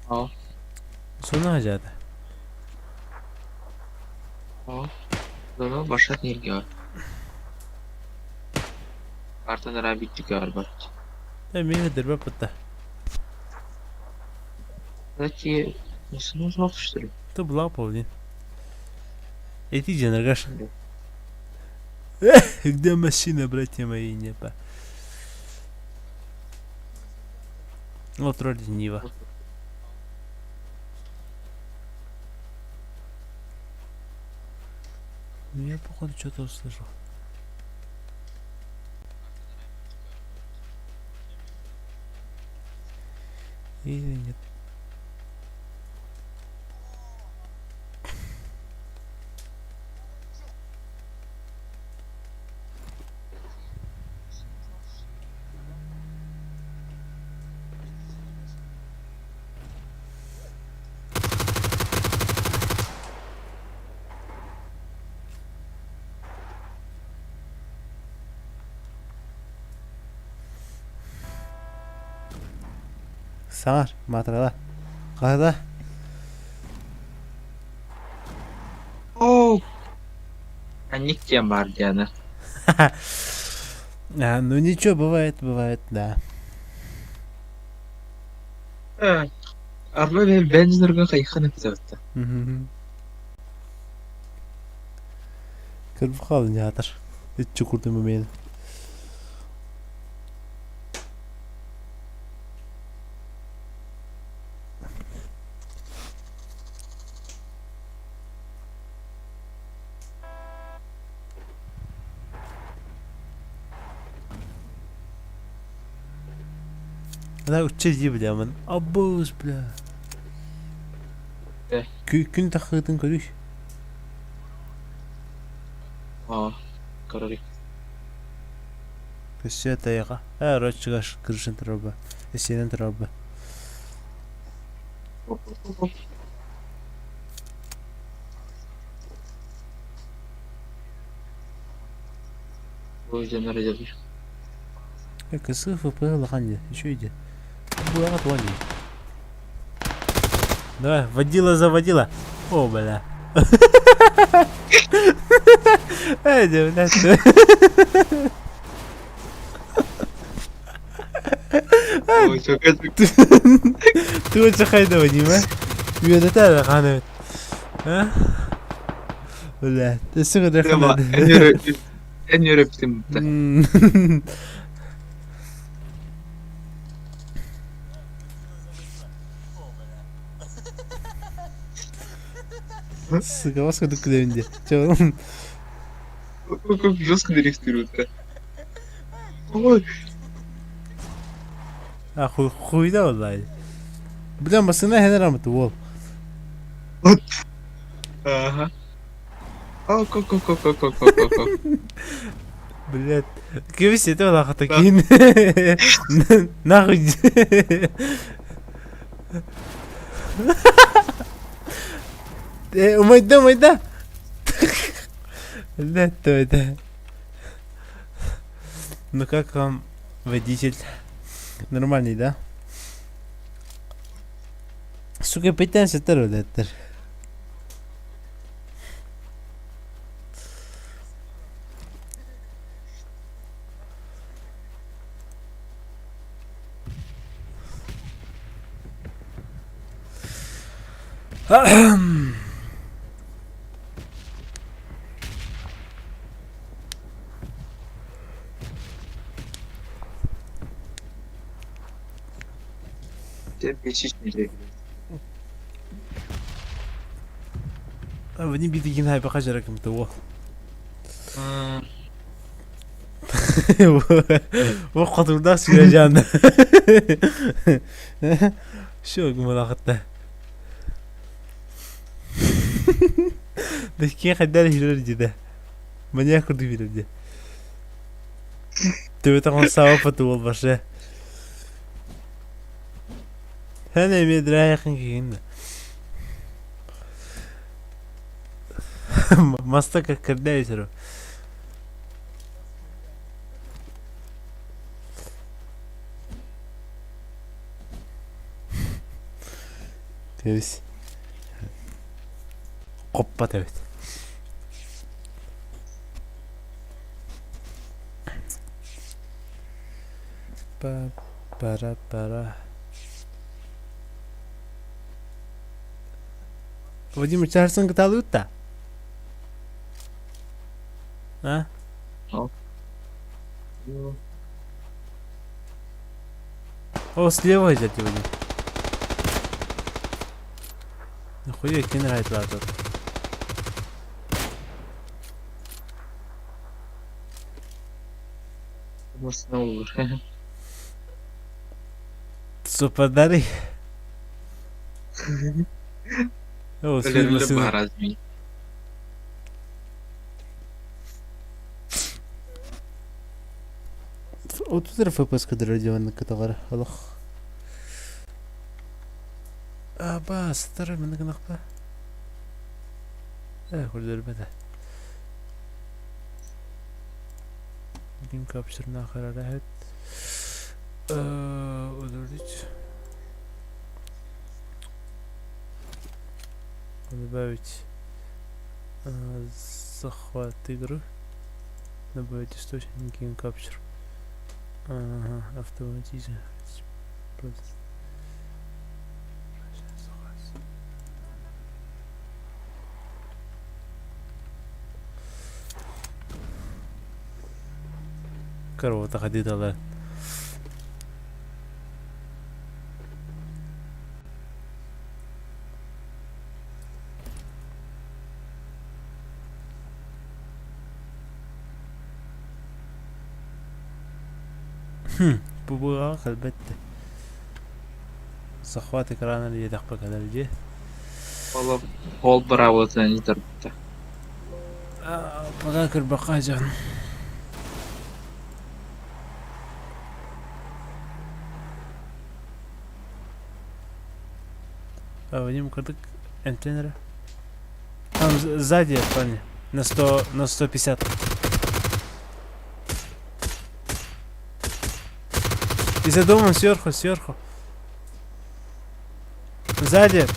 Aa. Sonra hacet. Aa. Onu başka değil gör. Kartın bitti galiba. Meyvedir be pıtta. Belki nasıl uzaklaştırıyor? Ты была, Павлин. Иди, Дженергаш. Где машина, братья мои, небо? Вот вроде Нива. Ну я походу что-то услышал. Или нет? Саңар, матрала. Қайда? Оу. Ник тем бар дияны. Ну ничего, бывает, да. Araba benim benzin kayıkını bitirdi. Kırıp kaldın yatır. Hiç çukurdum beni. Да учи, бля, мен. Абуз, бля. Күн тахыдың көрүш. Карарик. Көсө таяга. Роччугаш кырышын траба. Эсенен траба. Bu yüzden arayacağız. Кысы ФП лоханье. Еще иди. Була отвони. Давай, водила заводила. О, бля. Эй, блядь. Ой, çok acık. Ты очень хайдова, не ма? Юда та ханы. А? Бля, ты сука Ama дохла. en yöreptim. Сука, вас куда куда-нибудь. Чё? Как жестко дрифтирует-то. Ой. А хуйда валай. Бля, басына хенер амты вол. Ага. Ок. Блядь. Кевис это лаха такие. Нахуй. Майда. Блядь, то это. Ну как вам водитель? Нормальный, да? Сука, пытаемся это. Тебе печить нельзя. Вадим битгин хай бахажара кем-то во. Во қатырда сүйе жанды. Шо гумалақытта. Дәкке қайдар хилер деді. Мания күрді билерде. Төбетіған сауа паты ол башы. Хәне медра яқын кейінді. Маста как кардайсеру. Тевис. Коппа тевис. Пара. Вадим, чарсан каталута? А? О, слева идет Вадим. Нахуя тебе нравится тут? Может, на улице. Супадари. О, слева разми. Вот тут РФПС кадр радион на каталар. Аллах. Аба, старый من نقطة. كل دربته. Game capture ناخر راحت. ودوريت. Добавить захват игры. Добавить источник Game capture. Ага, автоматизм. Корова تخديد الله. بوبوغا البت صخواتك رانا اللي يدقبك هذا الجه والله هول براو ثاني دربته بغاك البقاء جان Вадим, кадык энтенера. Там сзади, парни. На 150. И за домом сверху. Сзади.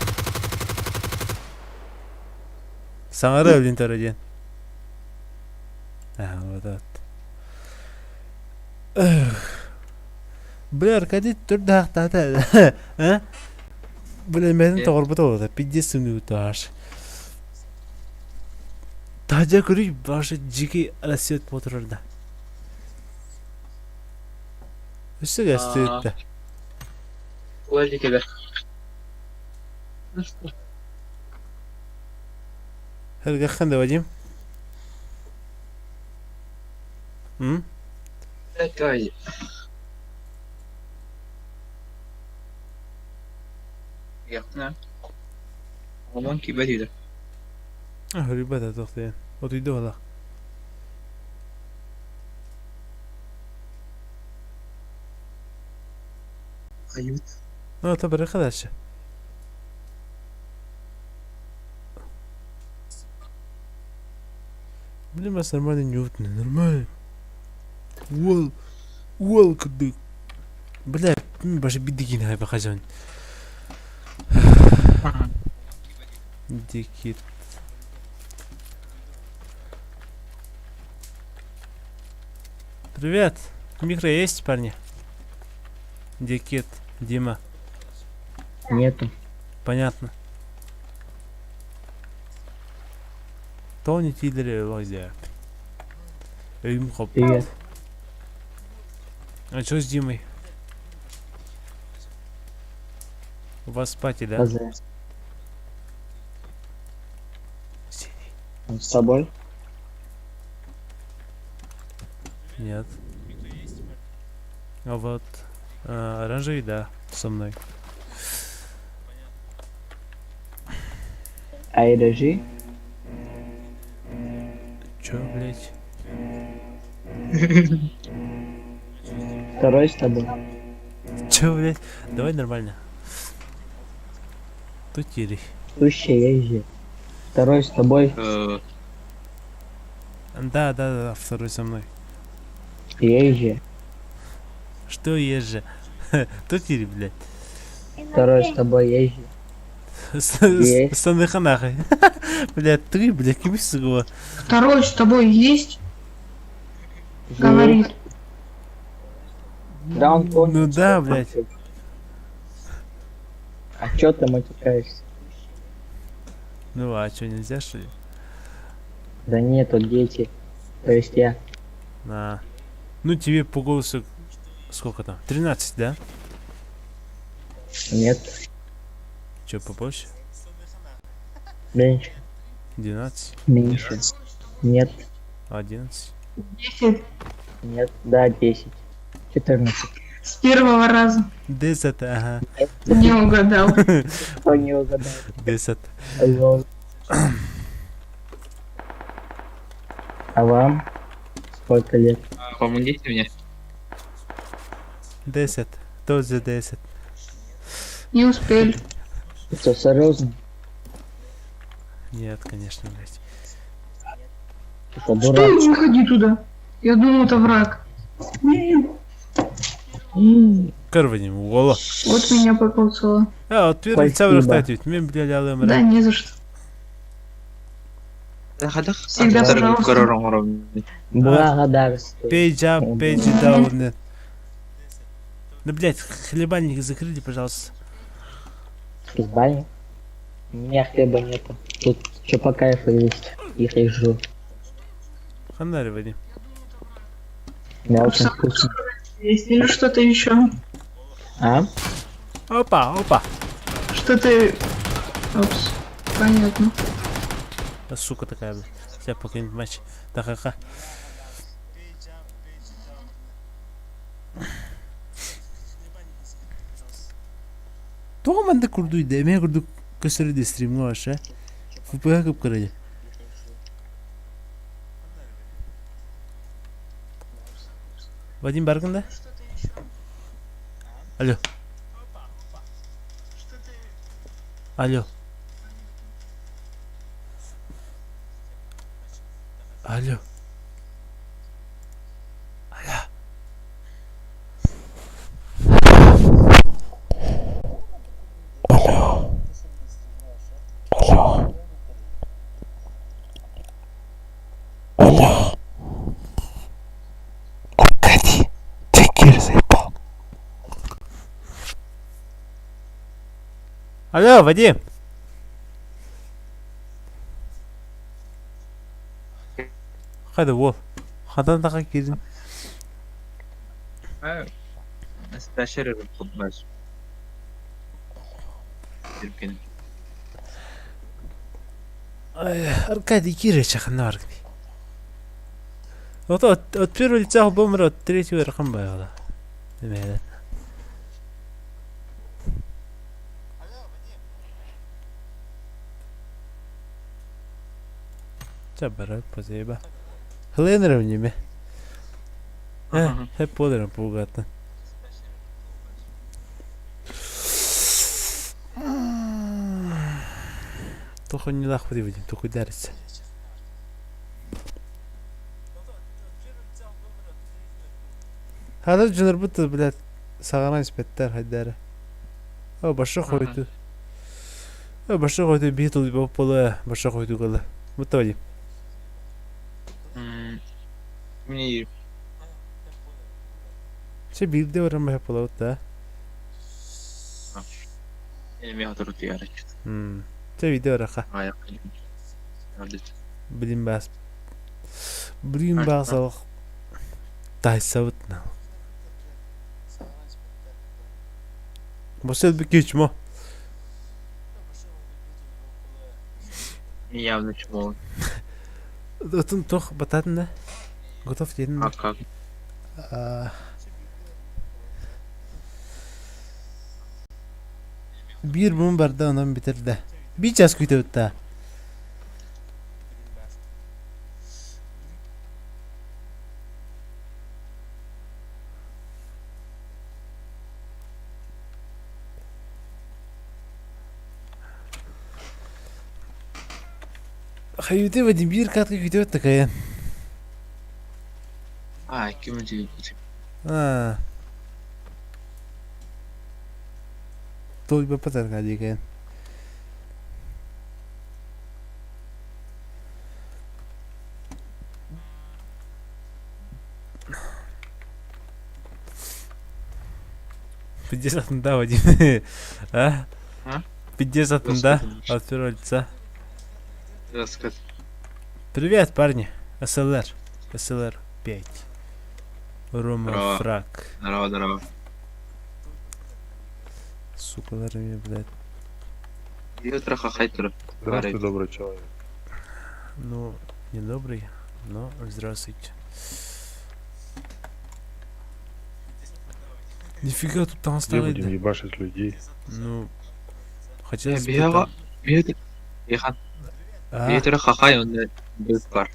Самара блин один. Вот это. Бля, Аркадий, тут да. А? Бля, мен торбото да 50 минут аж. Тажа курик башы жики аласет моторда. Үсіге стоит. Ладно, кеде. Хәлгә хәнде Вадим. Такай. Яхна. Aman ki bediydi. Ребята, тохтен. Вот иду ла. кают. Ну, это барыха дальше. Блин, у нас нормально неуютно, нормально. Уол, куды. Бля, баши бидыгин хай бахажан. Дикит. Привет. Микро есть, парни? Дикит, Дима. Нету. Понятно. Тони Тидери Лозя. Привет. А что с Димой? У вас спать, да? Хз. Он с тобой? Нет. А вот оранжевый, да, со мной. А режи? Чё, блять? Второй с тобой? Чё, блять? Давай нормально. Тутири. Сущий езжи. Второй с тобой? Да, второй со мной. Езжи. Что езжи? Тутири, блять. Второй с тобой езжи. Есть. Саныханахай. Блять, ты, блять, кимисугова. Второй с тобой есть? Говорит. Да, он понял. Ну да, блять. А чё ты матюкаешься? Ну а чё, нельзя, что ли? Да нету, дети. То есть я. На. Ну тебе по голосу сколько там? 13, да? Нет. Чё, побольше? Меньше. 12? Меньше. Нет. 11? 10. Нет. Да, 10. 14. С первого раза. 10, ага. Не угадал. Кто не угадал? 10. Лол. А вам? Сколько лет? Помогите мне. 10. Тоже 10. Не успели. Ты что, серьезно? Нет, конечно, блять. Ты что, Что? дурак? Не ходи туда. Я думал, это враг. Карваним, вола. Вот меня поползло. А, вот первый Спасибо. цавр статует. Мен блядь, алым Да, не за что. Всегда пожалуйста. Благодарствую. Пейджа, пейджи даун. Да, блядь, хлебальник закрыли, пожалуйста. Хлебальник? У меня хлеба нету. Тут что по кайфу есть. Их и жру. Ханари, Вадим. Да, очень вкусно. Есть или что-то еще? А? Опа. Что ты... Опс. Понятно. Да, сука такая, блядь. Сейчас покинет матч. Та-ха-ха. Тоғаманда күрдуйді, әме күрдік көсірді стримға аша. ФПГ кіп кіреді. Вадим баргында? Алло. Алло. Алло. Алло. Алло, Вадим. Hadi vol. Hadan daha girin. Спящий подмаш. Терпение. Аркадий Кирич, ханарк. Вот от первого лица бомбера, от третьего рахамбайла. Демейлет. Çabara pozeba. Hlenera nime. Hep podera pulgata. Только не нахуй Вадим, только ударится. هذا الجنر بنت بلاد سغران سبتر هدارة أو بشر خويتو أو بشر خويتو بيتو بابولا بشر خويتو قال متوجه مني شو بيبدأ ورا ما يبولا وتا يعني ما هضرت يا رجل شو بيبدأ ورا خا بدين باس تاي سوتنا بسيط بكيش ما явно чмо Отын тох бататында готов дедің а как bir bum barda ondan bitirdi bir час күтіп өтті Hayıtı Vadim bir katkı kütüp öttük ayın. kim ödeyecek? Ha. Toy bapak terkadih kan. Пятьдесят Вадим. А? 50 да? От первого лица. Привет, парни. СЛР. СЛР 5. Рома Фрак. Здорово, здорово. Сука, мне, блядь. Утро хахайтер. Здравствуй, добрый человек. Ну, не добрый, но здравствуйте. Нифига тут там Где стоит. будем ебашить людей? Ну, хотелось бы Бега. там... Бега. А, Утро хахай, он был пар.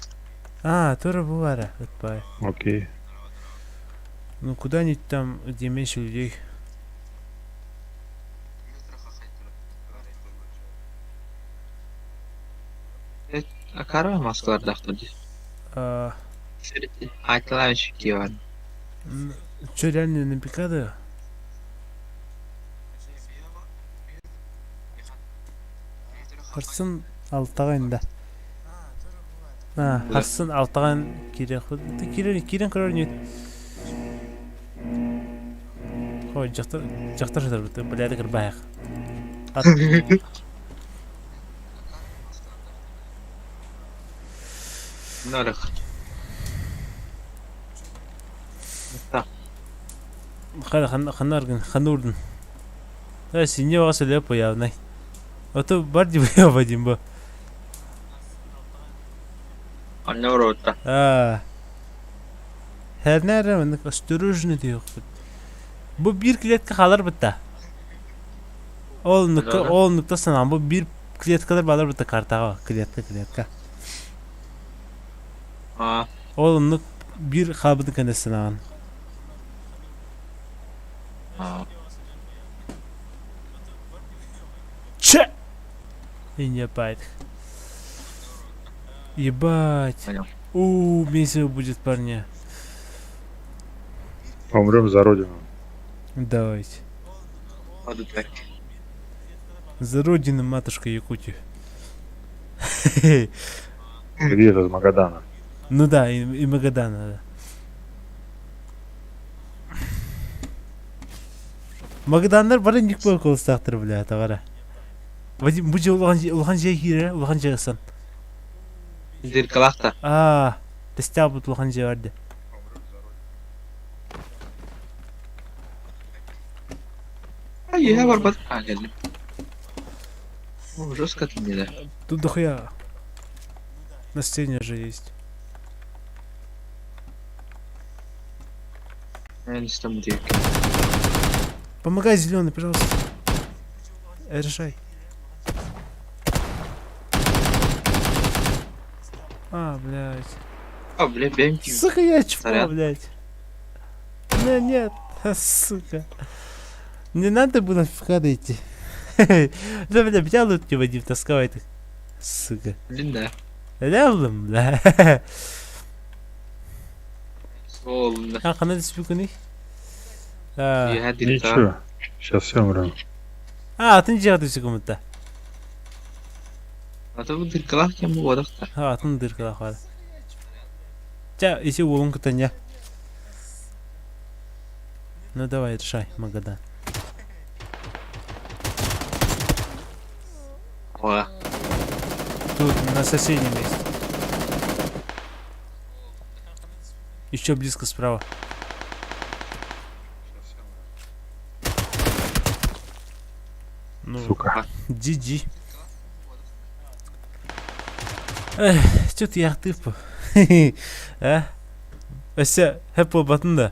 тоже бывает. Отпай. Окей. Ну, куда-нибудь там, где меньше людей. А кара Москвада ходит. Айтылайчики бар. Чё, реально на пикаду? Харсын алтаған да. Харсын алтаған керек. Кирен көрер нет. Ой, жақтар жатыр бұты, біләді кірбайық. Нарық. Қаны ұрдың. Сене оғасы леп оявнай. Ото бар деп ояв Вадим ба. Анна ұротта. Her nere mi? Осторожно diyor. Bu bir kletka kalır bitti. Oğlunlukta sanan bu bir kletkalar bağlar bitti kartağa. Kletka. Oğlunluk bir kabıdı kende sanan. Че! И не ебать. Ебать. Месиво будет, парня. Умрем за родину. Давайте. За родину, матушка Якутию. Где это, из Магадана? Ну да, и Магадана, да. Магадандар бары ник бой колыстақтыр, бля, тағара. Вадим, бұл же улған жай кире, улған жай асан. Зеркалақта. Тестя бұд улған жай барды. Я барбат. Geldim. Жестко ты мне, да? Тут дохуя. На сцене же есть. Я не стану делать. Помогай, зеленый, пожалуйста. Решай. Блядь. Блядь, бемки. Сука, я чпал, блядь. Нет, сука. Не надо было в ФК идти. Да, бля, взял лут не Вадим, тасковать их. Сука. Линда. Да oğlum la. Oğlum. Kanka спикуни? А, Я один Ничего. Сейчас все умрем. атын жагды секундта. А то будет дыркалах кем водах-то. Атын дыркала кар. Ча, иси уон кутanya. Ну давай, решай, Магадан. О, Тут на соседнем месте. Еще близко справа. Ну, Сука. GG. Что-то я тупо. А? Ася, хэппо батында.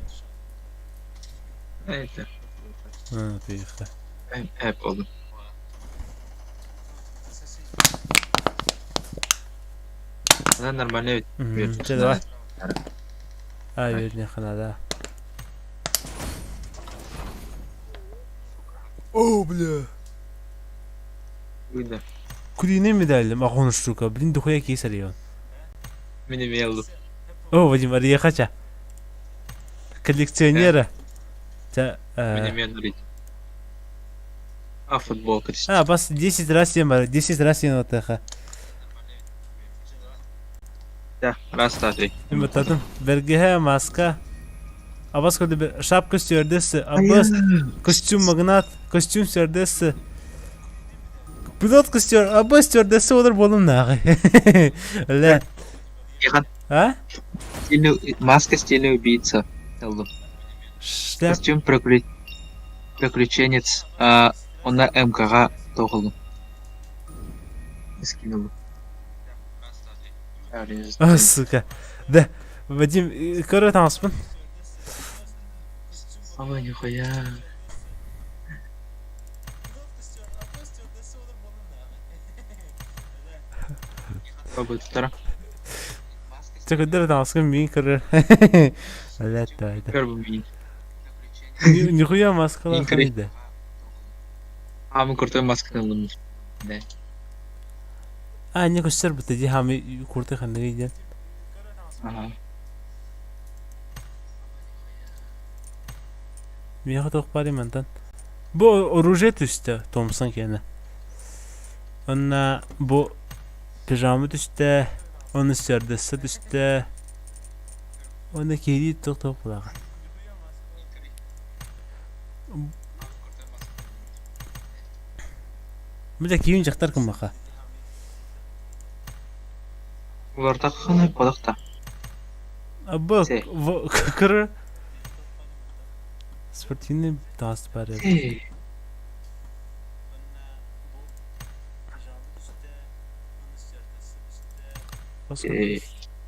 это. Тихо. Apple. Она нормально ведь. Че, давай. Вернее, да. О, бля. Видно. Кудине медаль, махон штука. Блин, духуя кейсер он. Меня мелду. О, Вадим, Ария Хача. Коллекционера. Меня мелду. А футбол, Кристи. Бас 10 раз я мар, 10 раз я натаха. Да, раз, два, три. Имататым. Бергеха, маска. Абас коли шапка стюардессы, абас костюм магнат, костюм стюардессы. Пилот костюм, абас стюардессы олар болым нағы. Ля. А? Маска стильный убийца. Шляп. Костюм приключенец. Он на МКГ тоғылды. Скинул. О, сука. Да. Вадим, короче, там спин. Ой, нихуя. Побыть второй. Ты куда там спин, мин, короче. Ля, да. Первый мини. Нихуя маска лаханида. А, мы крутой маской налым. Да. Не костюм бутади, хами курты ханды. Ага. Меня хотел париментан. Бо оружие тусте, Томпсон кене. Он бо пижамы тусте, он стюардесса тусте. Он кири топ лаган. Бля кийин жактар ким бака. Уларда қаны подақта. Абба кыр спортивный танц паре.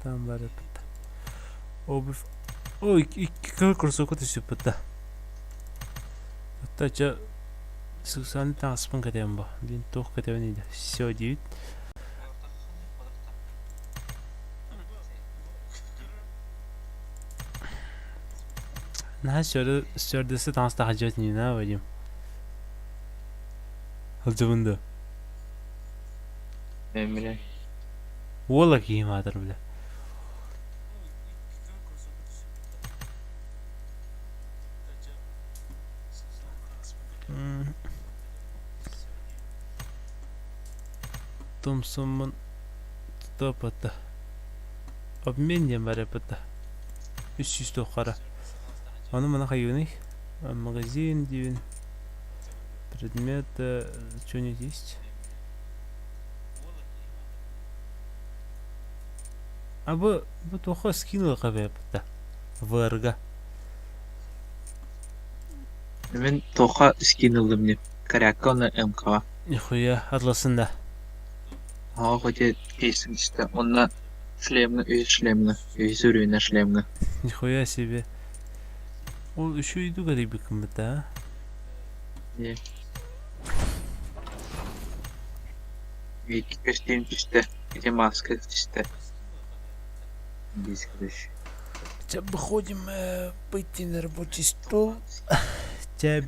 Там баре пата. Обувь. Ой, какой кроссовок ты сюда? Тача сексуальный танц панкадемба. Блин, тох катевни да. Все, 9. Nah stewardess'e dansta hacet niye ne yapayım? Hızlı bunda. Emre. Valla ki madır bile. Томсомын топата. Обменен бар пата. 300 тоқара. Оны мына қайыны. Магазин дейін. Предмет что-нибудь есть? А bu тоқа скинул қабепті. Варга. Мен тоқа скинулдым деп. Коряка оны МК. Нихуя атласында. Хотя кейсің ішті. Онна шлемні, өз шлемні. Өз үрейіне шлемні. Нихуя себе. Ол үші үйді ғарай бекім бітті, а? Не. Екі костюм түсті. Екі маска түсті. Без ключ. Сейчас выходим пойти на рабочий стол. Тебя